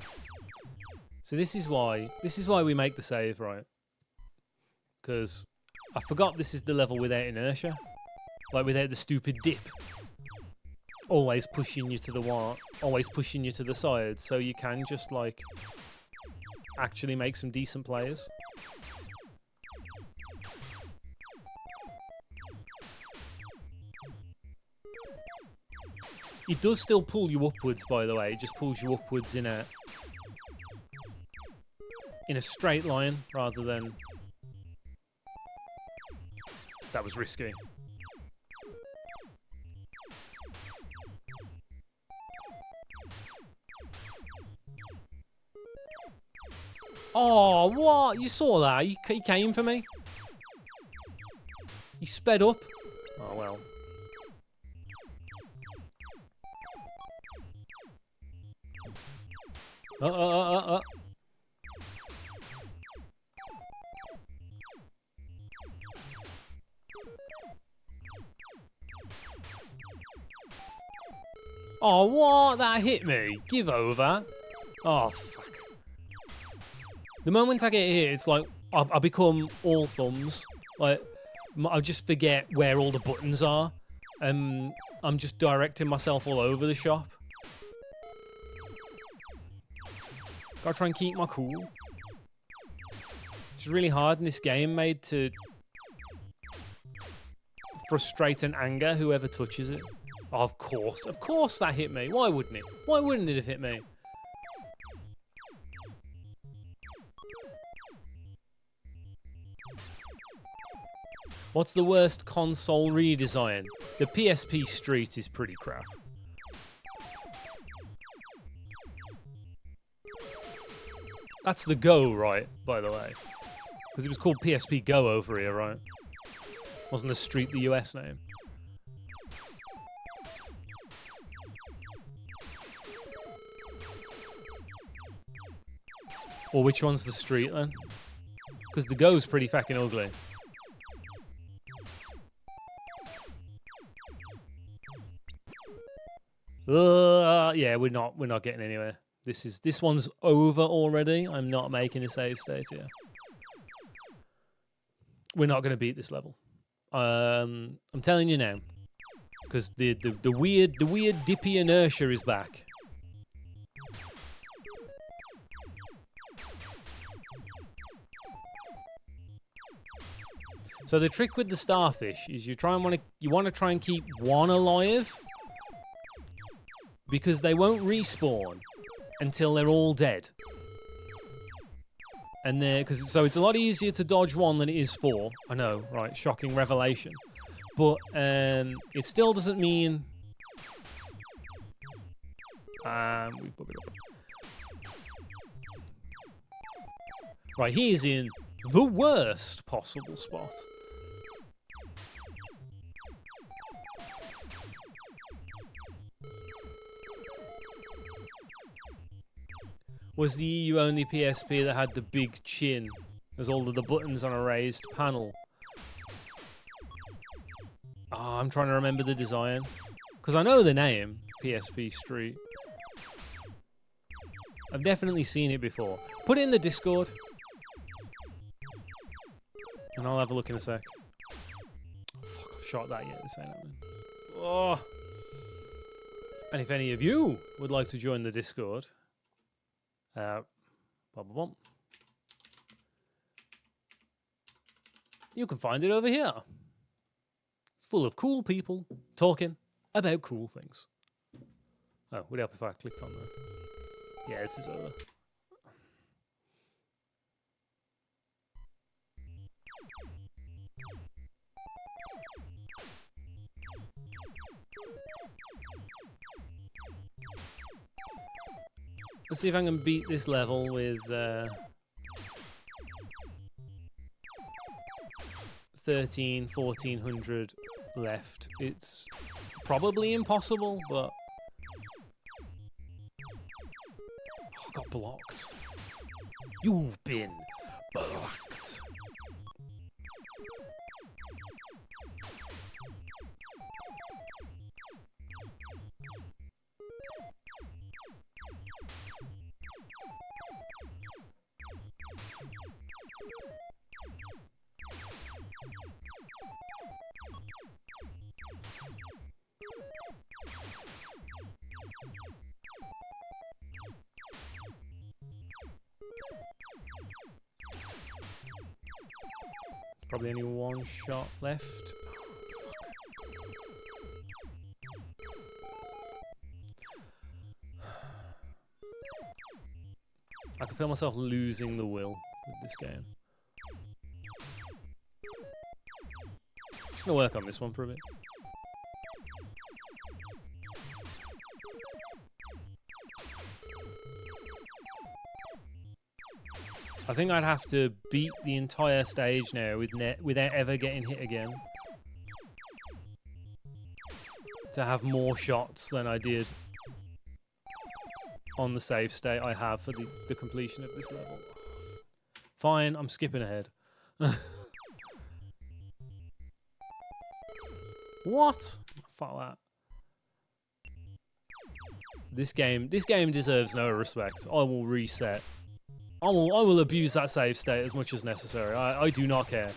So this is why we make the save, right? Because I forgot this is the level without inertia. Like without the stupid dip. Always pushing you to the wall, always pushing you to the side, so you can just like actually make some decent plays. It does still pull you upwards, by the way. It just pulls you upwards in a straight line rather than... That was risky. Oh, what? You saw that? He came for me? He sped up? Oh, well. Oh, what? That hit me. Give over. Oh, fuck. The moment I get hit, it's like I become all thumbs. Like I just forget where all the buttons are. I'm just directing myself all over the shop. Gotta try and keep my cool. It's really hard in this game, made to frustrate and anger whoever touches it. Oh, of course that hit me. Why wouldn't it? Why wouldn't it have hit me? What's the worst console redesign? The PSP Street is pretty crap. That's the Go, right, by the way. Because it was called PSP Go over here, right? Wasn't the Street the US name? Or which one's the street then? Because the go's pretty fucking ugly. Yeah, we're not getting anywhere. This one's over already. I'm not making a save state here. We're not going to beat this level. I'm telling you now, because the weird dippy inertia is back. So the trick with the starfish is you want to try and keep one alive, because they won't respawn until they're all dead. And so it's a lot easier to dodge one than it is four. I know, right? Shocking revelation. But it still doesn't mean. We book it up. Right, he is in the worst possible spot. Was the EU only PSP that had the big chin as all of the buttons on a raised panel? Oh, I'm trying to remember the design. Because I know the name, PSP Street. I've definitely seen it before. Put it in the Discord. And I'll have a look in a sec. Oh, fuck, I've shot that yet. This ain't happening. Oh. And if any of you would like to join the Discord... you can find it over here. It's full of cool people talking about cool things. Oh, would help if I clicked on that. Yeah, this is over. Let's see if I can beat this level with 1400 left. It's probably impossible, but... Oh, I got blocked. You've been blocked. Probably only one shot left. I can feel myself losing the will with this game. Just gonna work on this one for a bit. I think I'd have to beat the entire stage now without ever getting hit again to have more shots than I did on the save state I have for the completion of this level. Fine, I'm skipping ahead. What? Fuck that. This game deserves no respect. I will reset. I will abuse that save state as much as necessary. I do not care.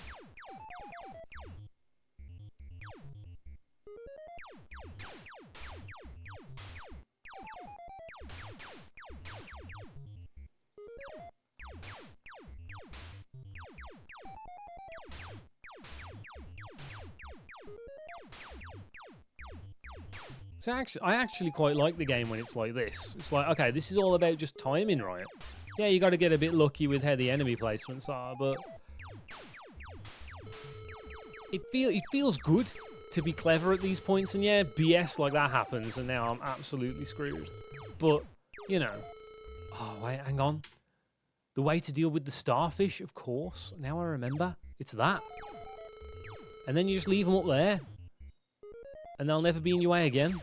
So I actually quite like the game when it's like this. It's like, okay, this is all about just timing, right? Yeah, you got to get a bit lucky with how the enemy placements are, but it feels good to be clever at these points. And yeah, BS like that happens, and now I'm absolutely screwed. But you know, oh wait, hang on. The way to deal with the starfish, of course. Now I remember, it's that. And then you just leave them up there, and they'll never be in your way again.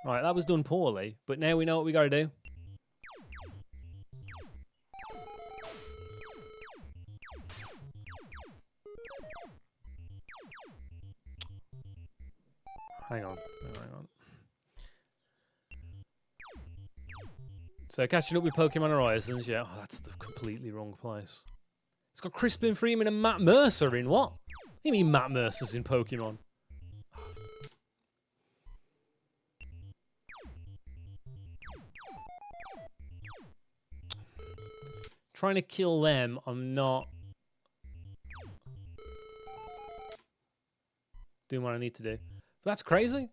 Right, that was done poorly, but now we know what we got to do. Hang on. So catching up with Pokemon Horizons, yeah. Oh, that's the completely wrong place. It's got Crispin Freeman and Matt Mercer in what? What do you mean Matt Mercer's in Pokemon? Trying to kill them, I'm not doing what I need to do. But that's crazy.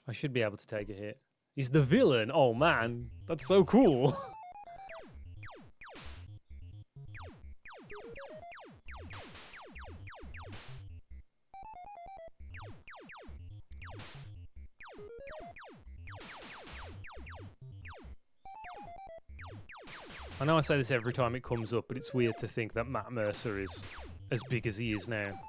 I should be able to take a hit. He's the villain. Oh man, that's so cool. I know I say this every time it comes up, but it's weird to think that Matt Mercer is as big as he is now.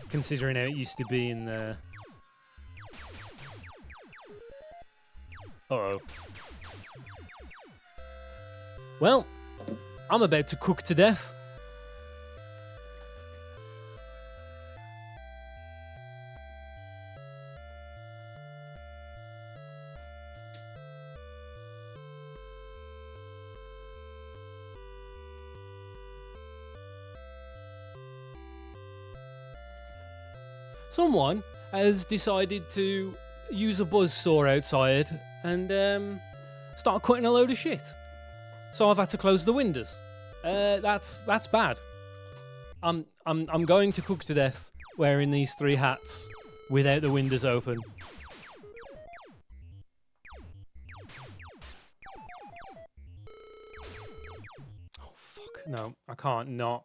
Considering how it used to be in the... Uh-oh. Well, I'm about to cook to death. Someone has decided to use a buzzsaw outside and start cutting a load of shit. So I've had to close the windows. That's bad. I'm going to cook to death wearing these 3 hats without the windows open. Oh fuck. No, I can't not.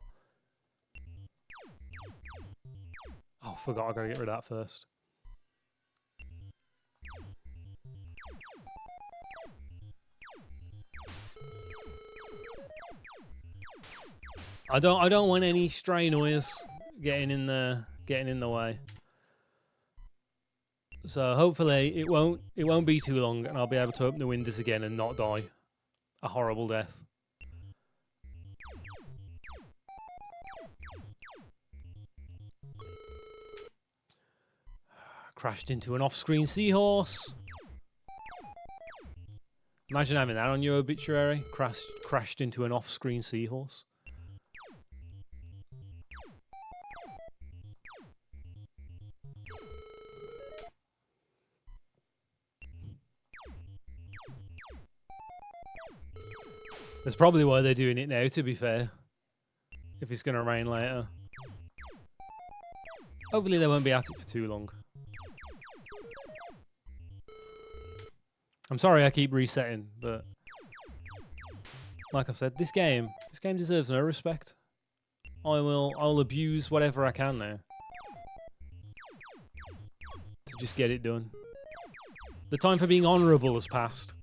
Oh, forgot I gotta get rid of that first. I don't want any stray noise getting in the way. So hopefully it won't be too long and I'll be able to open the windows again and not die a horrible death. Crashed into an off-screen seahorse. Imagine having that on your obituary. Crashed into an off-screen seahorse. That's probably why they're doing it now, to be fair. If it's going to rain later. Hopefully they won't be at it for too long. I'm sorry I keep resetting, but like I said, this game deserves no respect. I'll abuse whatever I can now to just get it done. The time for being honourable has passed.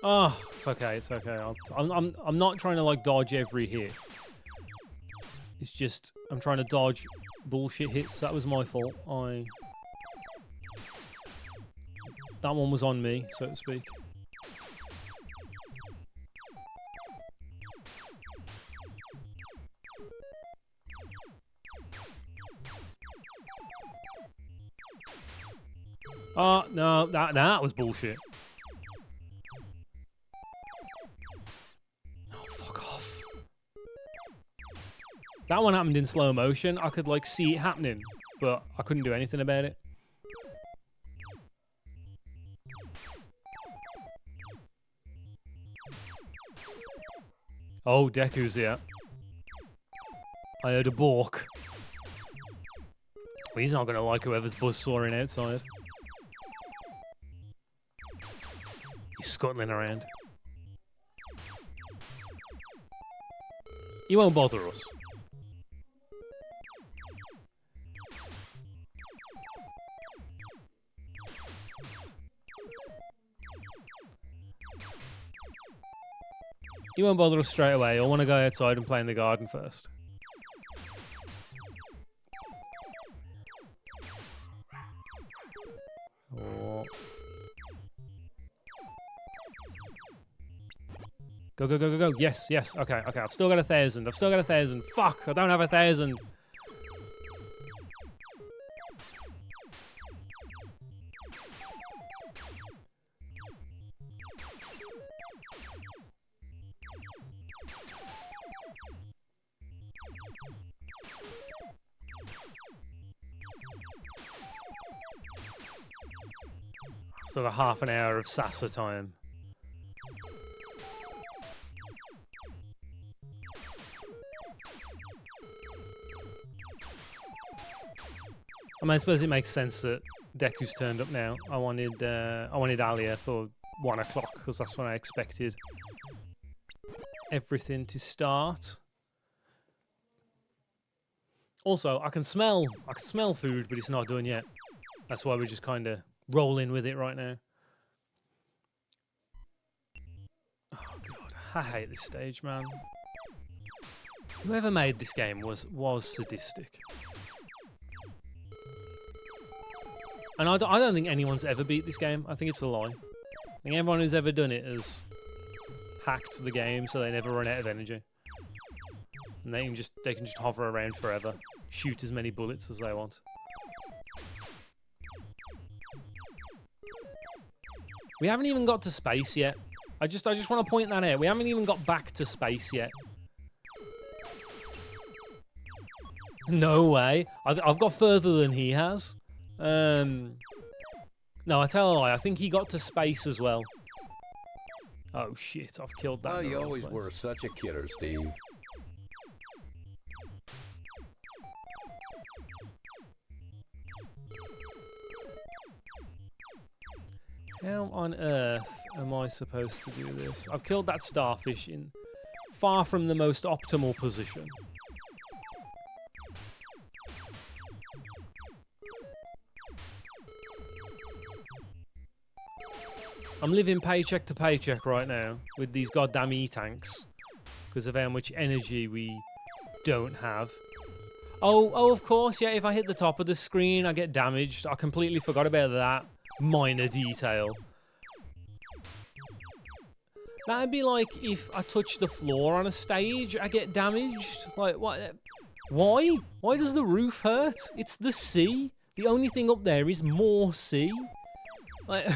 Oh, it's okay. It's okay. I'm not trying to like dodge every hit. It's just I'm trying to dodge bullshit hits. That was my fault. That one was on me, so to speak. Oh no, that was bullshit. That one happened in slow motion. I could like see it happening, but I couldn't do anything about it. Oh, Deku's here. I heard a balk. Well, he's not going to like whoever's buzzsawing outside. He's scuttling around. He won't bother us. He won't bother us straight away. I want to go outside and play in the garden first. Oh. Go, go, go, go, go. Yes, yes. Okay, okay. I've still got 1,000. I've still got 1,000. Fuck, I don't have 1,000. Still got half an hour of Sasa time. I mean, I suppose it makes sense that Deku's turned up now. I wanted Alia for 1 o'clock because that's when I expected everything to start. Also, I can smell food, but it's not done yet. That's why we're just kind of rolling with it right now. Oh god, I hate this stage, man. Whoever made this game was sadistic. And I don't think anyone's ever beat this game. I think it's a lie. I think everyone who's ever done it has hacked the game so they never run out of energy. And they can just hover around forever. Shoot as many bullets as they want. We haven't even got to space yet. I just want to point that out. We haven't even got back to space yet. No way. I've got further than he has. No, I tell a lie. I think he got to space as well. Oh shit! I've killed that. Oh, you always were such a kidder, Steve. How on earth am I supposed to do this? I've killed that starfish in far from the most optimal position. I'm living paycheck to paycheck right now with these goddamn E-tanks because of how much energy we don't have. Oh, of course, yeah, if I hit the top of the screen, I get damaged. I completely forgot about that minor detail. That'd be like if I touch the floor on a stage, I get damaged. Like, what? Why? Why does the roof hurt? It's the sea. The only thing up there is more sea. Like...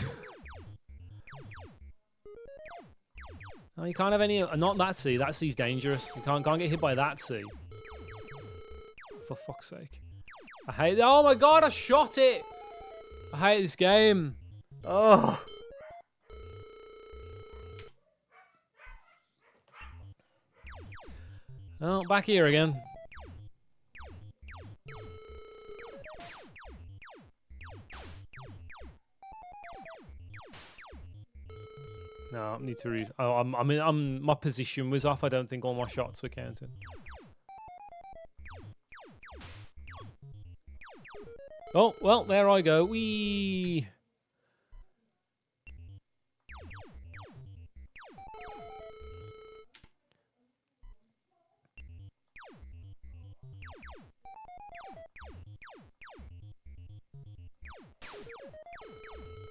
No, you can't have any... Not that sea. That sea's dangerous. You can't get hit by that sea. For fuck's sake. I hate... Oh my god, I shot it! I hate this game. Oh. Oh, back here again. No, I need to read. Oh, my position was off. I don't think all my shots were counted. Oh, well, there I go. Wee.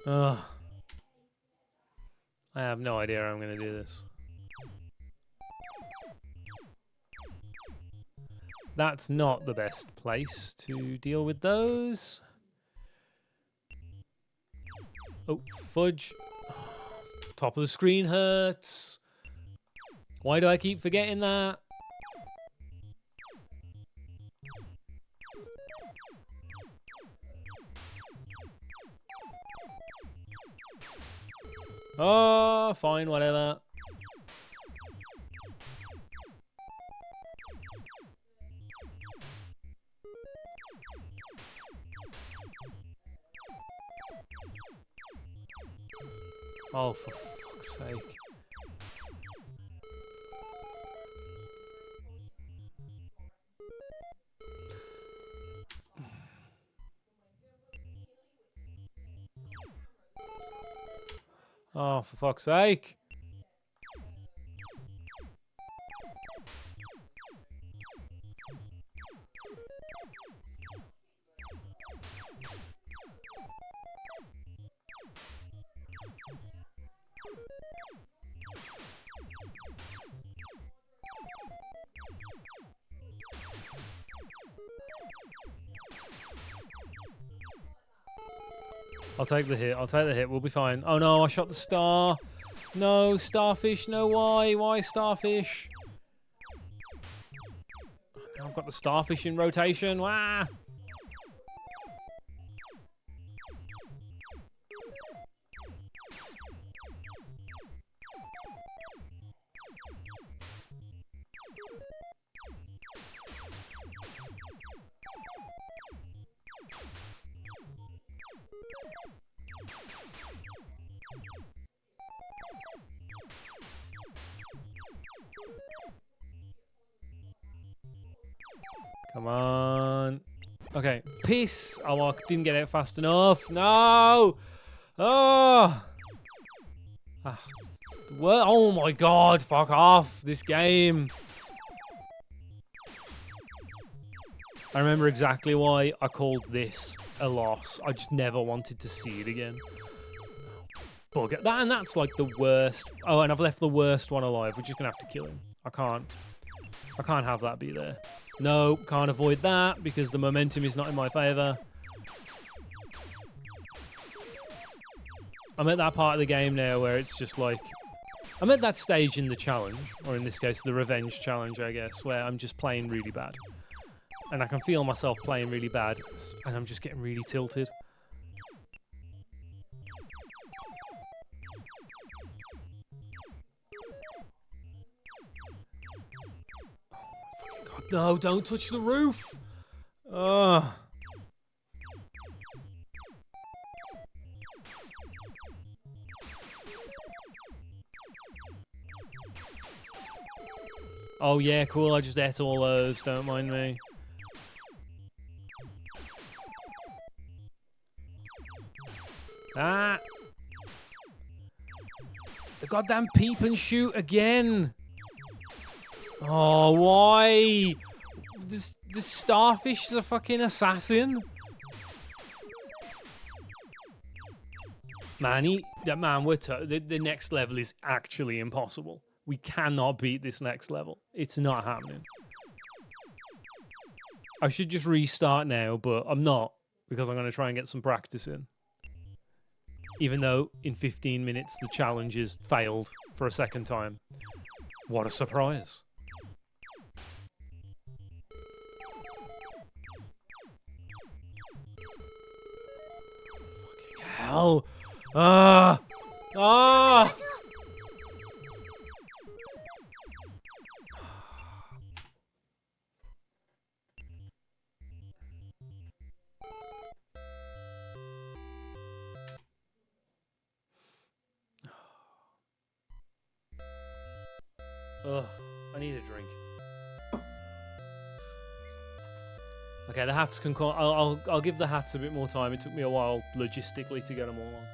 Ugh. I have no idea how I'm going to do this. That's not the best place to deal with those. Oh, fudge. Top of the screen hurts. Why do I keep forgetting that? Oh, fine, whatever. Oh, for fuck's sake. Oh, for fuck's sake. I'll take the hit. I'll take the hit. We'll be fine. Oh no, I shot the star. No, starfish. No, why? Why starfish? I've got the starfish in rotation. Wah! Come on. Okay. Piss. Oh, I didn't get it fast enough. No. Oh. Oh my god. Fuck off. This game. I remember exactly why I called this a loss. I just never wanted to see it again. Bugger. And that's like the worst. Oh, and I've left the worst one alive. We're just going to have to kill him. I can't have that be there. No, can't avoid that because the momentum is not in my favour. I'm at that part of the game now where it's just like... I'm at that stage in the challenge, or in this case, the revenge challenge, I guess, where I'm just playing really bad. And I can feel myself playing really bad, and I'm just getting really tilted. No, don't touch the roof! Ugh. Oh yeah, cool, I just ate all those, don't mind me. Ah! The goddamn peep and shoot again! Oh, why? This starfish is a fucking assassin. Man, the next level is actually impossible. We cannot beat this next level. It's not happening. I should just restart now, but I'm not, because I'm going to try and get some practice in. Even though in 15 minutes the challenge is failed for a second time. What a surprise. Hell. Ah! Ah! Ugh, I need a drink. Okay, the hats can come. I'll give the hats a bit more time. It took me a while logistically to get them all on.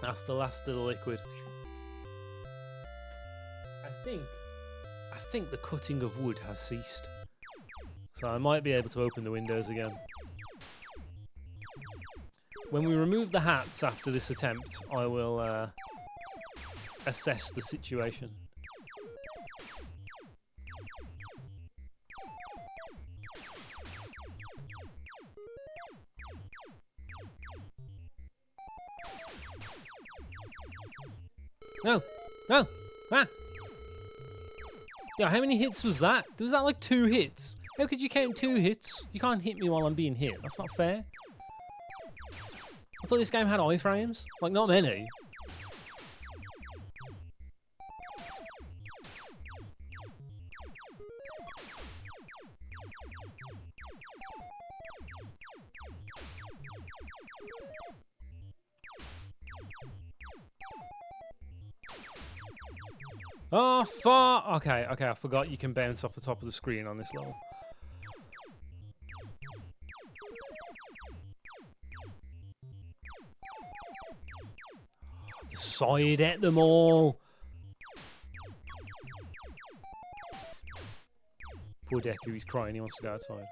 That's the last of the liquid. I think the cutting of wood has ceased, so I might be able to open the windows again. When we remove the hats after this attempt, I will assess the situation. No! No! Ah! Yeah, how many hits was that? Was that like 2 hits? How could you count 2 hits? You can't hit me while I'm being hit. That's not fair. I thought this game had iframes. Like, not many. Oh, fuck. Okay, I forgot you can bounce off the top of the screen on this level. Side at them all. Poor Deku, he's crying, he wants to go outside.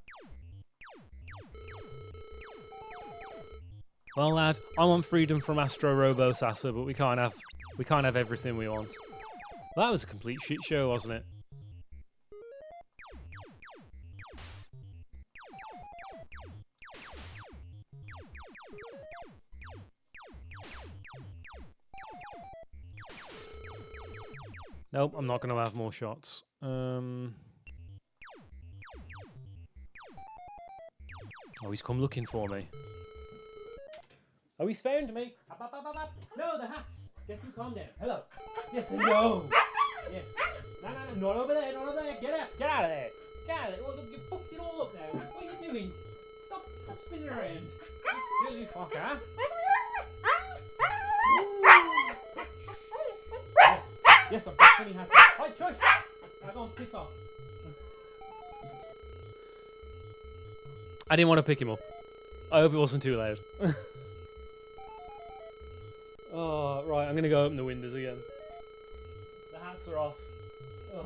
Well, lad, I want freedom from Astro Robo Sasa, but we can't have everything we want. Well, that was a complete shit show, wasn't it? Nope, I'm not going to have more shots. Oh, he's come looking for me. Oh, he's found me. Up, up, up, up, up. No, the hats. Get you, calm down. Hello. Yes, no. Yes. No, not over there, not over there. Get out of there. Get out of there. Well, look, you fucked it all up now. What are you doing? Stop spinning around. Silly fucker. Yes, I've got funny hats. Right, shush. Now go and piss off. I didn't want to pick him up. I hope it wasn't too loud. Oh, right, I'm going to go open the windows again. The hats are off. Oh.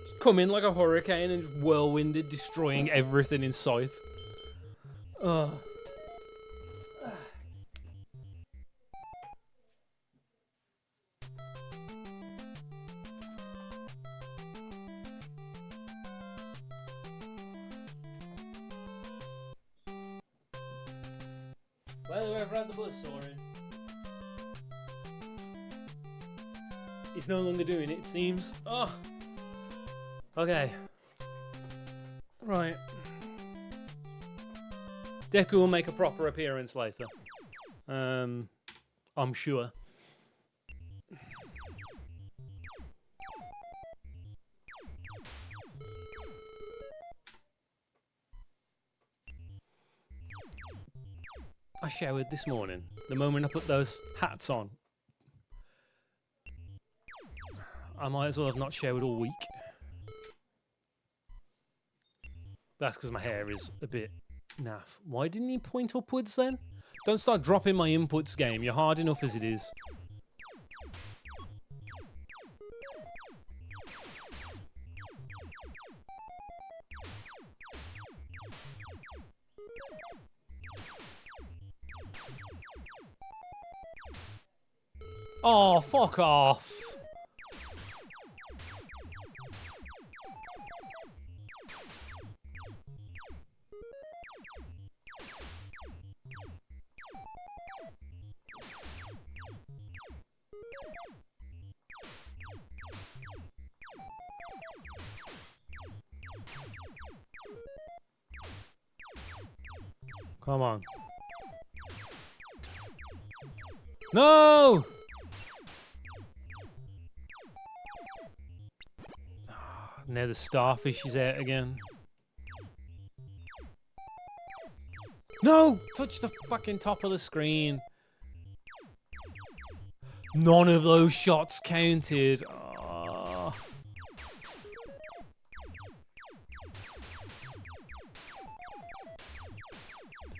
Just come in like a hurricane and just whirlwinded, destroying everything in sight. Oh. Well, whoever had the buzz saw him. He's no longer doing it, it seems. Oh. Okay. Right. Deku will make a proper appearance later. I'm sure. I showered this morning, the moment I put those hats on. I might as well have not showered all week. That's because my hair is a bit naff. Why didn't he point upwards then? Don't start dropping my inputs, game. You're hard enough as it is. Oh, fuck off. Come on. No! Now the starfish is out again. No! Touch the fucking top of the screen. None of those shots counted. Oh.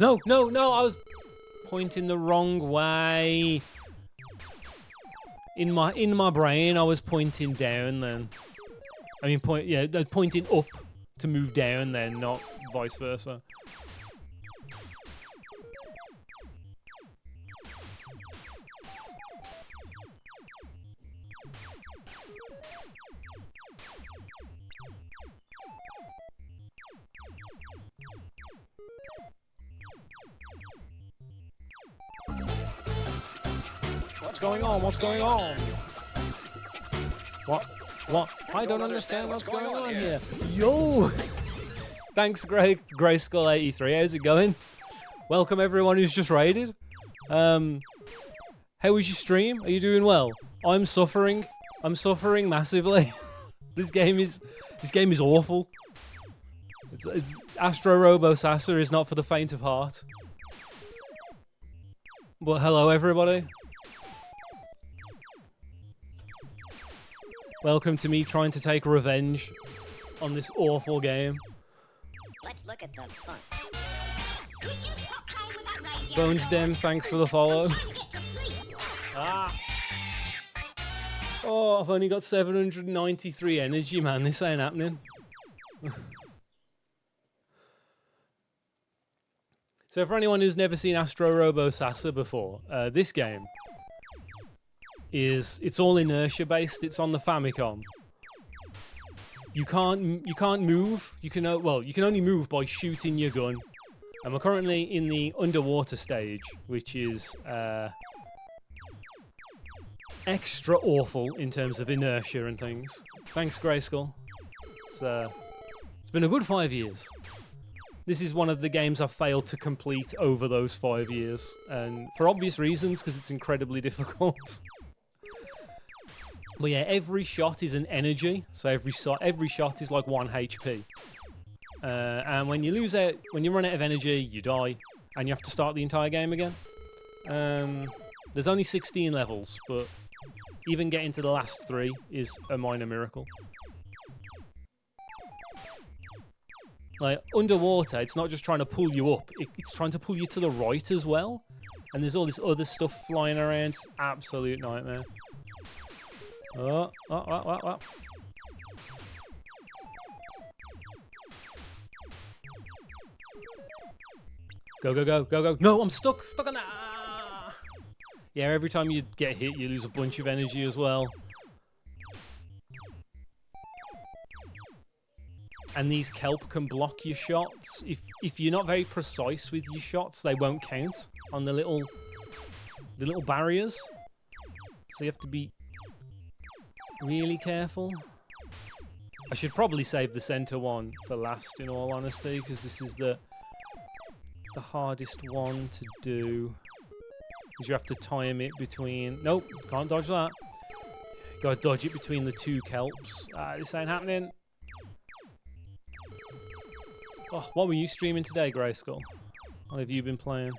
No, I was pointing the wrong way. In my brain, I was pointing down then. I mean, pointing up to move down then, not vice versa. What's going on? What's going on? What? I don't understand what's going on here. Yo! Thanks, Grey Skull 83. How's it going? Welcome everyone who's just raided. How was your stream? Are you doing well? I'm suffering. I'm suffering massively. This game is awful. It's Astro Robo Sasa is not for the faint of heart. But hello everybody. Welcome to me trying to take revenge on this awful game. Let's look at the fun. Bonesdem, thanks for the follow. Ah. Oh, I've only got 793 energy, man. This ain't happening. So for anyone who's never seen Astro Robo Sasa before, this game it's all inertia based. It's on the Famicom. You can't move. You can only move by shooting your gun. And we're currently in the underwater stage, which is extra awful in terms of inertia and things. Thanks, Grayskull. It's been a good 5 years. This is one of the games I've failed to complete over those 5 years, and for obvious reasons, because it's incredibly difficult. But yeah, every shot is an energy, so every shot is like 1 HP. And when you run out of energy, you die, and you have to start the entire game again. There's only 16 levels, but even getting to the last 3 is a minor miracle. Like, underwater, it's not just trying to pull you up, it's trying to pull you to the right as well. And there's all this other stuff flying around. It's an absolute nightmare. Oh. Go. No, I'm stuck on that. Ah. Yeah, every time you get hit, you lose a bunch of energy as well. And these kelp can block your shots. If you're not very precise with your shots, they won't count on the little barriers. So you have to be really careful. I should probably save the center one for last, in all honesty, because this is the hardest one to do. Because you have to time it between... Nope, can't dodge that. Gotta dodge it between the 2 kelps. This ain't happening. Oh, what were you streaming today, Grayskull? What have you been playing?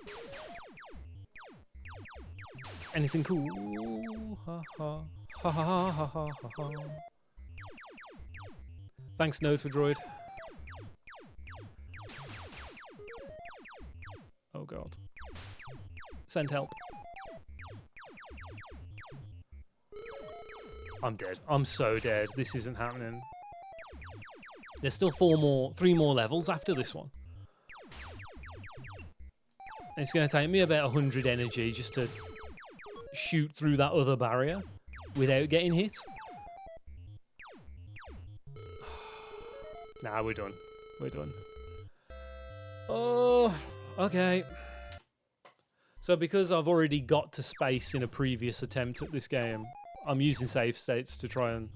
Anything cool? Ha ha ha ha ha ha ha. Thanks, Node for Droid. Oh god. Send help. I'm dead. I'm so dead. This isn't happening. There's still 3 more levels after this one. And it's going to take me about 100 energy just to shoot through that other barrier without getting hit. Nah, we're done. We're done. Oh, okay. So because I've already got to space in a previous attempt at this game, I'm using save states to try and...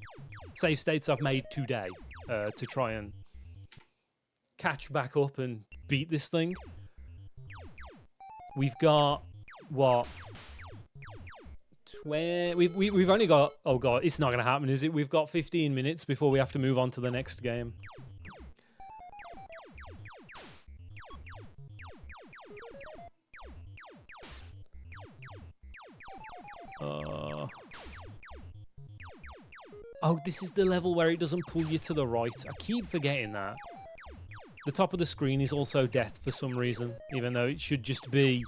Save states I've made today. To try and catch back up and beat this thing. We've got what? We've only got, oh god, it's not gonna happen, is it? We've got 15 minutes before we have to move on to the next game. Oh, this is the level where it doesn't pull you to the right. I keep forgetting that. The top of the screen is also death for some reason, even though it should just be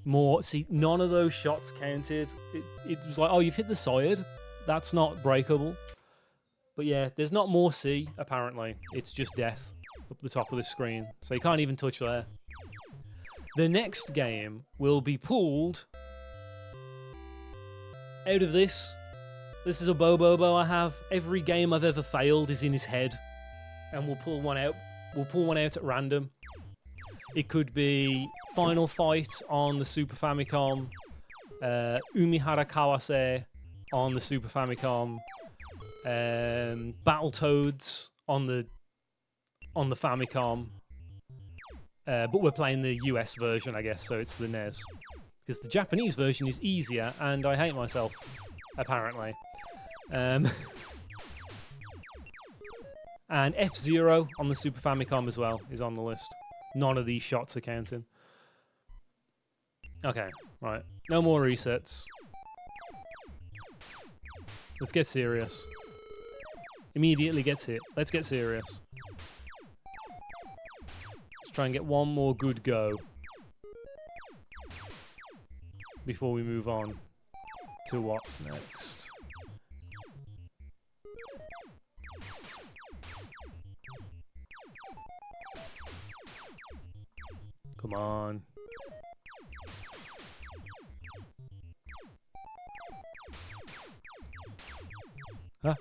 more... See, none of those shots counted. It was like, oh, you've hit the side. That's not breakable. But yeah, there's not more C, apparently. It's just death up the top of the screen. So you can't even touch there. The next game will be pulled out of this. This is a Bobobo I have. Every game I've ever failed is in his head. And we'll pull one out. We'll pull one out at random. It could be Final Fight on the Super Famicom. Umihara Kawase on the Super Famicom. Battletoads on the Famicom. But we're playing the US version, I guess, so it's the NES. Because the Japanese version is easier, and I hate myself, apparently. And F-Zero on the Super Famicom as well is on the list. None of these shots are counting. Okay, right. No more resets. Let's get serious. Immediately gets hit. Let's get serious. Let's try and get one more good go before we move on to what's next. Come on. Huh?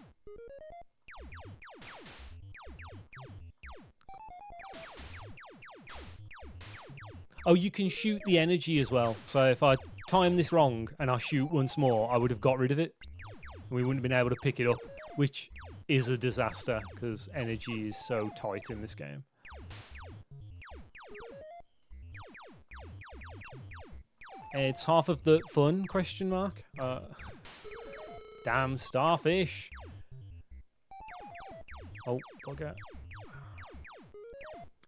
Oh, you can shoot the energy as well. So if I time this wrong and I shoot once more, I would have got rid of it. We wouldn't have been able to pick it up, which is a disaster because energy is so tight in this game. It's half of the fun, question mark. Damn starfish. Oh, okay.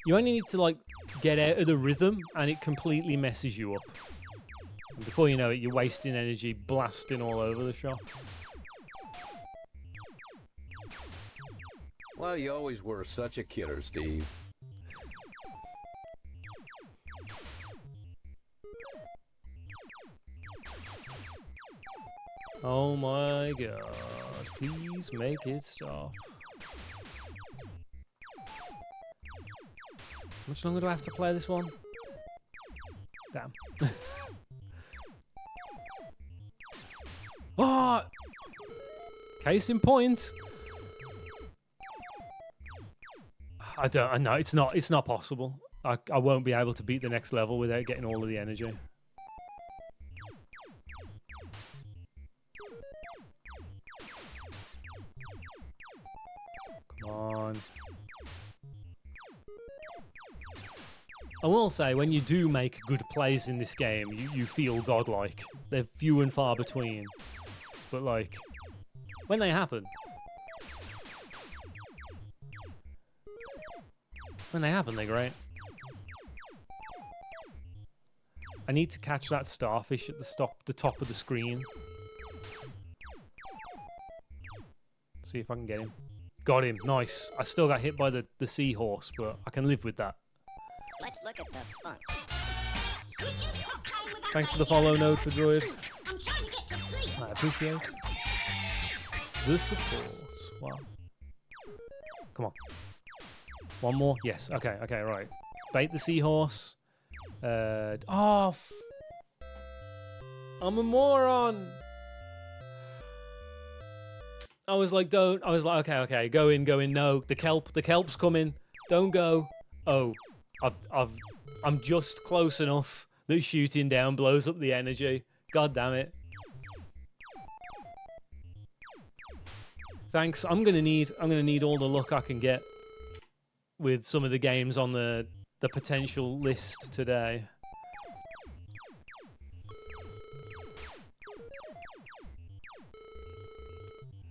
You only need to, like, get out of the rhythm and it completely messes you up. And before you know it, you're wasting energy, blasting all over the shop. Well, you always were such a kidder, Steve. Oh my god, please make it stop. How much longer do I have to play this one? Damn. Oh! Case in point. I know it's not possible. I won't be able to beat the next level without getting all of the energy. Come on. I will say, when you do make good plays in this game, you feel godlike. They're few and far between. But, like, when they happen... When they happen, they're great. I need to catch that starfish at the top of the screen. See if I can get him. Got him. Nice. I still got hit by the seahorse, but I can live with that. Let's look at the fun. Thanks for the follow, Node for Droid. I appreciate the support. Wow. Come on. One more? Yes. Okay, right. Bait the seahorse. I'm a moron. I was like, okay, go in. No, the kelp's coming. Don't go. Oh, I'm just close enough that shooting down blows up the energy. God damn it. Thanks. I'm gonna need all the luck I can get with some of the games on the potential list today.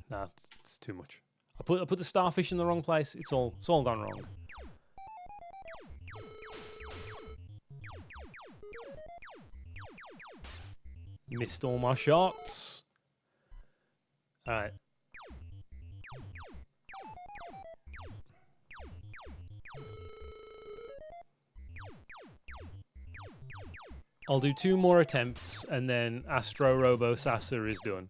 Nah, it's too much. I put the starfish in the wrong place. It's all gone wrong. Missed all my shots. All right. I'll do 2 more attempts and then Astro Robo Sasa is done.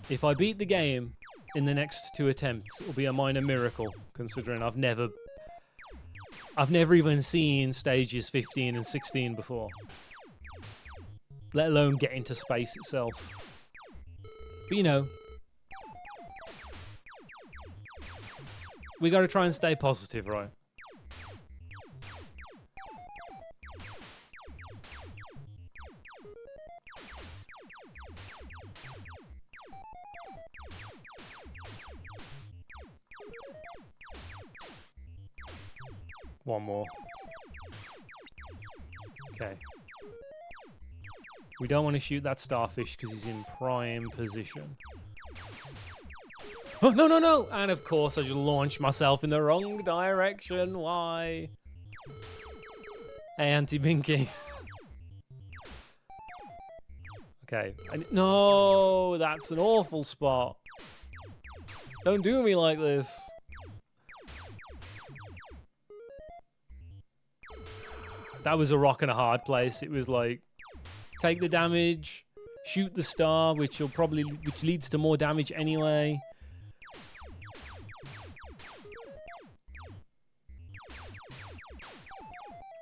If I beat the game in the next 2 attempts, it'll be a minor miracle, considering I've never even seen stages 15 and 16 before. Let alone get into space itself. But you know, we gotta try and stay positive, right? One more. Okay. We don't want to shoot that starfish because he's in prime position. Oh, no! And of course I just launched myself in the wrong direction. Why? Hey, Auntie Binky. Okay. No, that's an awful spot. Don't do me like this. That was a rock and a hard place. It was like, take the damage, shoot the star, which leads to more damage anyway.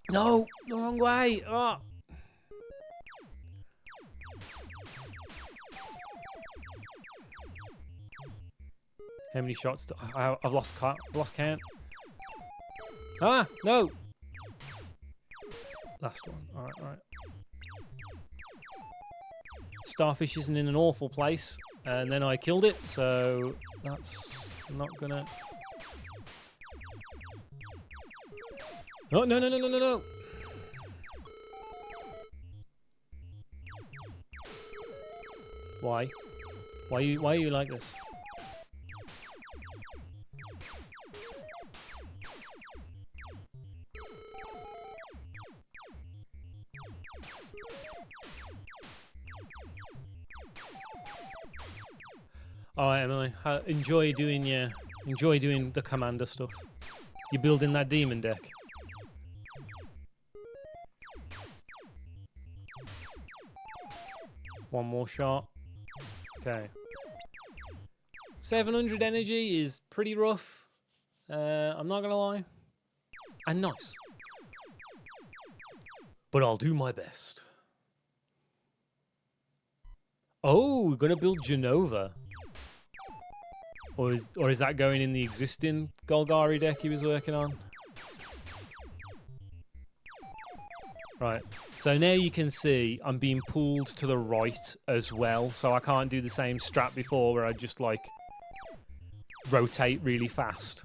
No, the wrong way. Oh. How many shots? I've lost count. Ah, no. Last one. All right. Starfish isn't in an awful place, and then I killed it, so that's not gonna. Oh, no. Why? Why are you like this? All right, Emily. Enjoy doing the commander stuff. You're building that demon deck. One more shot. Okay. 700 energy is pretty rough. I'm not gonna lie. And nice. But I'll do my best. Oh, we're gonna build Genova. Or is that going in the existing Golgari deck he was working on? Right. So now you can see I'm being pulled to the right as well. So I can't do the same strat before where I just like rotate really fast.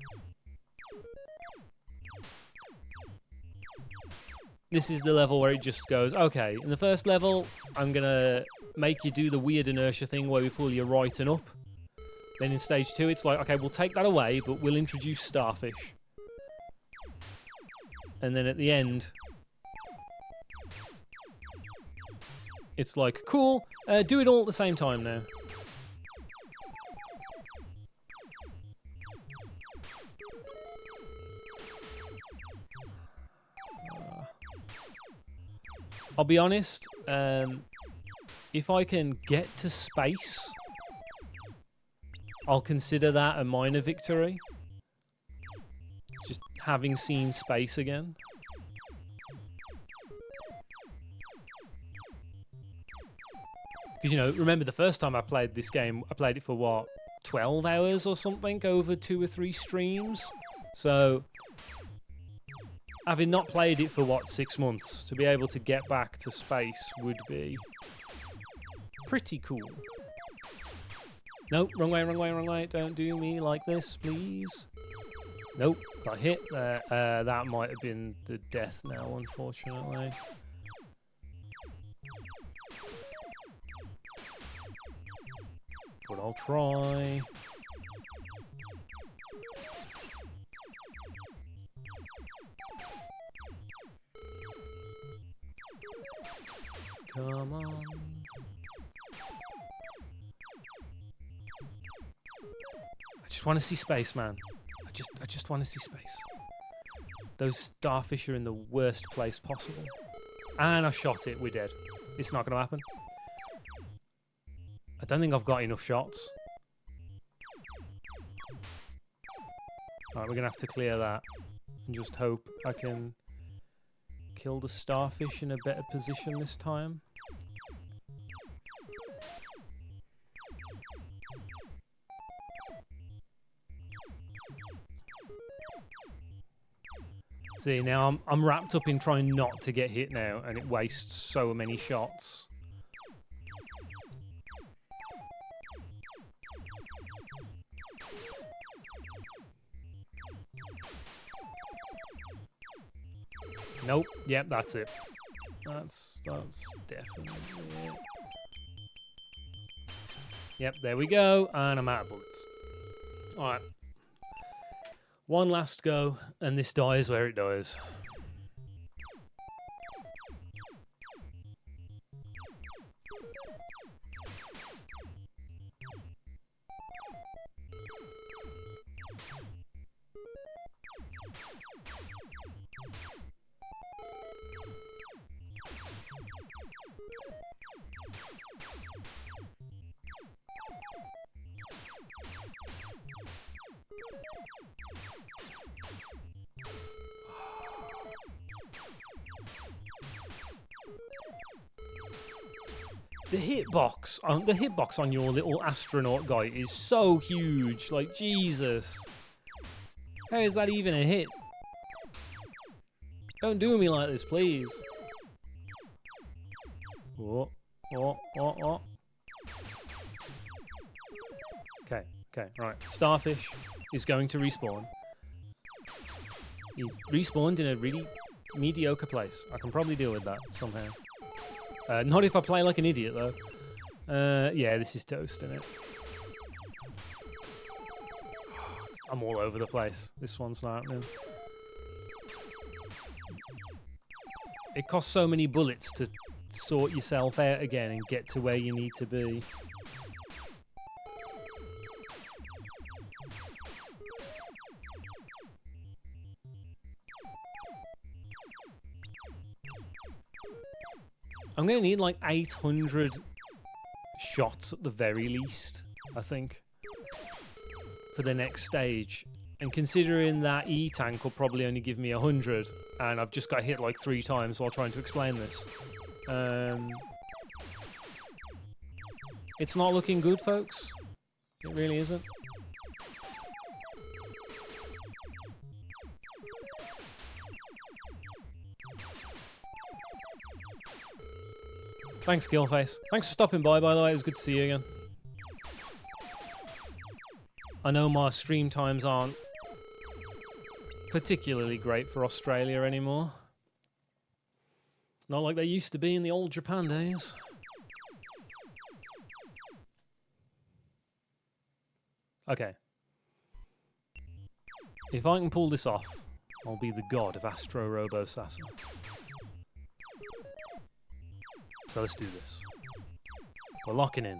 This is the level where it just goes, okay, in the first level, I'm going to make you do the weird inertia thing where we pull you right and up. Then in stage 2, it's like, okay, we'll take that away, but we'll introduce Starfish. And then at the end, it's like, cool, do it all at the same time now. I'll be honest, if I can get to space, I'll consider that a minor victory. Just having seen space again. Because, you know, remember the first time I played this game, I played it for, what, 12 hours or something over 2 or 3 streams? So, having not played it for, what, 6 months, to be able to get back to space would be pretty cool. Nope, wrong way. Don't do me like this, please. Nope, got hit there. That might have been the death now, unfortunately. But I'll try. Come on. I just want to see space, man. I just want to see space. Those starfish are in the worst place possible. And I shot it. We're dead. It's not going to happen. I don't think I've got enough shots. Alright, we're going to have to clear that. And just hope I can kill the starfish in a better position this time. See, now I'm wrapped up in trying not to get hit now, and it wastes so many shots. Nope. Yep, that's it. That's definitely it. Yep, there we go, and I'm out of bullets. Alright. One last go, and this dies where it dies. The hitbox on your little astronaut guy is so huge. Like, Jesus. How is that even a hit? Don't do me like this, please. Oh. Okay, right. Starfish is going to respawn. He's respawned in a really mediocre place. I can probably deal with that somehow. Not if I play like an idiot, though. Yeah, this is toast, isn't it? I'm all over the place. This one's not happening. It costs so many bullets to sort yourself out again and get to where you need to be. I'm going to need like 800 shots at the very least, I think, for the next stage. And considering that E-Tank will probably only give me 100, and I've just got hit like 3 times while trying to explain this. It's not looking good, folks. It really isn't. Thanks, Skillface. Thanks for stopping by the way. It was good to see you again. I know my stream times aren't particularly great for Australia anymore. Not like they used to be in the old Japan days. Okay. If I can pull this off, I'll be the god of Astro Robo Sasa. So let's do this. We're locking in.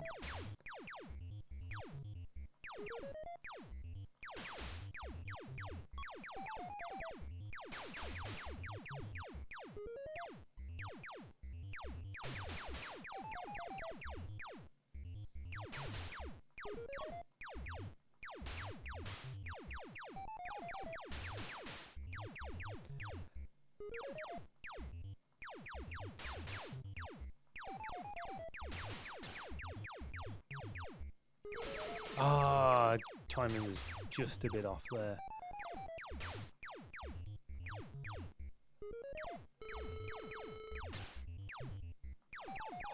Timing was just a bit off there.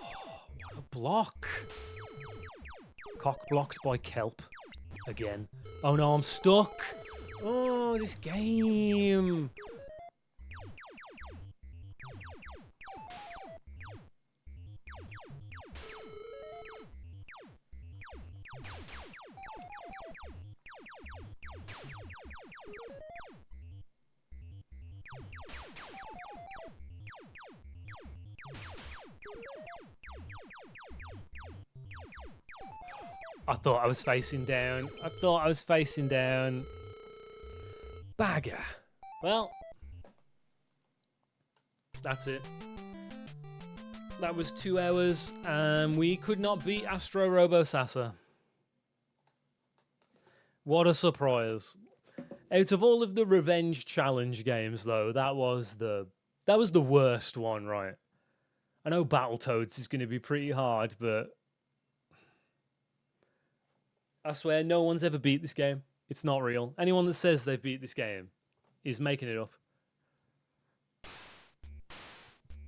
Oh, what a block! Cock blocked by Kelp. Again. Oh no, I'm stuck! Oh, this game! I thought I was facing down. Bagger. Well, that's it. That was 2 hours, and we could not beat Astro Robo Sasa. What a surprise. Out of all of the revenge challenge games, though, that was the worst one, right? I know Battletoads is going to be pretty hard, but I swear no one's ever beat this game. It's not real. Anyone that says they've beat this game is making it up.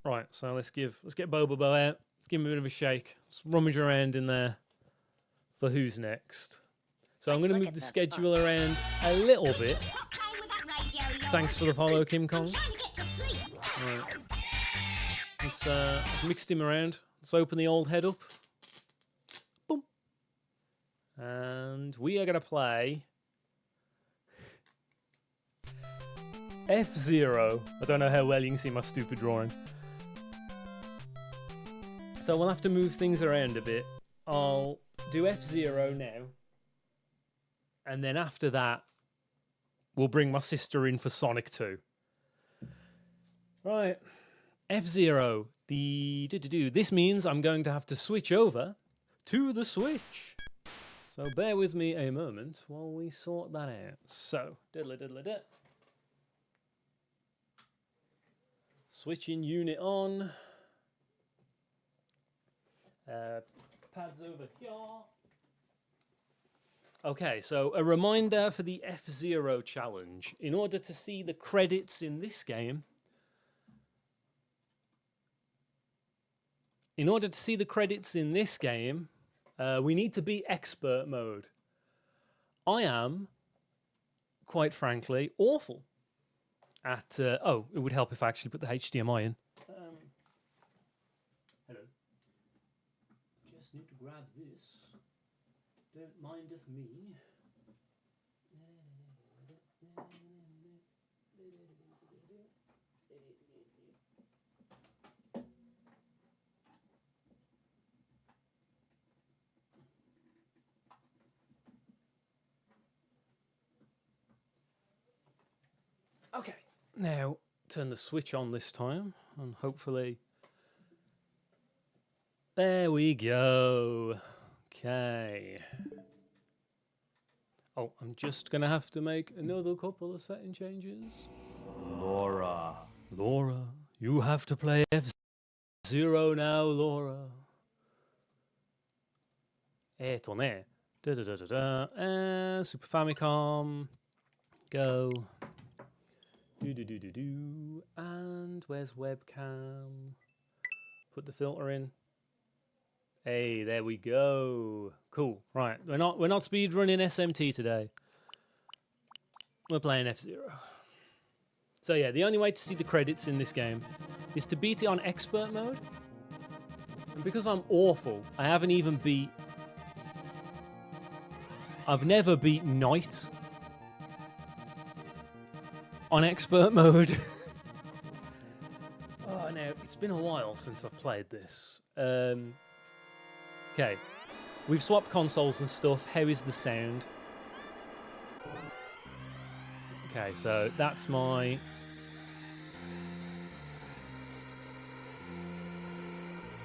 Right, so let's get Bobo out. Let's give him a bit of a shake. Let's rummage around in there for who's next. So I'm going to move the schedule around a little bit. Thanks for the follow, Kim Kong. Right. Let's mixed him around. Let's open the old head up. Boom. And we are going to play F-Zero. I don't know how well you can see my stupid drawing. So we'll have to move things around a bit. I'll do F-Zero now. And then after that, we'll bring my sister in for Sonic 2. Right. F-Zero. This means I'm going to have to switch over to the Switch. So bear with me a moment while we sort that out. So, diddly-diddly-dit. Switching unit on. Pads over here. Okay, so a reminder for the F-Zero challenge. In order to see the credits in this game, we need to be expert mode. I am, quite frankly, awful at... oh, it would help if I actually put the HDMI in. Hello. Just need to grab this. Don't mindeth me. Okay, now turn the switch on this time, and hopefully... There we go. Okay. Oh, I'm just going to have to make another couple of setting changes. Laura, you have to play F-Zero now, Laura. Super Famicom. Go. And where's webcam? Put the filter in. Hey, there we go. Cool. Right, we're not speed running SMT today. We're playing F-Zero. So yeah, the only way to see the credits in this game is to beat it on expert mode. And because I'm awful, I've never beat Knight on expert mode. Oh no, it's been a while since I've played this. Okay, we've swapped consoles and stuff. How is the sound? Okay, so that's my...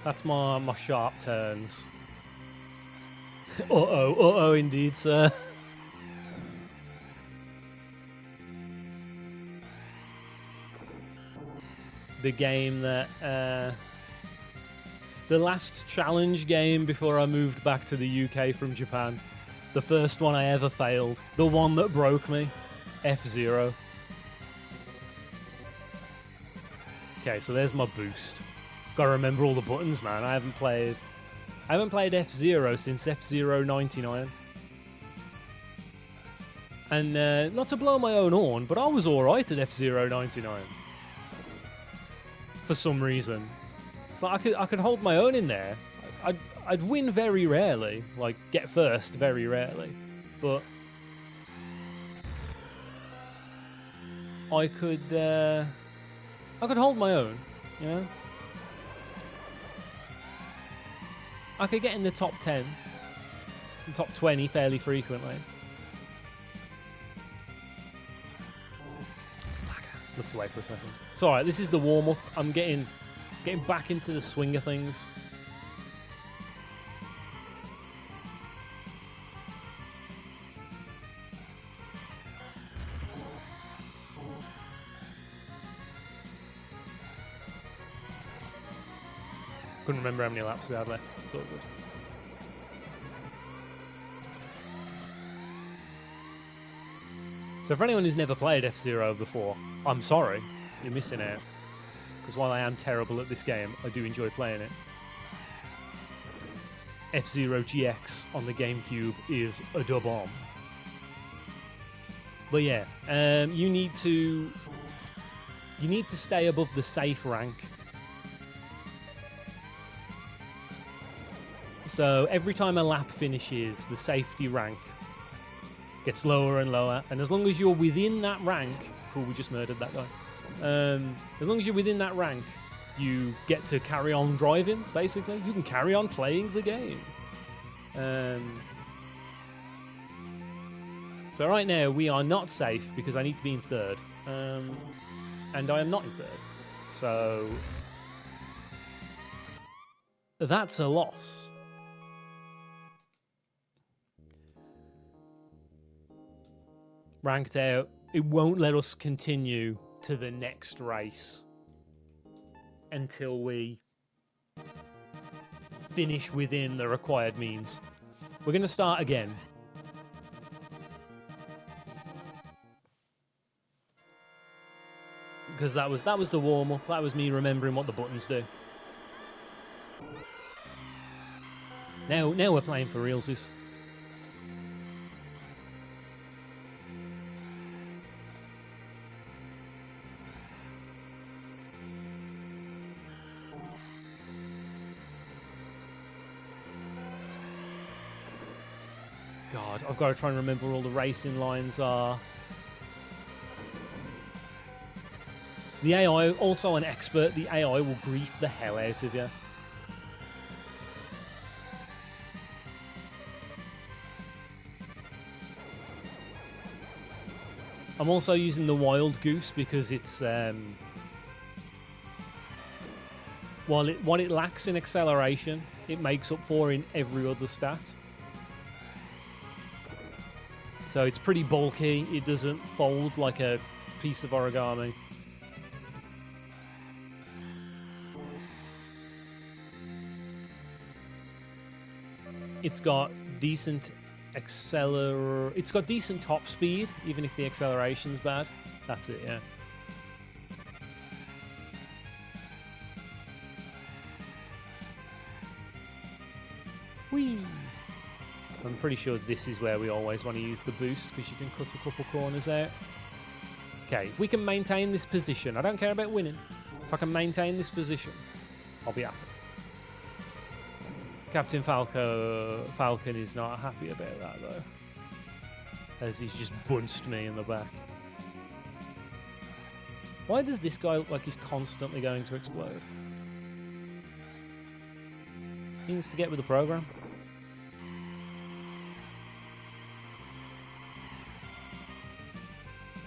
That's my sharp turns. Uh-oh, indeed, sir. The game that... the last challenge game before I moved back to the UK from Japan. The first one I ever failed. The one that broke me. F-Zero. Okay, so there's my boost. Gotta remember all the buttons, man. I haven't played F-Zero since F-Zero 99. And not to blow my own horn, but I was alright at F-Zero 99. For some reason. So I could hold my own in there. I'd win very rarely, like get first very rarely, but I could hold my own, you know. I could get in the top 10, and top 20 fairly frequently. Looked away for a second. It's alright, this is the warm-up. I'm getting back into the swing of things. Couldn't remember how many laps we had left. It's all good. So for anyone who's never played F-Zero before, I'm sorry, you're missing out. Because while I am terrible at this game, I do enjoy playing it. F-Zero GX on the GameCube is a da bomb. But yeah, you need to stay above the safe rank. So every time a lap finishes, the safety rank gets lower and lower, and as long as you're within that rank, cool, we just murdered that guy. As long as you're within that rank, you get to carry on driving, basically. You can carry on playing the game. So So right now we are not safe because I need to be in third. And I am not in third. So that's a loss. Ranked out. It won't let us continue to the next race until we finish within the required means. We're going to start again. Because that was the warm-up. That was me remembering what the buttons do. Now we're playing for realsies. God, I've got to try and remember where all the racing lines are. The AI, also an expert, the AI will grief the hell out of you. I'm also using the Wild Goose because it's what it lacks in acceleration, it makes up for in every other stat. So it's pretty bulky. It doesn't fold like a piece of origami. It's got decent it's got decent top speed, even if the acceleration's bad. That's it, yeah. Whee! I'm pretty sure this is where we always want to use the boost, because you can cut a couple corners out. Okay, if we can maintain this position, I don't care about winning. If I can maintain this position, I'll be happy. Captain Falcon is not happy about that, though, as he's just bunched me in the back. Why does this guy look like he's constantly going to explode? He needs to get with the program.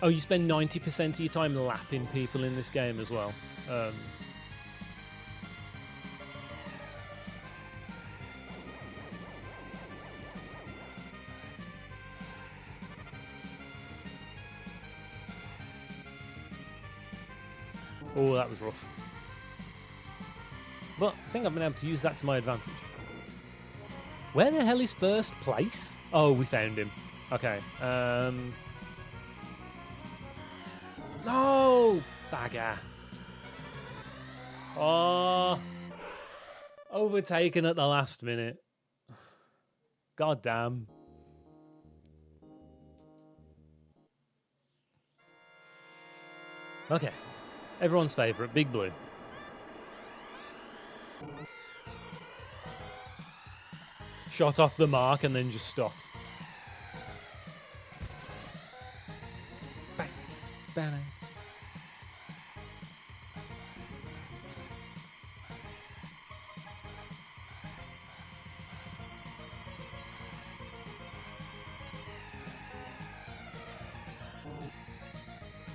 Oh, you spend 90% of your time lapping people in this game as well. Oh, that was rough. But I think I've been able to use that to my advantage. Where the hell is first place? Oh, we found him. Okay. No! Bagger. Oh. Overtaken at the last minute. God damn. Okay. Everyone's favourite, Big Blue. Shot off the mark and then just stopped. Bang. Bang.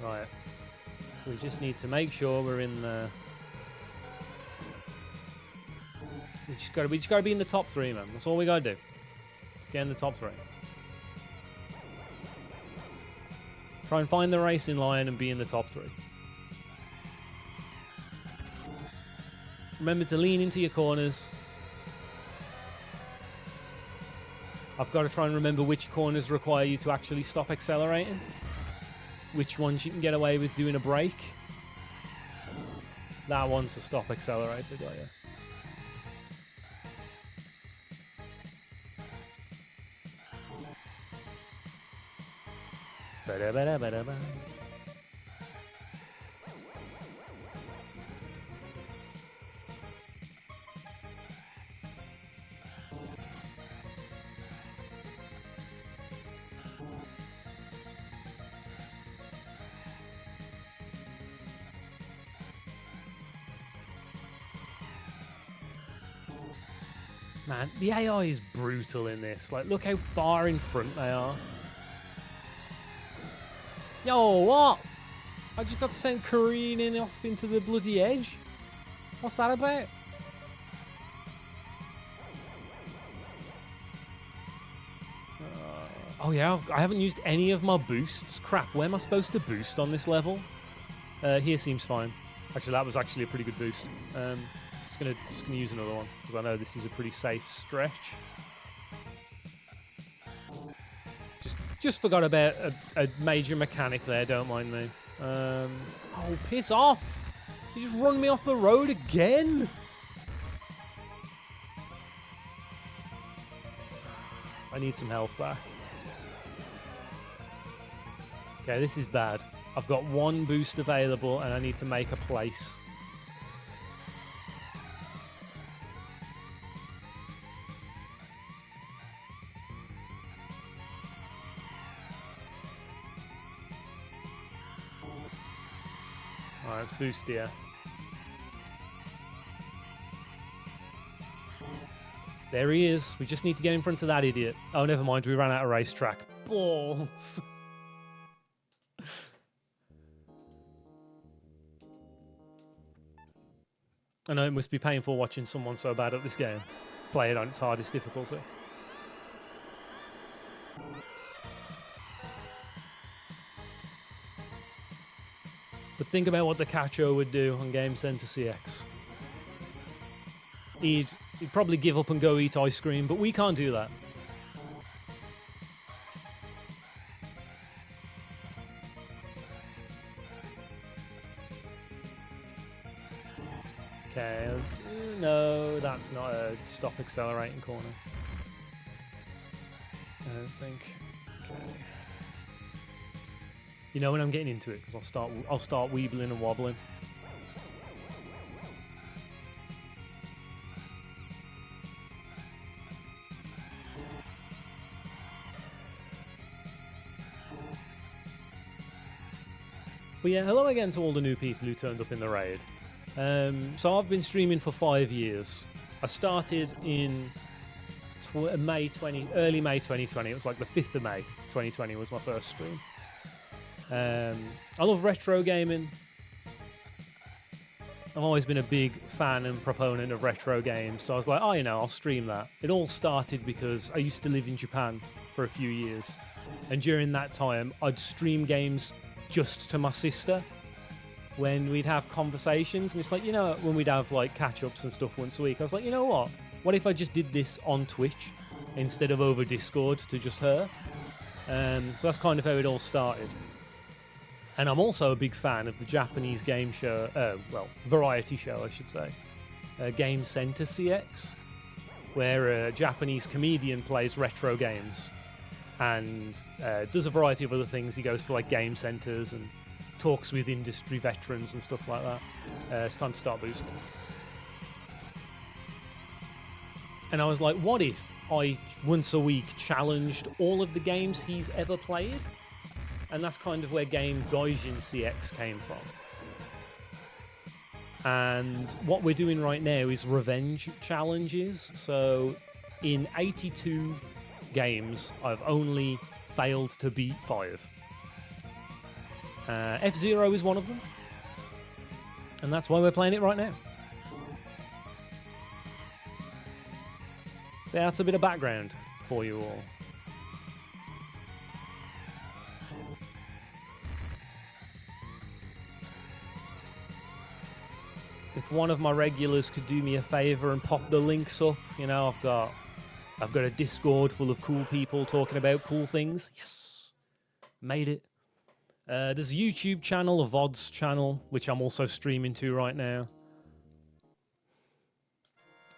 Right. We just need to make sure we're in the... We just gotta be in the top 3, man. That's all we gotta do. Just get in the top 3. Try and find the racing line and be in the top 3. Remember to lean into your corners. I've got to try and remember which corners require you to actually stop accelerating. Which ones you can get away with doing a brake. That one's a stop accelerator, got you. Ba-da-ba-da-ba-da-ba. Man, the AI is brutal in this. Like, look how far in front they are. Yo, what? I just got sent careening off into the bloody edge. What's that about? Oh yeah, I haven't used any of my boosts. Crap, where am I supposed to boost on this level? Here seems fine. Actually, that was actually a pretty good boost. Just gonna use another one because I know this is a pretty safe stretch. Just forgot about a major mechanic there. Don't mind me. Oh, piss off! You just run me off the road again. I need some health back. Okay, this is bad. I've got one boost available and I need to make a place. Alright, let's boost here. There he is. We just need to get in front of that idiot. Oh, never mind. We ran out of racetrack. Balls. I know it must be painful watching someone so bad at this game play it on its hardest difficulty. But think about what the Cacho would do on Game Center CX. He'd probably give up and go eat ice cream, but we can't do that. Okay, no, that's not a stop accelerating corner. I don't think. Okay. You know when I'm getting into it because I'll start weebling and wobbling. But yeah, hello again to all the new people who turned up in the raid. So I've been streaming for 5 years. I started in early May 2020. It was like the 5th of May 2020 was my first stream. I love retro gaming. I've always been a big fan and proponent of retro games, so I was like, oh, you know, I'll stream that. It all started because I used to live in Japan for a few years, and during that time, I'd stream games just to my sister when we'd have conversations, and it's like, you know, when we'd have like catch-ups and stuff once a week, I was like, you know what if I just did this on Twitch instead of over Discord to just her? So that's kind of how it all started. And I'm also a big fan of the Japanese game show, variety show, I should say, Game Center CX, where a Japanese comedian plays retro games and does a variety of other things. He goes to like game centers and talks with industry veterans and stuff like that. It's time to start boosting. And I was like, what if I once a week challenged all of the games he's ever played? And that's kind of where Game Gaijin CX came from. And what we're doing right now is revenge challenges. So in 82 games, I've only failed to beat 5. F-Zero is one of them. And that's why we're playing it right now. So that's a bit of background for you all. If one of my regulars could do me a favor and pop the links up, you know, I've got a Discord full of cool people talking about cool things. Yes, made it. There's a YouTube channel, a VODs channel, which I'm also streaming to right now.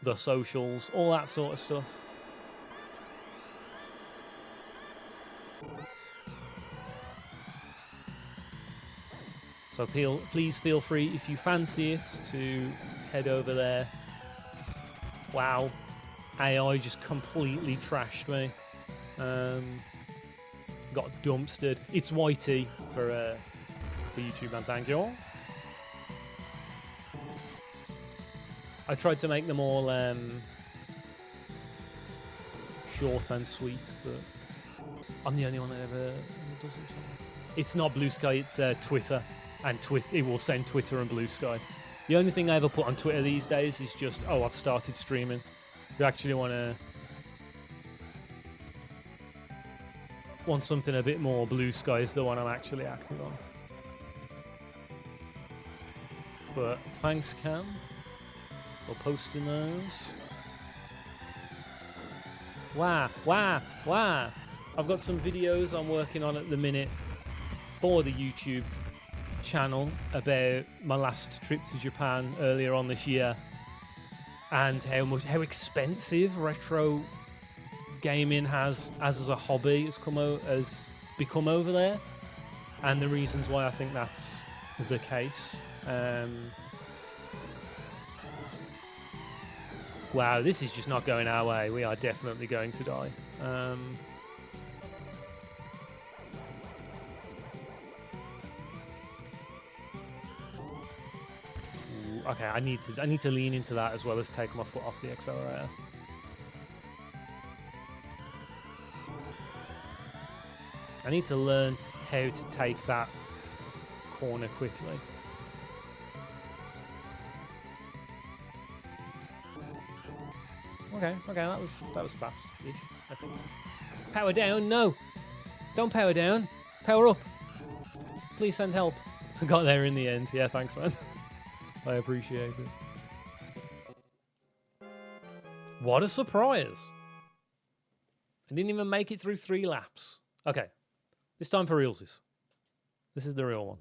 The socials, all that sort of stuff. So please feel free, if you fancy it, to head over there. Wow. AI just completely trashed me. Got dumpstered. It's YT for YouTube, man. Thank you all. I tried to make them all short and sweet, but I'm the only one that ever does it. It's not Bluesky, it's Twitter. And it will send Twitter and Bluesky. The only thing I ever put on Twitter these days is just, oh, I've started streaming. If you actually want something a bit more, Bluesky is the one I'm actually active on. But thanks, Cam, for posting those. Wow. I've got some videos I'm working on at the minute for the YouTube channel about my last trip to Japan earlier on this year and how expensive retro gaming has as a hobby has become over there, and the reasons why I think that's the case. Wow, this is just not going our way. We are definitely going to die. Okay, I need to lean into that as well as take my foot off the accelerator. I need to learn how to take that corner quickly. Okay, that was fast-ish, I think. Power down? No, don't power down. Power up. Please send help. I got there in the end. Yeah, thanks, man. I appreciate it. What a surprise. I didn't even make it through 3 laps. Okay, this time for realsies. This is the real one.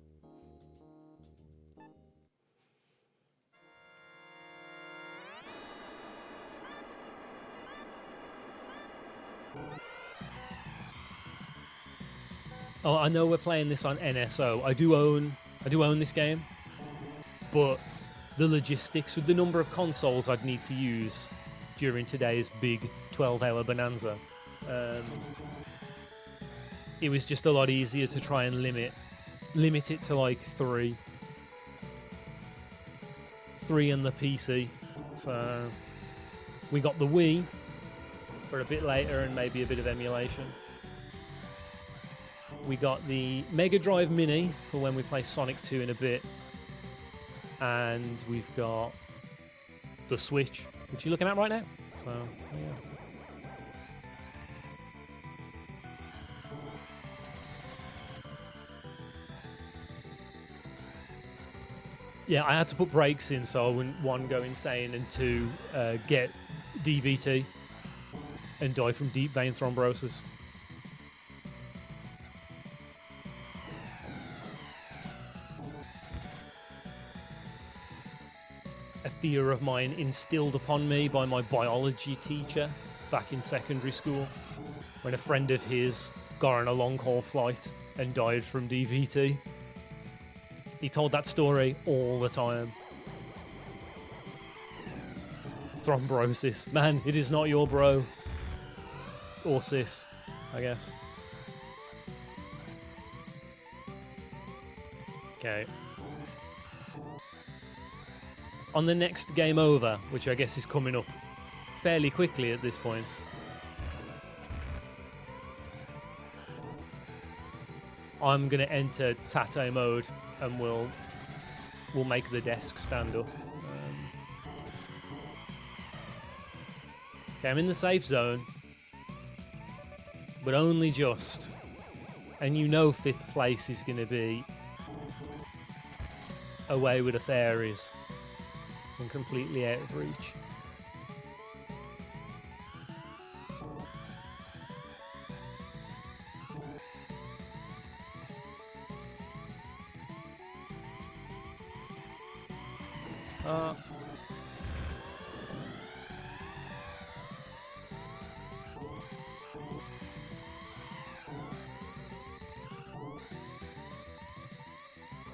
Oh, I know we're playing this on NSO. I do own this game, but the logistics with the number of consoles I'd need to use during today's big 12-hour Bonanza, it was just a lot easier to try and limit it to like 3 and the PC. So we got the Wii for a bit later and maybe a bit of emulation. We got the Mega Drive Mini for when we play Sonic 2 in a bit. And we've got the Switch, which you're looking at right now. So, yeah. Yeah, I had to put brakes in so I wouldn't, 1, go insane, and 2, get DVT and die from deep vein thrombosis. A fear of mine instilled upon me by my biology teacher back in secondary school when a friend of his got on a long-haul flight and died from DVT. He told that story all the time. Thrombosis. Man, it is not your bro. Or sis, I guess. Okay. On the next game over, which I guess is coming up fairly quickly at this point, I'm going to enter Tate mode and we'll make the desk stand up. Okay, I'm in the safe zone, but only just. And you know 5th place is going to be away with the fairies and completely out of reach.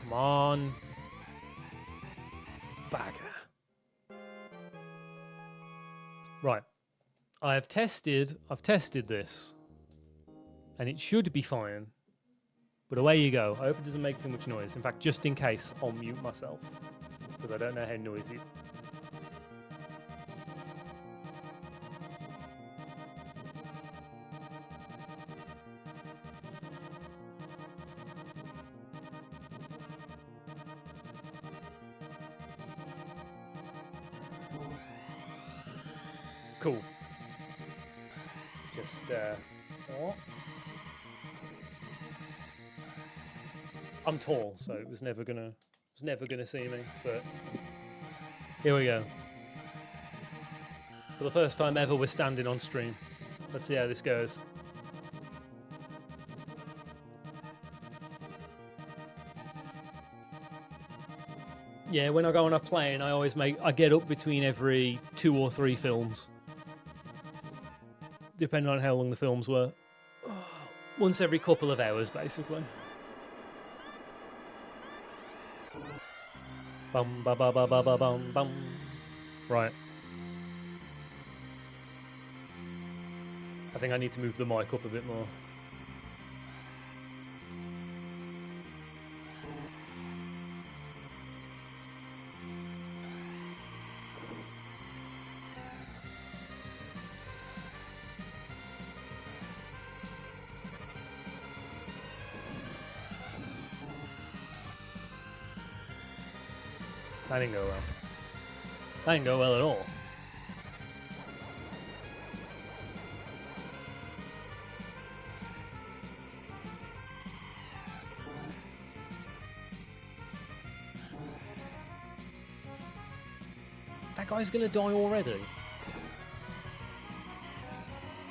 Come on. Bagger. Right. I've tested this. And it should be fine. But away you go. I hope it doesn't make too much noise. In fact, just in case, I'll mute myself. Because I don't know how noisy. cool. Just oh. I'm tall, so it was never gonna see me. But here we go. For the first time ever, we're standing on stream. Let's see how this goes. Yeah, when I go on a plane, I get up between every 2 or 3 films, depending on how long the films were. Once every couple of hours, basically. Bum ba ba ba ba ba bum bum. Right. I think I need to move the mic up a bit more. That didn't go well. That didn't go well at all. That guy's gonna die already.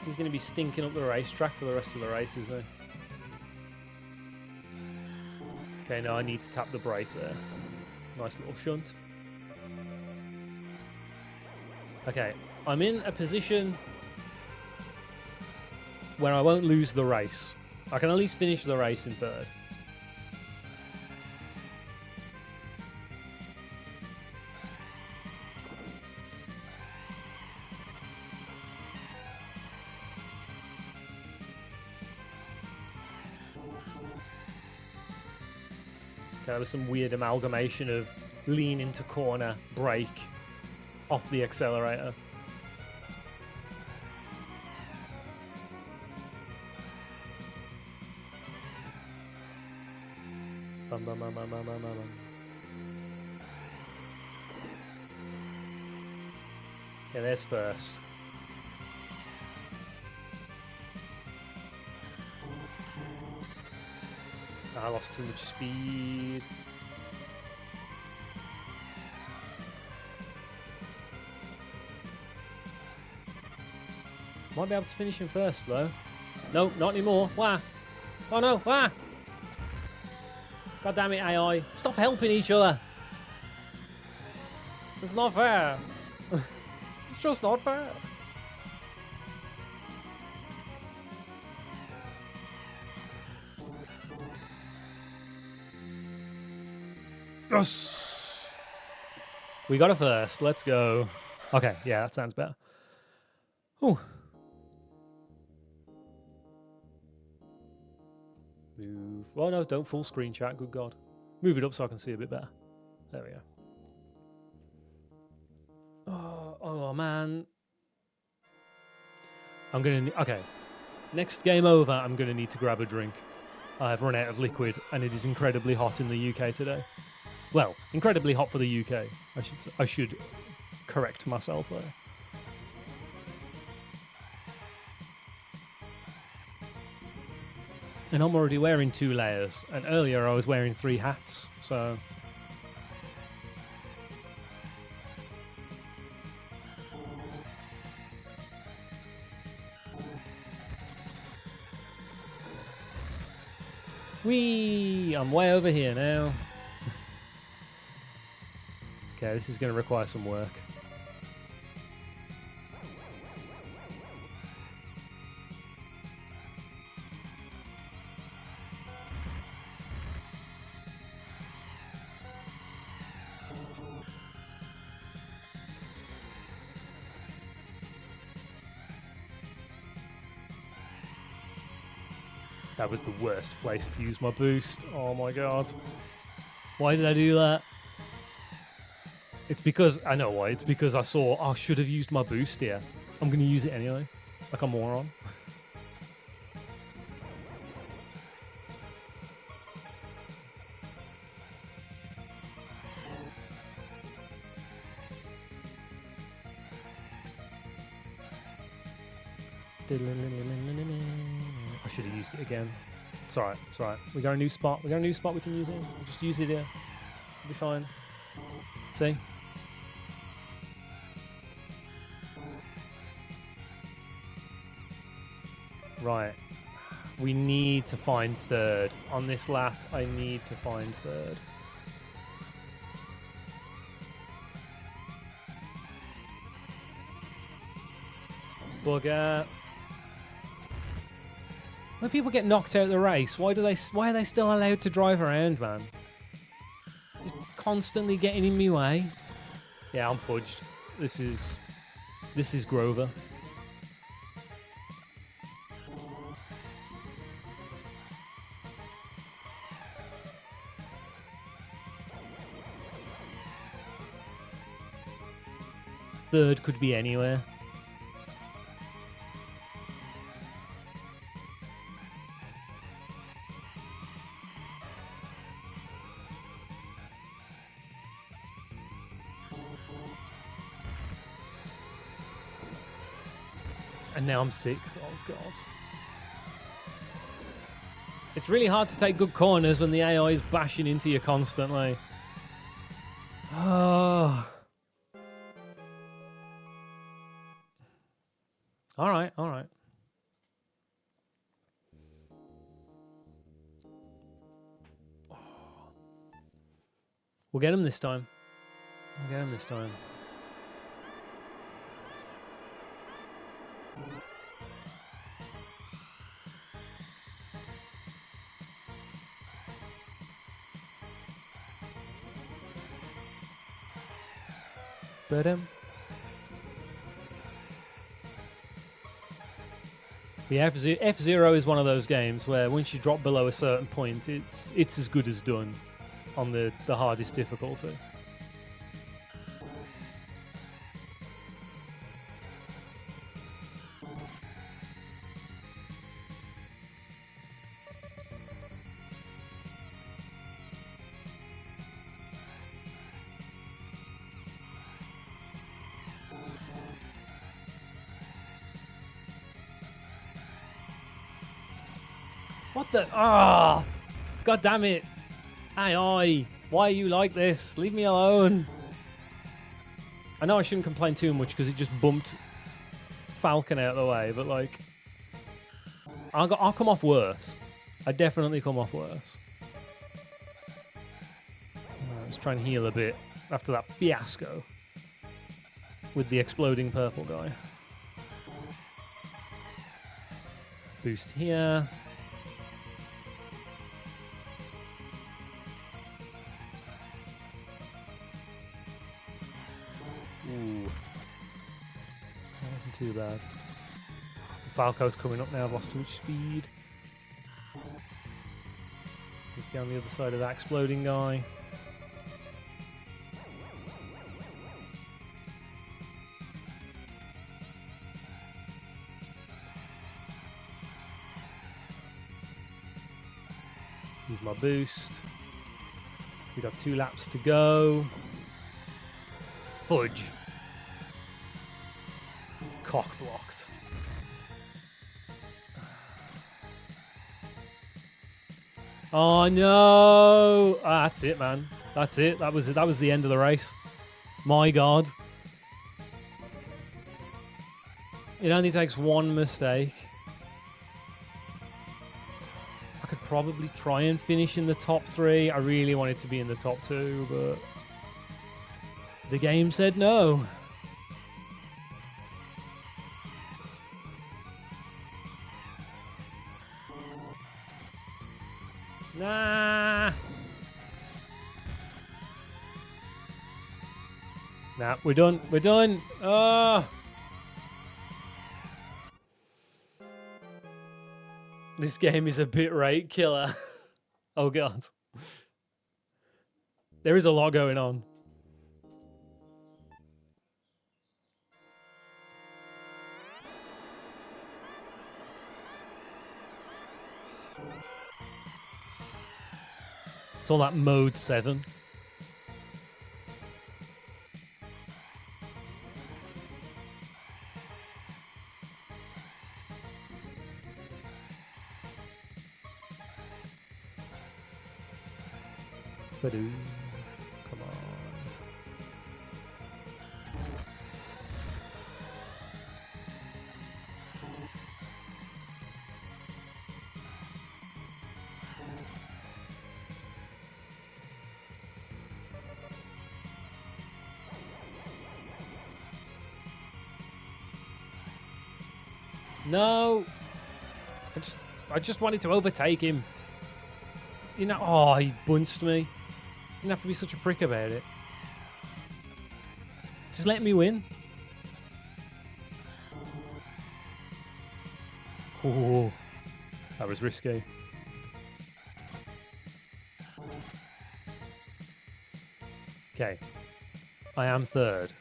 He's gonna be stinking up the racetrack for the rest of the race, isn't he? Okay, now I need to tap the brake there. Nice little shunt. Okay, I'm in a position where I won't lose the race. I can at least finish the race in 3rd. That was some weird amalgamation of lean into corner, brake, off the accelerator. Bum, bum, bum, bum, bum, bum, bum. Yeah, there's first. I lost too much speed. Might be able to finish him first, though. No, not anymore. Wah! Oh no! Wah! God damn it, AI! Stop helping each other. It's not fair. It's just not fair. Yes. We got a first. Let's go. Okay, yeah, that sounds better. Ooh. Move. Oh no, don't full screen chat. Good God. Move it up so I can see a bit better. There we go. Oh man. I'm gonna. Okay. Next game over, I'm gonna need to grab a drink. I've run out of liquid, and it is incredibly hot in the UK today. Well, incredibly hot for the UK. I should correct myself there. And I'm already wearing 2 layers, and earlier I was wearing 3 hats, so... Whee! I'm way over here now. Okay, this is going to require some work. That was the worst place to use my boost. Oh my god. Why did I do that? It's because, I know why, it's because I saw, I should have used my boost here. I'm going to use it anyway, like a moron. I should have used it again. It's alright, it's alright. We got a new spot. We can use it. We'll just use it here. It'll be fine. See? Right. We need to find third. On this lap, I need to find third. Bugger. When people get knocked out of the race, why are they still allowed to drive around, man? Just constantly getting in my way. Yeah, I'm fudged. This is Grover. Third could be anywhere. And now I'm sixth. Oh, God. It's really hard to take good corners when the AI is bashing into you constantly. Oh. All right, all right. We'll get him this time. We'll get him this time. The F-Zero is one of those games where once you drop below a certain point, it's as good as done on the hardest difficulty. What the? Ah! Oh, God damn it! AI, why are you like this? Leave me alone. I know I shouldn't complain too much because it just bumped Falcon out of the way, but like, I'll come off worse. I definitely come off worse. Let's try and heal a bit after that fiasco with the exploding purple guy. Boost here. Ooh. That wasn't too bad. Falco's coming up now, I've lost too much speed. Let's get on the other side of that exploding guy. Use my boost. We got 2 laps to go. Fudge. Cock blocked. Oh no! Ah, that's it, man. That's it. That was the end of the race. My God. It only takes one mistake. I could probably try and finish in the top 3. I really wanted to be in the top 2, but the game said no. Nah. Nah, we're done. We're done. Oh. This game is a bit rate killer. Oh, God. There is a lot going on. It's all that mode 7. Ba-doo. Come on. No! I just wanted to overtake him. You know, oh, he bunched me. You didn't have to be such a prick about it. Just let me win. Oh, that was risky. Okay, I am third.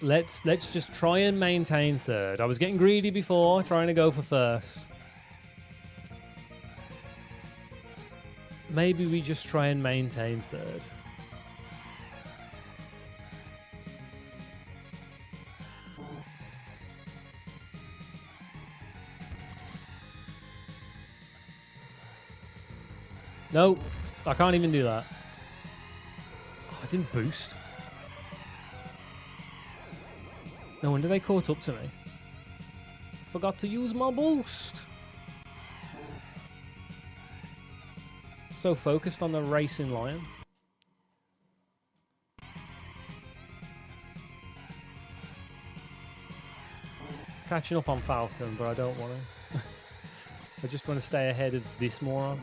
Let's just try and maintain third. I was getting greedy before, trying to go for first. Maybe we just try and maintain third. Nope, I can't even do that. Oh, I didn't boost. No wonder they caught up to me. Forgot to use my boost. So focused on the racing lion. Catching up on Falcon, but I don't want to. I just want to stay ahead of this moron.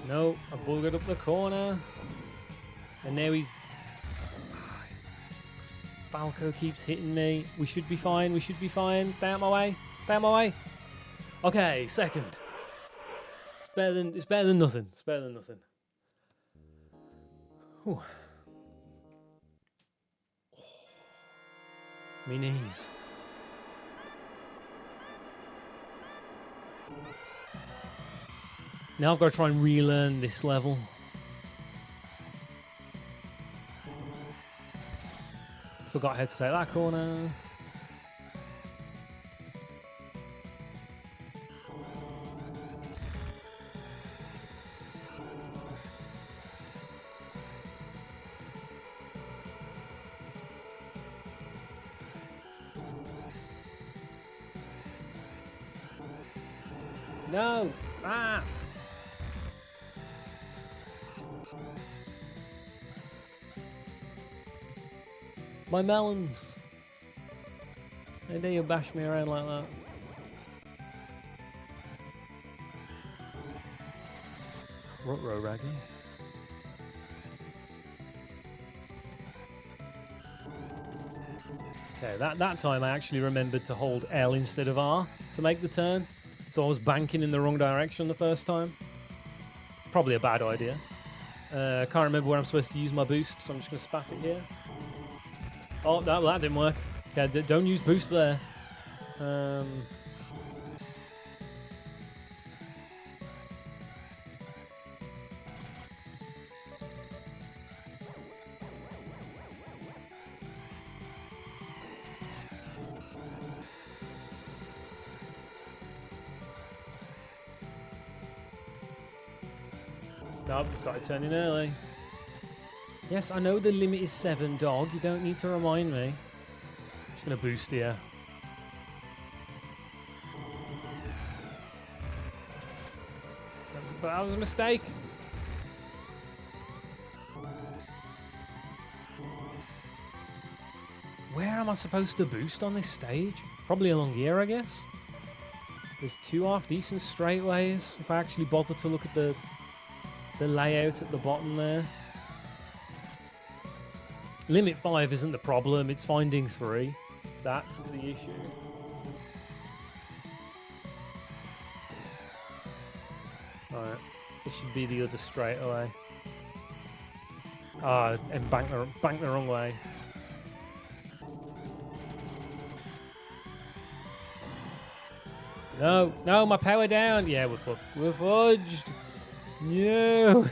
No, I buggered up the corner. And now he's... Falco keeps hitting me. We should be fine, we should be fine. Stay out my way. Stay out my way. Okay, second. It's better than nothing. It's better than nothing. Whew. Me knees. Now I've got to try and relearn this level. Forgot how to take that corner. No! Ah! My melons. How dare you bash me around like that? Ruh-roh, Raggy. Okay, that time I actually remembered to hold L instead of R to make the turn. So I was banking in the wrong direction the first time. Probably a bad idea. Can't remember where I'm supposed to use my boost, so I'm just going to spaff it here. Oh, no, that didn't work. Okay, don't use boost there. Nope, started turning early. Yes, I know the limit is 7, dog. You don't need to remind me. Just gonna boost here. That was a mistake. Where am I supposed to boost on this stage? Probably along here, I guess. There's 2 half-decent straightaways. If I actually bother to look at the layout at the bottom there. Limit 5 isn't the problem, it's finding 3. That's the issue. Alright, this should be the other straightaway. Ah, and bank the wrong way. No, no, my power down. Yeah, we're fucked. We're fudged. No.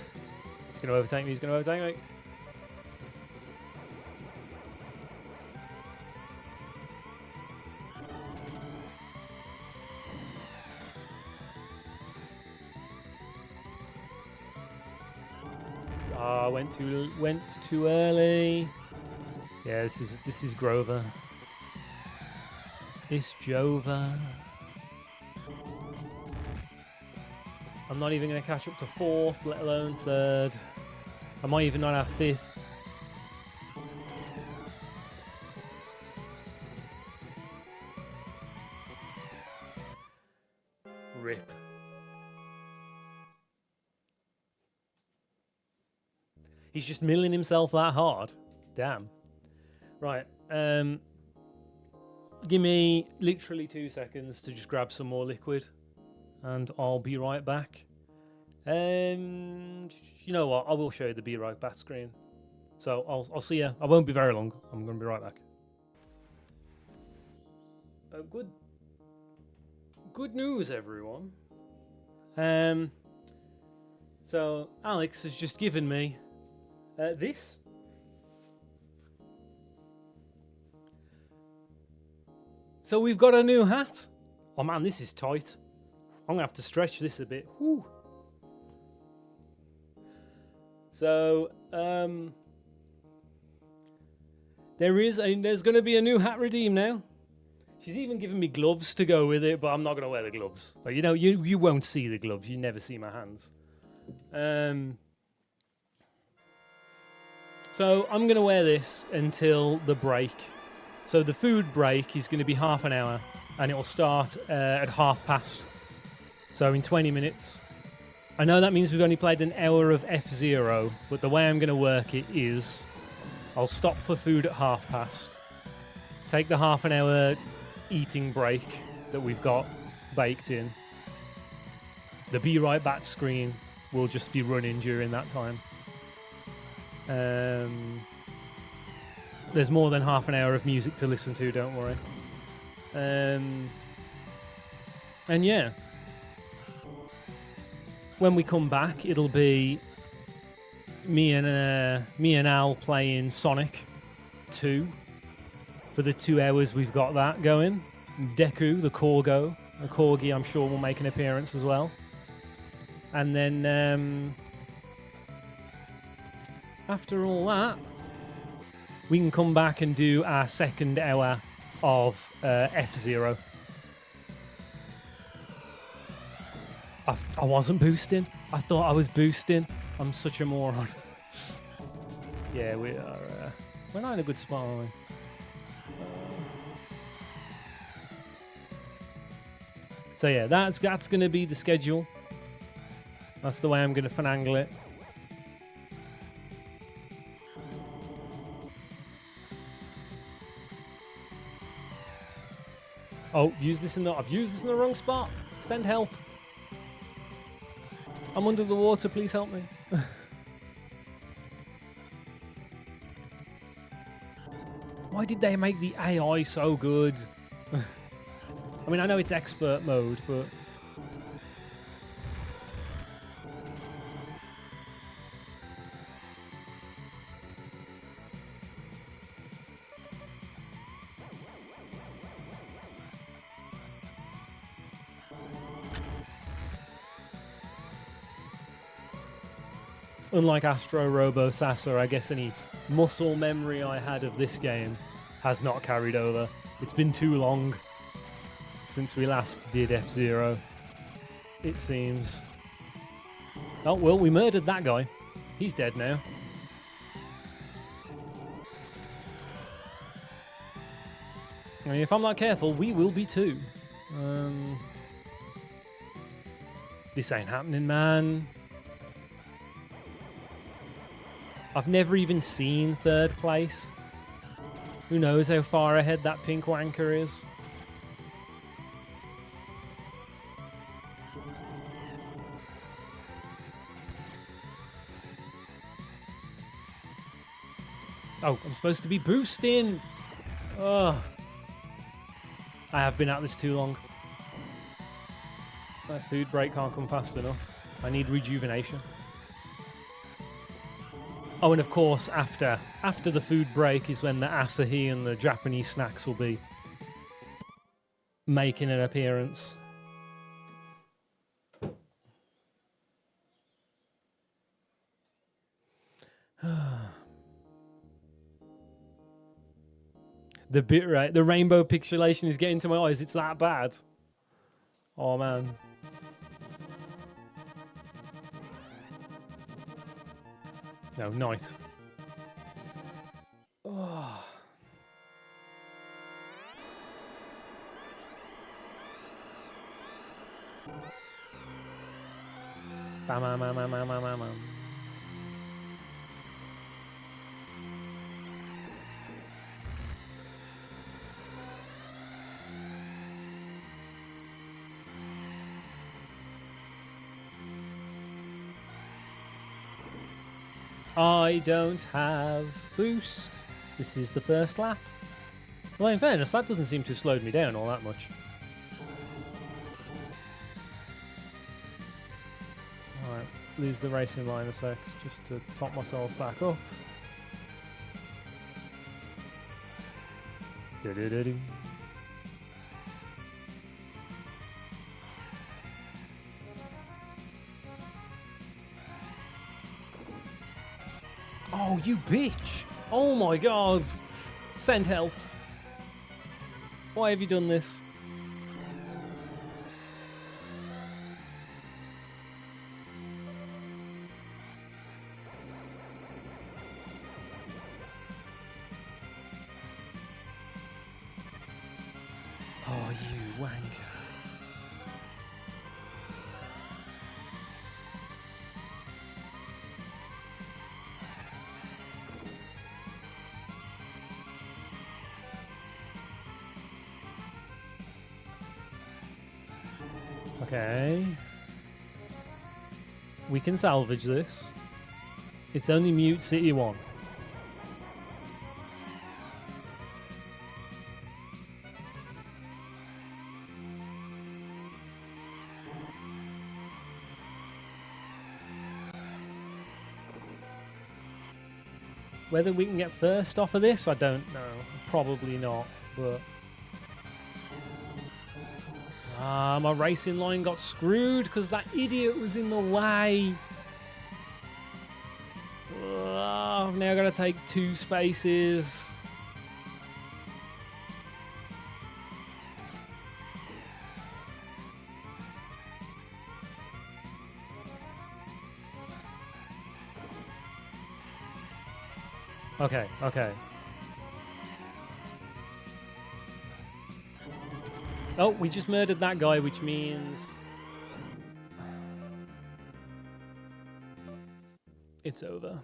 He's gonna overtake me. He's gonna overtake me. Ah, went too early. Yeah, this is Grover. It's Jova. I'm not even going to catch up to 4th, let alone 3rd. I might even not have 5th. Rip. He's just milling himself that hard. Damn. Right. Give me literally 2 seconds to just grab some more liquid. And I'll be right back. You know what? I will show you the be right back screen. So I'll see you. I won't be very long. I'm going to be right back. Good news, everyone. So Alex has just given me this. So we've got a new hat. Oh man, this is tight. I'm gonna have to stretch this a bit. Whew. So there's gonna be a new hat redeem now. She's even given me gloves to go with it, but I'm not gonna wear the gloves. Like, you won't see the gloves. You never see my hands. So I'm gonna wear this until the break. So the food break is gonna be half an hour, and it'll start at past. So in 20 minutes. I know that means we've only played an hour of F-Zero, but the way I'm going to work it is I'll stop for food at past, take the half an hour eating break that we've got baked in. The be right back screen will just be running during that time. There's more than half an hour of music to listen to, don't worry. And yeah. When we come back, it'll be me and Al playing Sonic 2 for the 2 hours we've got that going. Deku, the Corgi, I'm sure will make an appearance as well. And then after all that, we can come back and do our 2nd hour of F-Zero. I wasn't boosting. I thought I was boosting. I'm such a moron. Yeah, we are. We're not in a good spot, are we? So yeah, that's going to be the schedule. That's the way I'm going to finagle it. Oh, I've used this in the wrong spot. Send help. I'm under the water, please help me. Why did they make the AI so good? I mean, I know it's expert mode, but... Unlike Astro Robo Sasa, I guess any muscle memory I had of this game has not carried over. It's been too long since we last did F-Zero, it seems. Oh, well, we murdered that guy. He's dead now. I mean, if I'm not careful, we will be too. This ain't happening, man. I've never even seen 3rd place. Who knows how far ahead that pink wanker is? Oh, I'm supposed to be boosting. Ugh. I have been at this too long. My food break can't come fast enough. I need rejuvenation. Oh, and of course, after the food break is when the Asahi and the Japanese snacks will be making an appearance. The bitrate, the rainbow pixelation is getting to my eyes. It's that bad. Oh man. No, nice. Oh. Bam, bam, bam, bam, bam, bam, bam. I don't have boost. This is the first lap. Well, in fairness, that doesn't seem to have slowed me down all that much. Alright, lose the racing line a sec, just to top myself back up. Do-do-do-do. Oh, you bitch! Oh my god! Send help. Why have you done this? Oh, you wanker. Okay. We can salvage this. It's only Mute City 1. Whether we can get first off of this, I don't know. Probably not, but... Ah, my racing line got screwed because that idiot was in the way. I've now got to take 2 spaces. Okay, okay. Oh, we just murdered that guy, which means... it's over.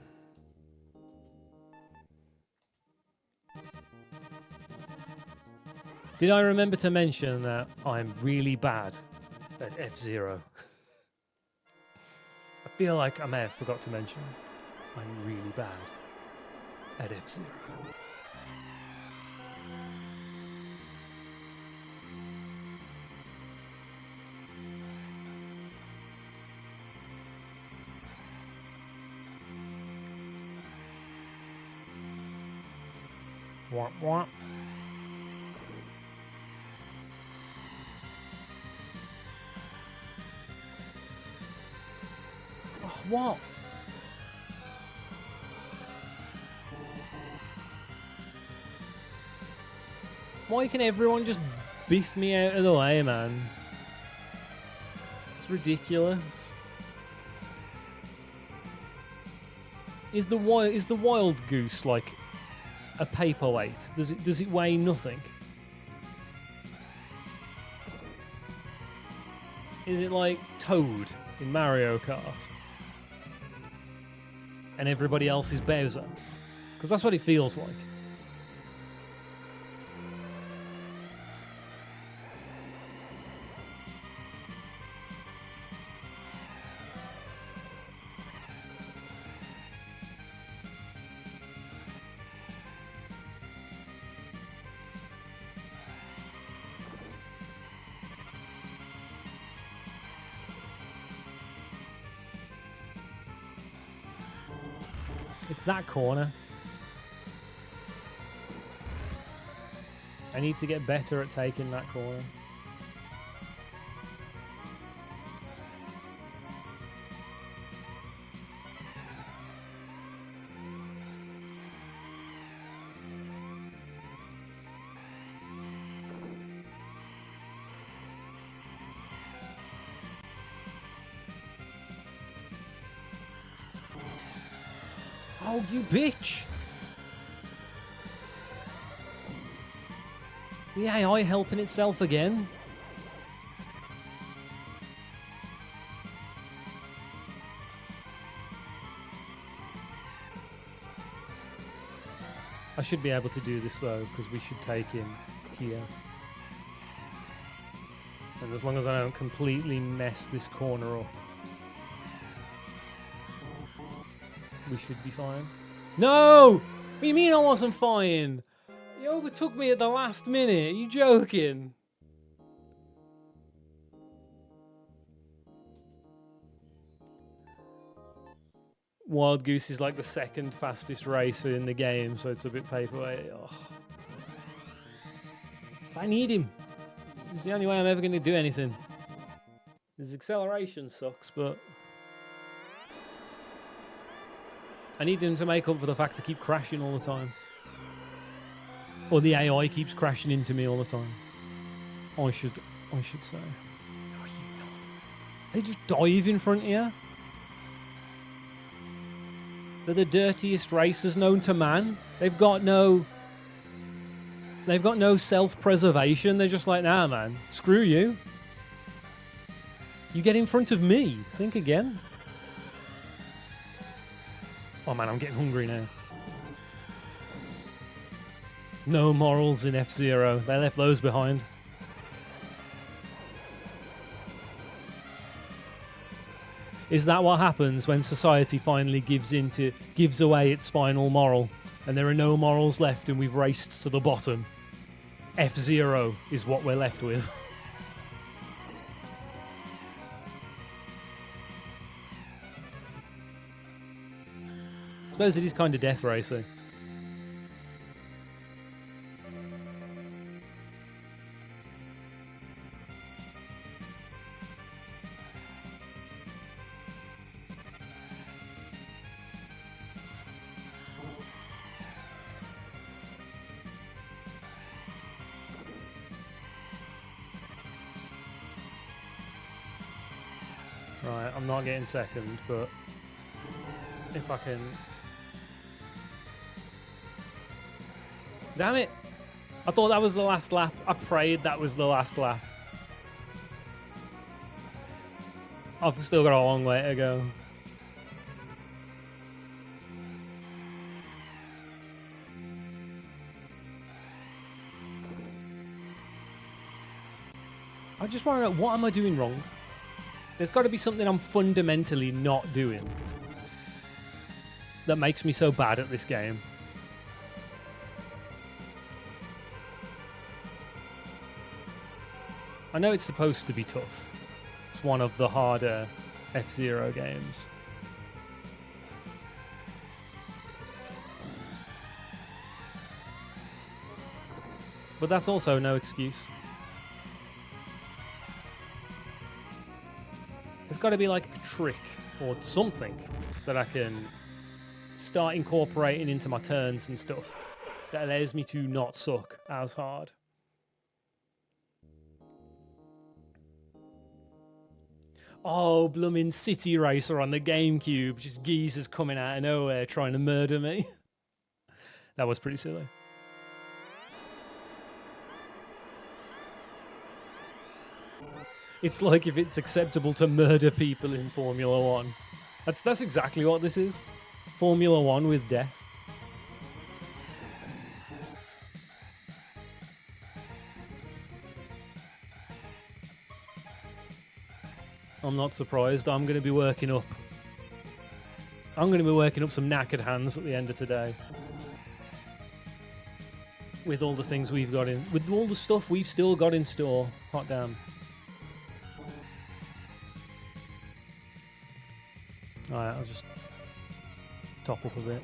Did I remember to mention that I'm really bad at F-Zero? I feel like I may have forgot to mention I'm really bad at F-Zero. Womp womp. Oh, what? Why can everyone just biff me out of the way, man? It's ridiculous. Is the wild goose like a paperweight? Does it weigh nothing? Is it like Toad in Mario Kart? And everybody else is Bowser? Because that's what it feels like. It's that corner. I need to get better at taking that corner. Oh, you bitch! The AI helping itself again? I should be able to do this though, because we should take him here. And as long as I don't completely mess this corner up, we should be fine. No! What do you mean I wasn't fine? You overtook me at the last minute. Are you joking? Wild Goose is like the second fastest racer in the game, so it's a bit paperweight. Oh. I need him. It's the only way I'm ever going to do anything. His acceleration sucks, but I need him to make up for the fact I keep crashing all the time. Or the AI keeps crashing into me all the time. I should say. Oh, you know. They just dive in front of you. They're the dirtiest racers known to man. They've got no self-preservation. They're just like, nah, man, screw you. You get in front of me. Think again. Oh man, I'm getting hungry now. No morals in F-Zero. They left those behind. Is that what happens when society finally gives away its final moral, and there are no morals left and we've raced to the bottom? F-Zero is what we're left with. I suppose it is kind of death racing. Right, I'm not getting second, but if I can... Damn it! I thought that was the last lap. I prayed that was the last lap. I've still got a long way to go. I just want to know, what am I doing wrong? There's got to be something I'm fundamentally not doing that makes me so bad at this game. I know it's supposed to be tough. It's one of the harder F-Zero games. But that's also no excuse. There's got to be like a trick or something that I can start incorporating into my turns and stuff that allows me to not suck as hard. Oh, blooming City Racer on the GameCube. Just geezers coming out of nowhere trying to murder me. That was pretty silly. It's like if it's acceptable to murder people in Formula 1. That's exactly what this is. Formula 1 with death. I'm not surprised. I'm going to be working up some knackered hands at the end of today. With all the things we've got in, with all the stuff we've still got in store. Hot damn. Alright, I'll just top up a bit.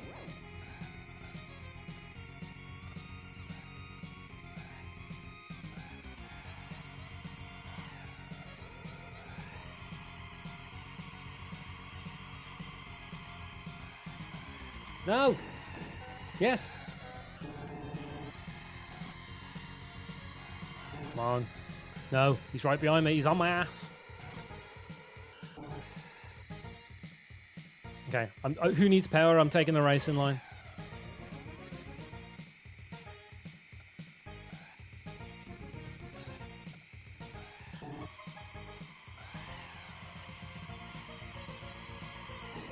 No. Yes. Come on. No, he's right behind me. He's on my ass. Okay. Who needs power? I'm taking the racing line.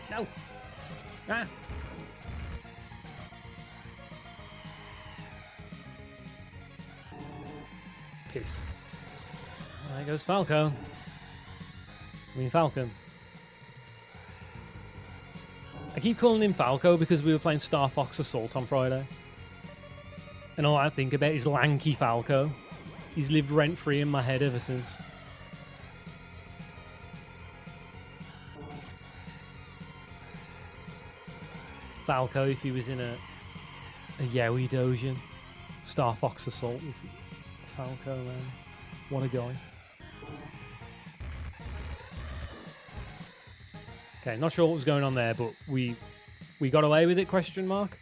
No. Ah. Piss. There goes Falco. I mean Falcon. I keep calling him Falco because we were playing Star Fox Assault on Friday. And all I think about is lanky Falco. He's lived rent-free in my head ever since. Falco if he was in a Yaoi Dojin. Star Fox Assault with Falco, man. What a guy. Okay, not sure what was going on there, but we got away with it, question mark?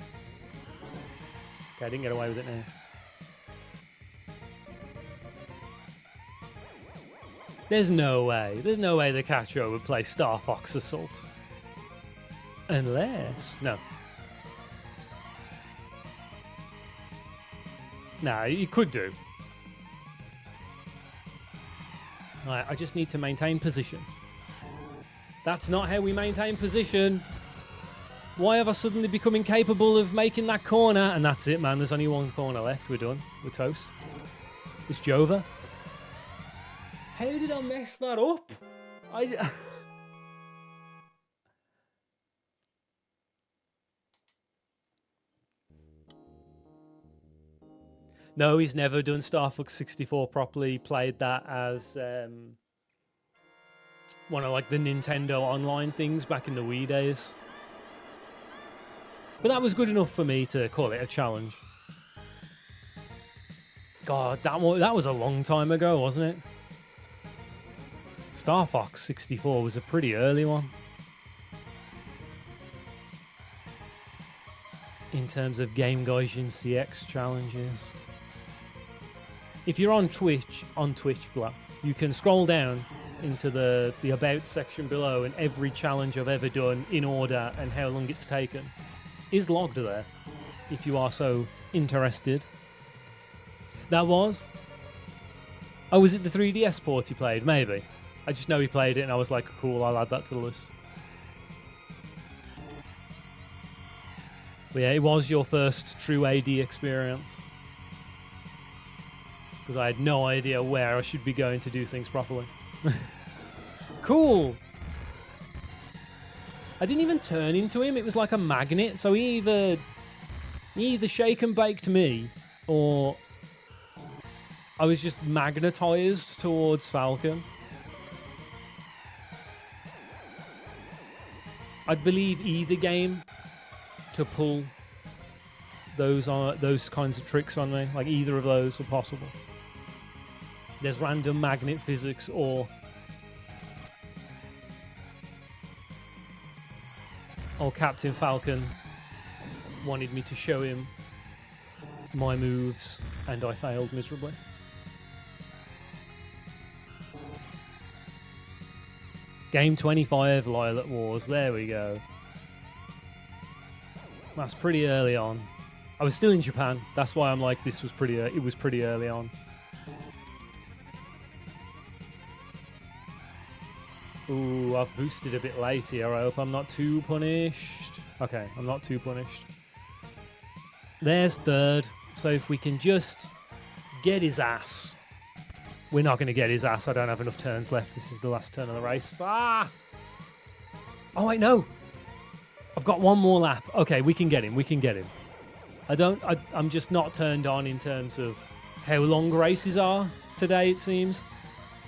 Okay, I didn't get away with it now. There's no way the Catcher would play Star Fox Assault. Unless... No. Nah, you could do. Right, I just need to maintain position. That's not how we maintain position. Why have I suddenly become incapable of making that corner? And that's it, man. There's only one corner left. We're done. We're toast. It's Jova. How did I mess that up? No, he's never done Star Fox 64 properly. He played that as one of like the Nintendo Online things back in the Wii days. But that was good enough for me to call it a challenge. God, that was a long time ago, wasn't it? Star Fox 64 was a pretty early one. In terms of Game Gaijin CX challenges. If you're on Twitch, you can scroll down into the About section below, and every challenge I've ever done in order and how long it's taken is logged there, if you are so interested. That was... Oh, was it the 3DS port he played? Maybe. I just know he played it and I was like, cool, I'll add that to the list. But yeah, it was your first true AD experience. Because I had no idea where I should be going to do things properly. Cool! I didn't even turn into him, it was like a magnet, so he either shake and baked me, or I was just magnetized towards Falcon. I'd believe either game to pull those kinds of tricks on me, like either of those are possible. There's random magnet physics, or Captain Falcon wanted me to show him my moves and I failed miserably. Game 25, Lilac Wars, there we go. That's pretty early on. I was still in Japan, that's why I'm like, it was pretty early on. Ooh, I've boosted a bit late here. I hope I'm not too punished. Okay, I'm not too punished. There's third. So if we can just get his ass. We're not going to get his ass. I don't have enough turns left. This is the last turn of the race. Ah! Oh, wait, no. I've got one more lap. Okay, we can get him. We can get him. I'm just not turned on in terms of how long races are today, it seems.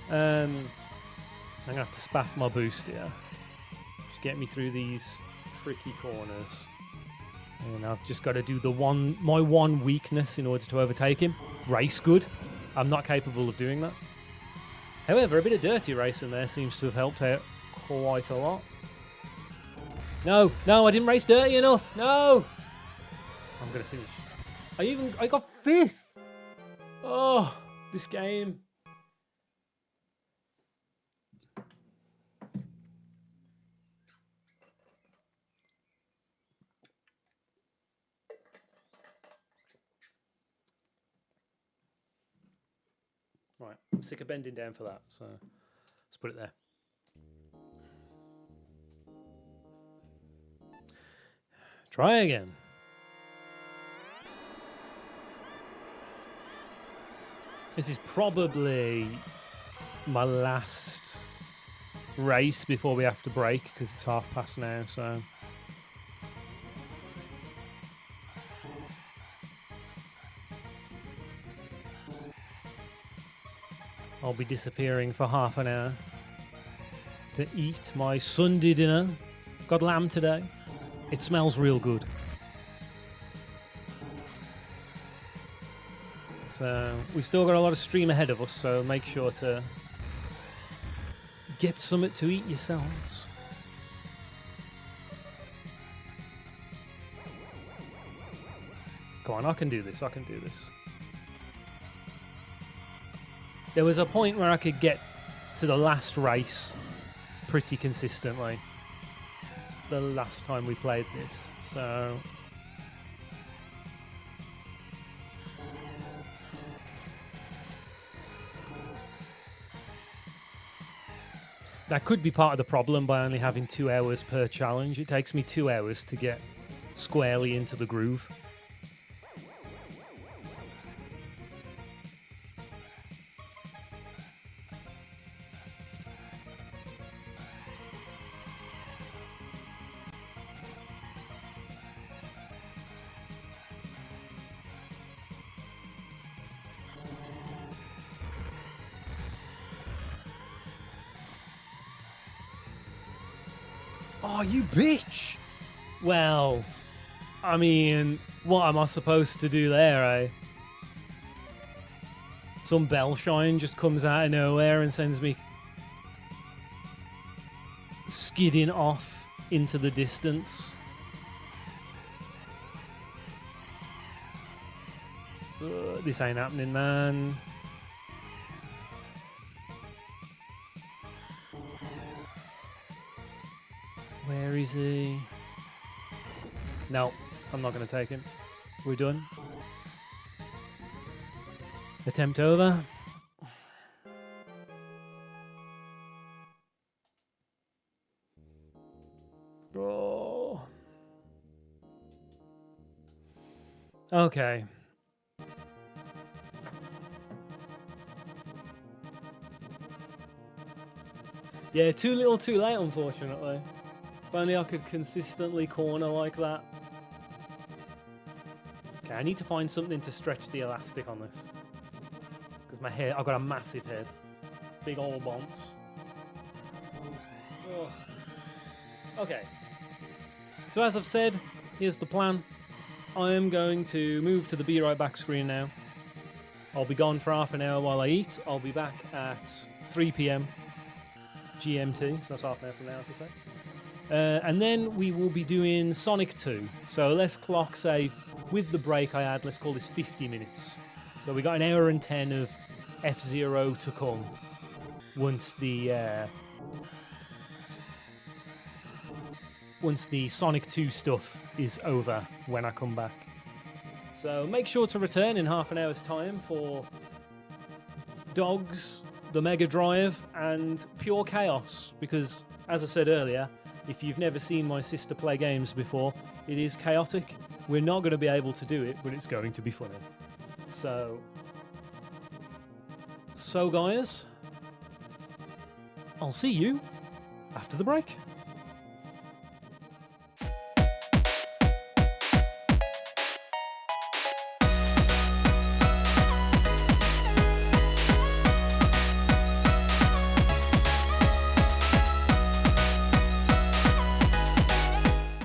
I'm going to have to spaff my boost here. Just get me through these tricky corners. And I've just got to do my one weakness in order to overtake him. Race good. I'm not capable of doing that. However, a bit of dirty racing there seems to have helped out quite a lot. No, no, I didn't race dirty enough. No. I'm gonna finish. I got 5th. Oh, this game. Right, I'm sick of bending down for that, so let's put it there. Try again. This is probably my last race before we have to break because it's past now, so. I'll be disappearing for half an hour to eat my Sunday dinner. Got lamb today. It smells real good. So we've still got a lot of stream ahead of us, so make sure to get something to eat yourselves. Go on, I can do this, I can do this. There was a point where I could get to the last race pretty consistently. The last time we played this, so that could be part of the problem by only having 2 hours per challenge. It takes me 2 hours to get squarely into the groove. Oh, you bitch! Well, I mean, what am I supposed to do there, eh? Some Bellshine just comes out of nowhere and sends me skidding off into the distance. This ain't happening, man. Where is he? No, I'm not going to take him. We're done. Attempt over. Oh. Okay. Yeah, too little too late, unfortunately. If only I could consistently corner like that. Okay, I need to find something to stretch the elastic on this. Because my head, I've got a massive head. Big old bonds. Oh. Okay. So as I've said, here's the plan. I am going to move to the Be Right Back screen now. I'll be gone for half an hour while I eat. I'll be back at 3 p.m. GMT, so that's half an hour from now, as I say. And then we will be doing Sonic 2. So let's clock, say, with the break I had, let's call this 50 minutes. So we got an hour and 10 of F-Zero to come once the Sonic 2 stuff is over when I come back. So make sure to return in half an hour's time for Dogs, the Mega Drive, and Pure Chaos. Because, as I said earlier, if you've never seen my sister play games before, it is chaotic. We're not going to be able to do it, but it's going to be funny. So guys, I'll see you after the break.